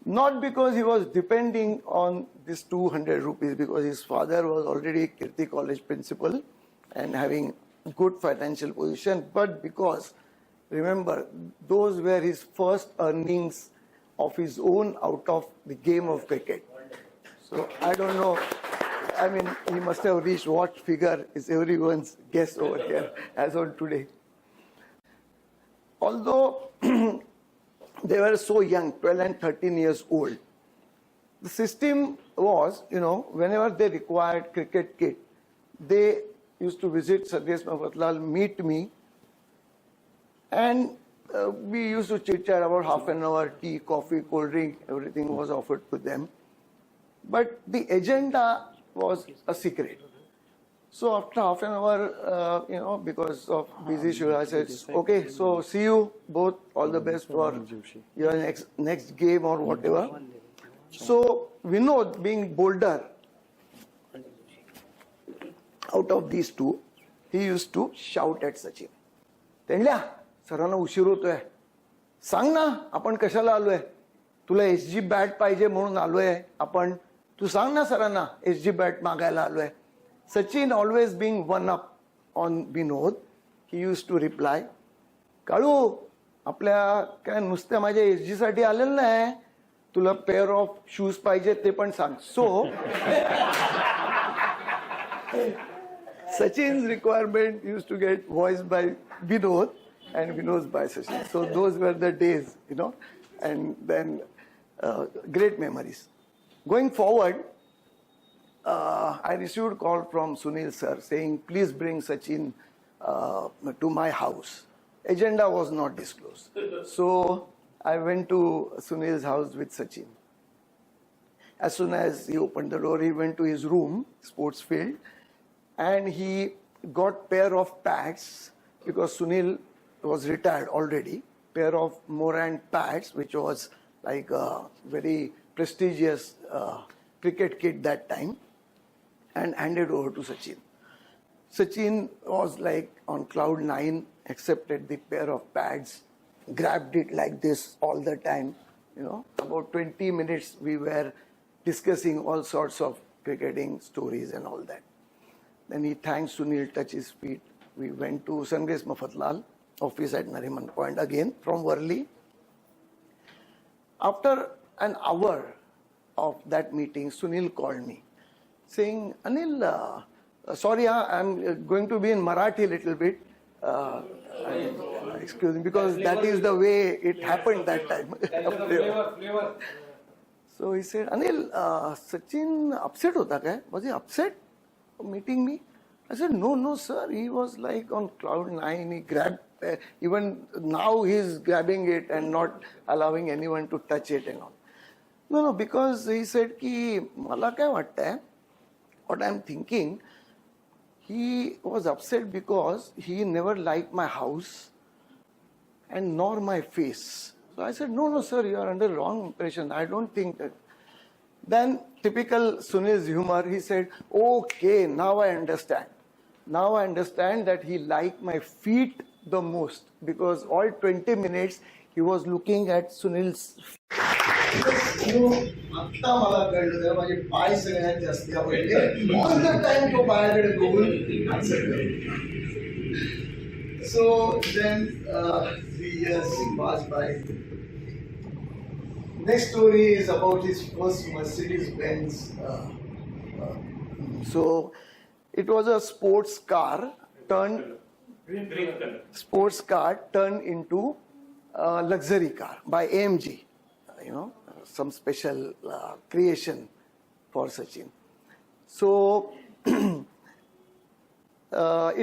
Not because he was depending on this 200 rupees, because his father was already Kirti College principal and having good financial position, but because, remember, those were his first earnings of his own out of the game of cricket. So I don't know, I mean, he must have reached what figure is everyone's guess over here as on today. Although they were so young, 12 and 13 years old, the system was, whenever they required cricket kit, they used to visit Sandesh Mafatlal, meet me, and we used to chit-chat about half an hour, tea, coffee, cold drink, everything was offered to them. But the agenda was a secret. So after half an hour, because of busy schedule, I said, okay, so see you both, all the best for your next game or whatever. So Vinod, being bolder, out of these two, he used to shout at Sachin. Tendल्या, सरांना उशीर होतोय. सांग ना, आपण कशाला आलोय? तुला SG bat पाहिजे म्हणून आलोय आपण. तू सांग ना सरांना, SG बॅट मागायला आलोय. Sachin, always being one up on Vinod, he used to reply, काळू, आपल्या काय नुसत्या माझ्या SG साठी आलेलं नाही. तुला पेअर ऑफ शूज पाहिजे ते पण सांग. So Sachin's requirement used to get voiced by Vinod and Vinod's by Sachin. So those were the days, and then great memories. Going forward, I received a call from Sunil sir saying, please bring Sachin to my house. Agenda was not disclosed. So I went to Sunil's house with Sachin. As soon as he opened the door, he went to his room, sports field, and he got pair of pads, because Sunil was retired already, pair of Morant pads, which was like a very prestigious cricket kit that time, and handed over to Sachin. Sachin was like on cloud 9, accepted the pair of pads, grabbed it like this all the time. About 20 minutes we were discussing all sorts of cricketing stories and all that. Then he thanked Sunil, touched his feet, We went to Sungrace Mafatlal office at Nariman Point again from Worli. After an hour of that meeting, Sunil called me saying, Anil, sorry, I'm going to be in Marathi a little bit. Excuse me, because that is the way it happened that time. So he said, Anil, Sachin upset hota kya? Was he upset for meeting me? I said, no, sir. He was like on cloud nine. He grabbed, even now he's grabbing it and not allowing anyone to touch it and all. No, because he said, ki, mala kya vatta hai? What I'm thinking, he was upset because he never liked my house and nor my face. So I said, no, sir, you are under wrong impression. I don't think that. Then, typical Sunil's humor, he said, okay, now I understand. Now I understand that he liked my feet the most because all 20 minutes he was looking at Sunil's feet. All the time to buy Google answered. So then 3 years passed by. Next story is about his first Mercedes-Benz. So it was a sports car turned into a luxury car by AMG. Some special creation for Sachin. So it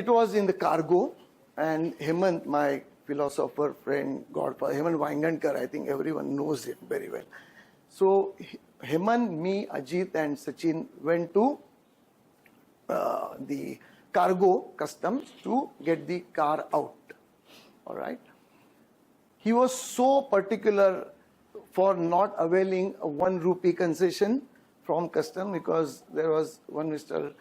was in the cargo, and Hemant, my philosopher friend, godfather, Hemant Vaingankar, I think everyone knows him very well. So Hemant, me, Ajit and Sachin went to the cargo customs to get the car out. All right. He was so particular for not availing a 1 rupee concession from custom because there was one Mr.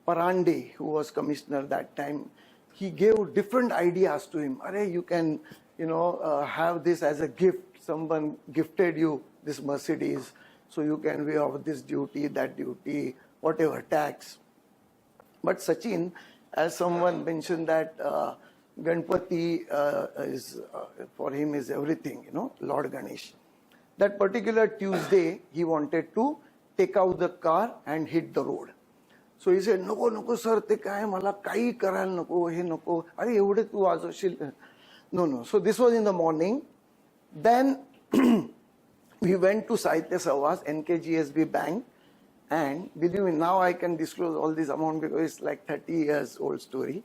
Parande who was commissioner that time. He gave different ideas to him. You can, have this as a gift. Someone gifted you this Mercedes, so you can waive off this duty, that duty, whatever, tax. But Sachin, as someone mentioned that Ganpati is for him is everything, Lord Ganesh. That particular Tuesday, he wanted to take out the car and hit the road. So he said, no, sir, te kai mala kai karal nako, he nako. Are evde tu wajoshil? No. So this was in the morning. Then we went to Sahitya Savas, NKGSB Bank, and believe me, now I can disclose all this amount because it's like 30 years old story.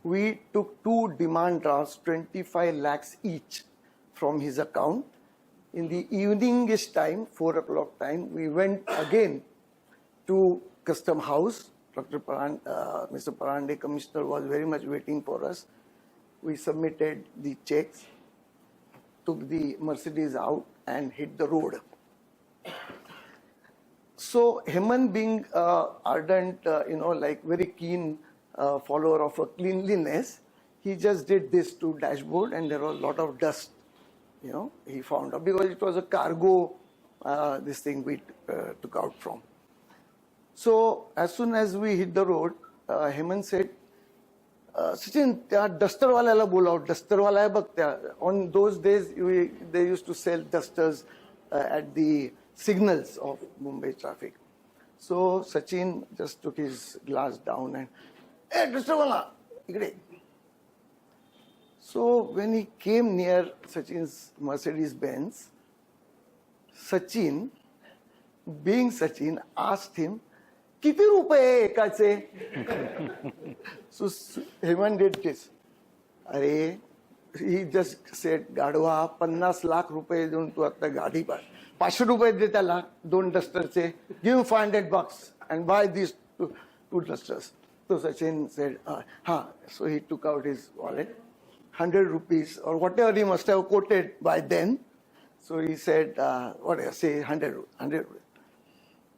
We took 2 demand drafts, 25 lakhs each from his account. In the evening-ish time, 4 o'clock time, we went again to Custom House. Mr. Parande, Commissioner, was very much waiting for us. We submitted the checks, took the Mercedes out and hit the road. So Hemant being ardent, very keen follower of a cleanliness, he just did this to dashboard and there was a lot of dust. He found out because it was a cargo, this thing we took out from. So as soon as we hit the road, Hemant said, Sachin, duster wala bola, duster wala hai bak. On those days, they used to sell dusters at the signals of Mumbai traffic. So Sachin just took his glass down and, hey, duster wala, ikde. So when he came near Sachin's Mercedes-Benz, Sachin, being Sachin, asked him, Kiti rupaye ekache? So Hemant did this. He just said, Gadwa, 50 lakh rupaye deun tu atta gaadi par. 500 rupaye de tala, 2 dusters se. Give him $500 and buy these 2 dusters. So Sachin said, So he took out his wallet. 100 rupees or whatever he must have quoted by then. So he said, 100 rupees.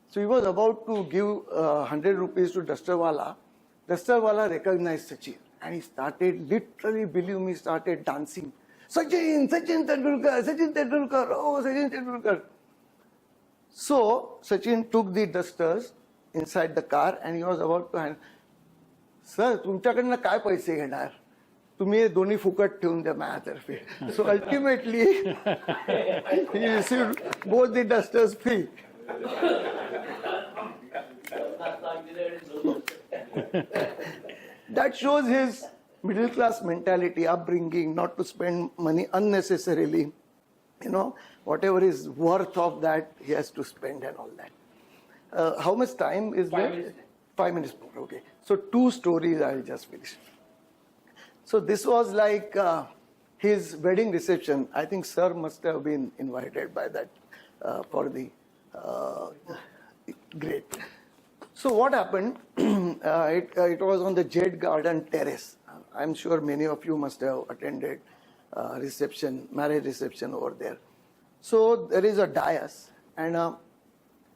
So he was about to give 100 rupees to Dusterwala. Dusterwala recognized Sachin and he started, literally, believe me, started dancing. Sachin Tendulkar, oh, Sachin Tendulkar. So Sachin took the dusters inside the car and he was about to hand. Sir तुमच्याकडनं काय पैसे घेणार, तुम्ही हे दोन्ही फुकट ठेवून द्या माझ्यातर्फे. So ultimately he received both the dusters free. That shows his middle class mentality, upbringing, not to spend money unnecessarily. You know, whatever is worth of that, he has to spend and all that. How much time is there? 5 minutes. 5 minutes more, okay. So 2 stories I'll just finish. So this was like his wedding reception. I think sir must have been invited by that for the great. So what happened, it was on the Jade Garden terrace. I'm sure many of you must have attended marriage reception over there. So there is a dais and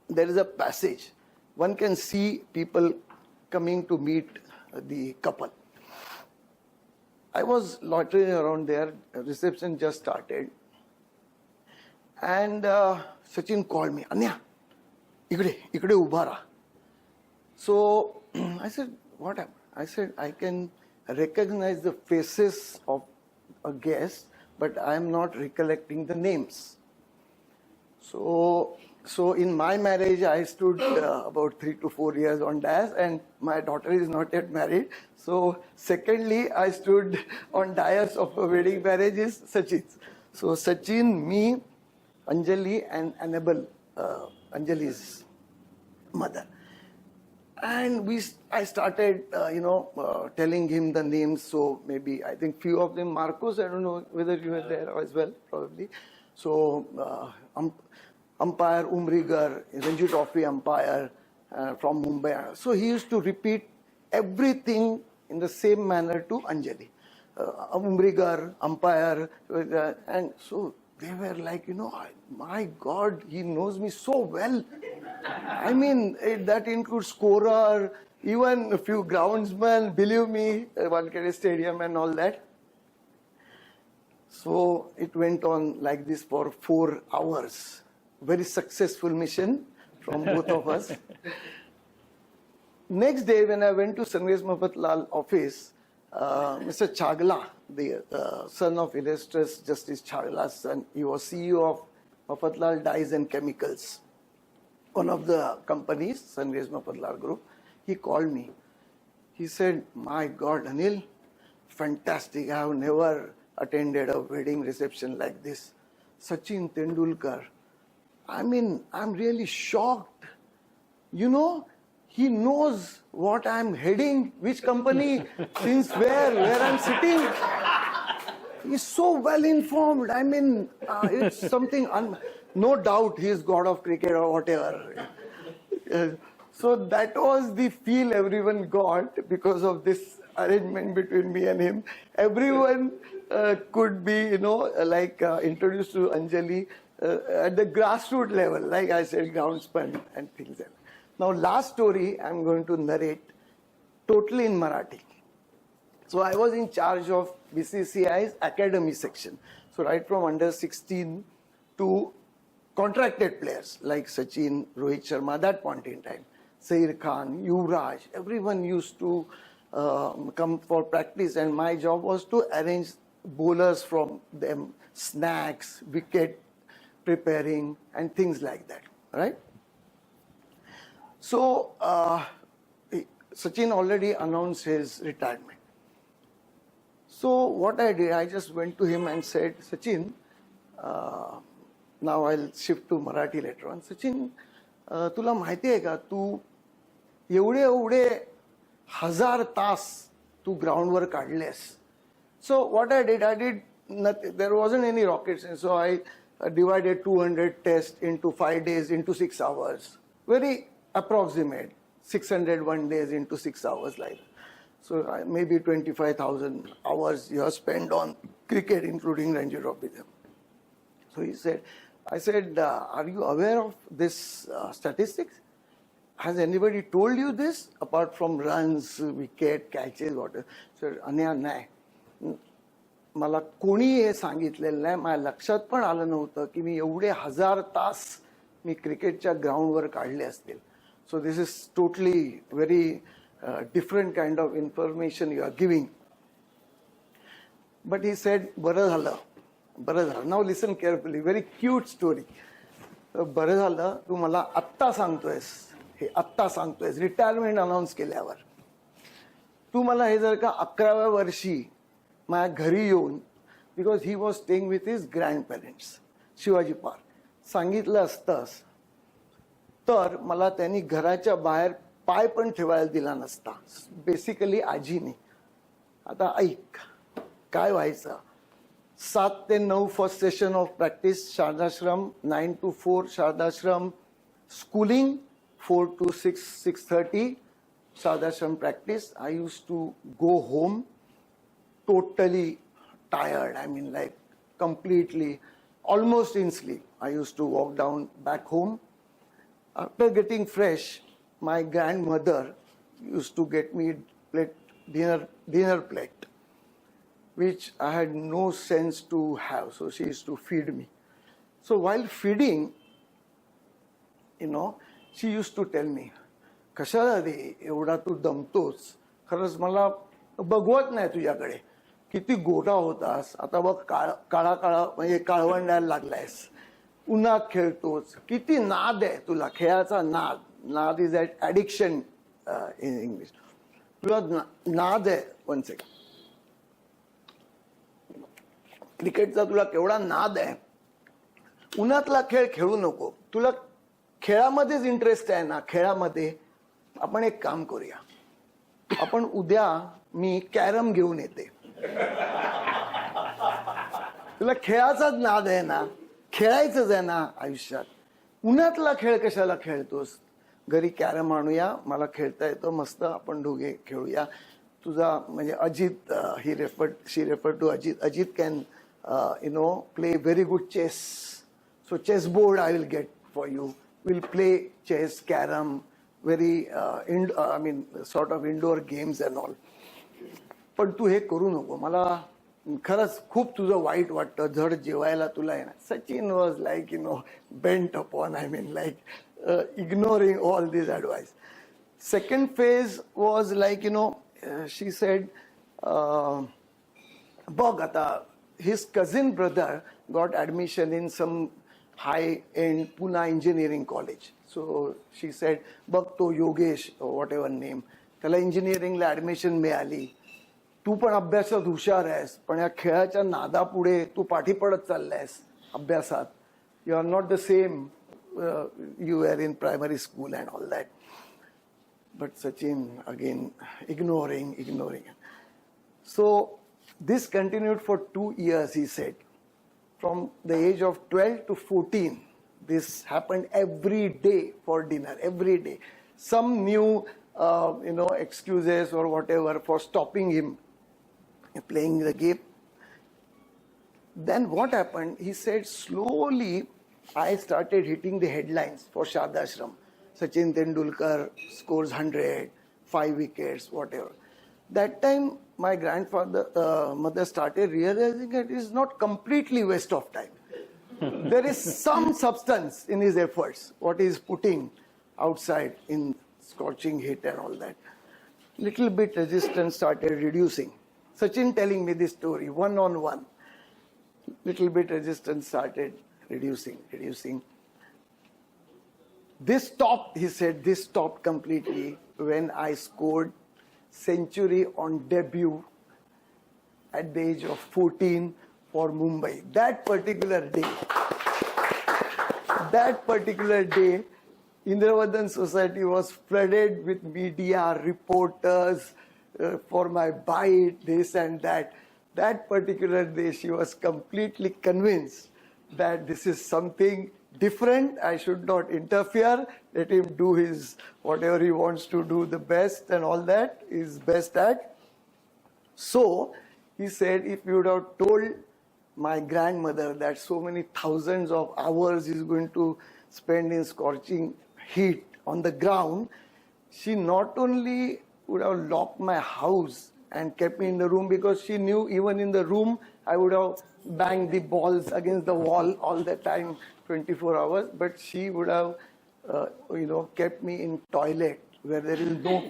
there is a passage. One can see people coming to meet the couple. I was loitering around there, reception just started. And Sachin called me, Anya, ikde ubha raha. So I said, what happened? I said, I can recognize the faces of a guest, but I am not recollecting the names. So in my marriage, I stood about 3 to 4 years on dais, and my daughter is not yet married. So secondly, I stood on dais of a wedding marriage is Sachin's. So Sachin, me, Anjali, and Annabelle, Anjali's mother. And I started, telling him the names. So maybe, I think few of them, Marcos, I don't know whether you were there as well, probably. So umpire Umrigar, Ranji Trophy umpire from Mumbai. So he used to repeat everything in the same manner to Anjali. Umrigar, umpire, and so they were like, my God, he knows me so well. I mean, that includes scorer, even a few groundsmen, believe me, Wankhede Stadium and all that. So it went on like this for 4 hours. Very successful mission from both of us. Next day, when I went to Sanghres Mafatlal office, Mr. Chagla, the son of illustrious Justice Chagla's son, he was CEO of Mafatlal Dyes and Chemicals, one of the companies, Sanghres Mafatlal Group. He called me. He said, my God, Anil, fantastic. I have never attended a wedding reception like this. Sachin Tendulkar. I mean, I'm really shocked. He knows what I'm heading, which company, since where I'm sitting. He's so well informed. I mean, it's something, no doubt he's god of cricket or whatever. So that was the feel everyone got because of this arrangement between me and him. Everyone could be, introduced to Anjali at the grassroots level, like I said, groundsman and things like that. Now, last story I'm going to narrate totally in Marathi. So I was in charge of BCCI's academy section. So right from under 16 to contracted players like Sachin, Rohit Sharma, that point in time, Sair Khan, Yuvraj, everyone used to come for practice, and my job was to arrange bowlers from them, snacks, wicket preparing, and things like that, right? So Sachin already announced his retirement. So what I did, I just went to him and said, Sachin, now I'll shift to Marathi later on. Sachin, तुला माहिती आहे का तू एवढे 1000 तास तू ग्राउंडवर काढलेस. So what I did nothing. There wasn't any rocket science. So I divided 200 tests into 5 days into 6 hours. Very approximate. 601 days into 6 hours like that. So maybe 25,000 hours you have spent on cricket, including Ranji Trophy. So he said, I said, are you aware of this statistics? Has anybody told you this apart from runs, wicket, catches, whatever? So Anya, nahi. मला कोणी हे सांगितलेलं नाही. माझ्या लक्षात पण आलं नव्हतं की मी एवढे 1000 तास मी क्रिकेटच्या ग्राउंडवर काढले असतील. So this is totally very different kind of information you are giving. But he said, "Bara झालं, बरं झालं." Now listen carefully, very cute story. बरं झालं, तू मला आत्ता सांगतोयस, हे आत्ता सांगतोयस, रिटायरमेंट अनाऊन्स केल्यावर. तू मला हे जर का 11व्या वर्षी माझ्या घरी येऊन, because he was staying with his grandparents, Shivaji Park, सांगितलं असतंस तर मला त्यांनी घराच्या बाहेर पाय पण ठेवायला दिला नसता. बेसिकली आजीने. आता ऐक काय व्हायचं. 7 ते 9 first session of practice Shardashram, 9 to 4 Shardashram schooling, 4 to 6, 6:30 Sadhashram practice. I used to go home totally tired. I mean, like completely, almost in sleep. I used to walk down back home. After getting fresh, my grandmother used to get me dinner plate, which I had no sense to have. So she used to feed me. So while feeding, she used to tell me, "कशाला रे एवढा तू दमतोस, खरंच मला बघवत नाही तुझ्याकडे, किती गोरा होतास, आता बघ काळा काळा म्हणजे काळवंडायला लागलायस, उन्हात खेळतोस, किती नाद आहे तुला, खेळाचा नाद." नाद इज ॲडिक्शन इन इंग्लिश. तुला नाद आहे. 1 सेकंड. क्रिकेटचा तुला केवढा नाद आहे, उन्हातला खेळ खेळू नको, तुला खेळामध्येच इंटरेस्ट आहे ना, खेळामध्ये. आपण एक काम करूया, आपण उद्या मी कॅरम घेऊन येते. तुला खेळाचाच नाद आहे ना, खेळायचंच आहे ना आयुष्यात, उन्हातला खेळ कशाला खेळतोस, घरी कॅरम आणूया, मला खेळता येतं मस्त, आपण दोघे खेळूया. तुझा म्हणजे Ajit, she refer to Ajit can play very good chess. So chess board I will get for you. We'll play chess, carom, very sort of indoor games and all. पण तू हे करू नको, मला खरंच खूप तुझं वाईट वाटतं, धड जेवायला तुला येणार. Sachin was like bent upon, ignoring all this advice. Second phase was like, she said, बघ आता, his cousin brother got admission in some high-end Pune engineering college. So she said, "बघ तो योगेश, whatever name, त्याला इंजिनिअरिंगला ऍडमिशन मिळाली. तू पण अभ्यासात हुशार आहेस, पण या खेळाच्या नादापुढे तू पाठी पडत चाललायस अभ्यासात. You are not the same you are in primary school and all that." But Sachin again ignoring. So this continued for 2 years, he said. From the age of 12 to 14, this happened every day for dinner, every day. Some new, excuses or whatever for stopping him playing the game. Then what happened, he said, slowly I started hitting the headlines for Shardashram. Sachin Tendulkar scores 100, 5 wickets, whatever. That time, my mother started realizing that it is not completely waste of time. There is some substance in his efforts, what he is putting outside in scorching heat and all that. Little bit resistance started reducing. Sachin telling me this story, one-on-one. Little bit resistance started reducing. This stopped, he said, this stopped completely when I scored century on debut at the age of 14 for Mumbai. That particular day, Indravardhan Society was flooded with media, reporters for my bite, this and that. That particular day, she was completely convinced that this is something different. I should not interfere. Let him do his whatever he wants to do, the best and all that is best at. So he said, if you would have told my grandmother that so many thousands of hours he's going to spend in scorching heat on the ground, she not only would have locked my house and kept me in the room, because she knew even in the room I would have banged the balls against the wall all the time, 24 hours, but she would have, kept me in toilet where there is no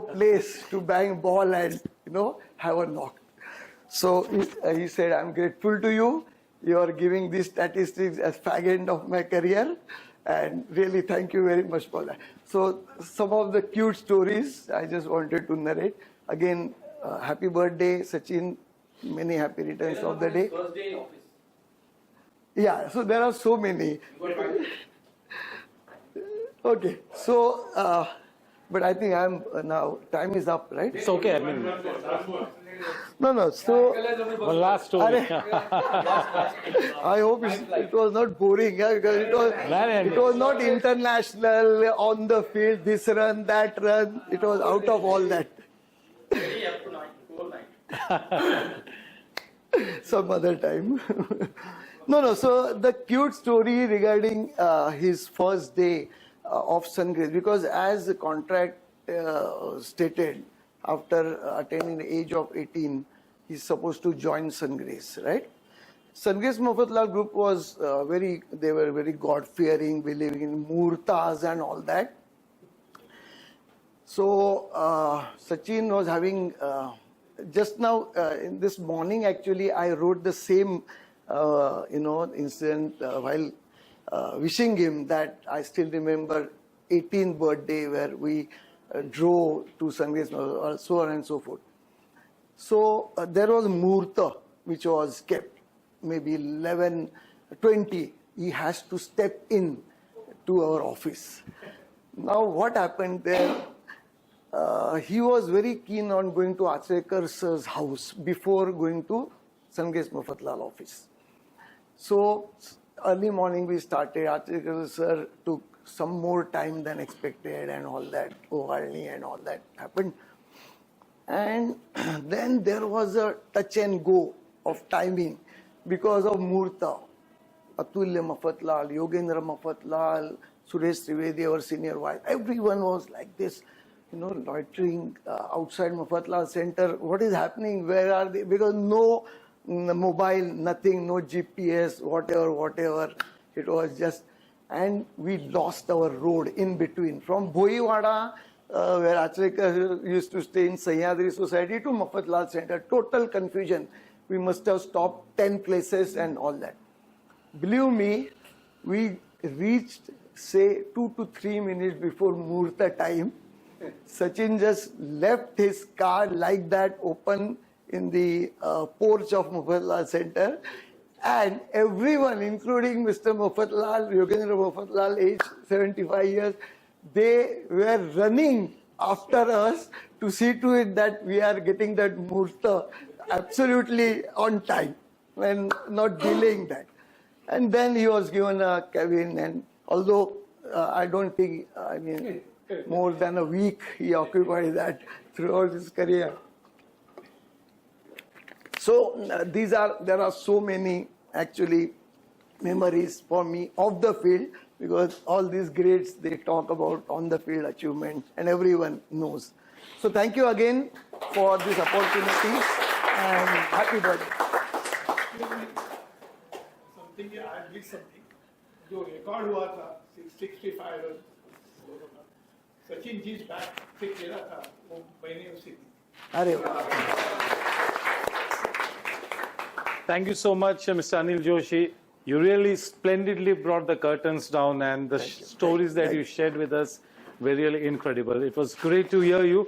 place to bang ball and, have a knock. So he said, I'm grateful to you. You are giving these statistics as fag end of my career. And really, thank you very much for that. So some of the cute stories I just wanted to narrate. Again, happy birthday, Sachin. Many happy returns of the day. First day in office. Yeah, so there are so many. Okay, so, but I think I'm now, time is up, right? It's okay. I mean, No, so, one last story. I hope it was not boring, yeah, because it was not international, on the field, this run, that run, it was out of all that. Some other time. No, so the cute story regarding his first day of Sungrace, because as the contract stated, after attaining the age of 18, he's supposed to join Sungrace, right? Sungrace Mafatlal group was they were very God-fearing, believing in murtas and all that. So Sachin was having, just now in this morning actually, I wrote the same, incident while wishing him that I still remember 18th birthday where we drove to Sungrace, so on and so forth. So there was Murta which was kept, maybe 11:20. He has to step in to our office. Now what happened there? He was very keen on going to Achrekar sir's house before going to Sungrace Mafatlal office. So early morning we started. Achrekar sir took some more time than expected and all that. Ovalni and all that happened. And then there was a touch and go of timing because of Murta. Atulya Mafatlal, Yogendra Mafatlal, Suresh Trivedi, our senior wife. Everyone was like this, loitering outside Mafatlal center. What is happening? Where are they? Because no mobile, nothing, no GPS, whatever. It was just, and we lost our road in between. From Bhoiwada, where Achrekar used to stay in Sahyadri Society, to Mafatlal Center. Total confusion. We must have stopped 10 places and all that. Believe me, we reached, say, 2 to 3 minutes before Murta time. Sachin just left his car like that, open in the porch of Mafatlal Center. And everyone, including Mr. Mafatlal, Yogendra Mafatlal, age 75 years, they were running after us to see to it that we are getting that Murta absolutely on time and not delaying that. And then he was given a cabin, and although I don't think, more than a week he occupied that throughout his career. So there are so many actually memories for me of the field, because all these greats they talk about on the field achievements and everyone knows. So thank you again for this opportunity and happy birthday. Something I did something. जो record हुआ था 65 run Sachin जिस bat से खेला था वो मैंने उसे दी. अरे वाह. Thank you so much, Mr. Anil Joshi. You really splendidly brought the curtains down, and the stories that you shared with us were really incredible. It was great to hear you.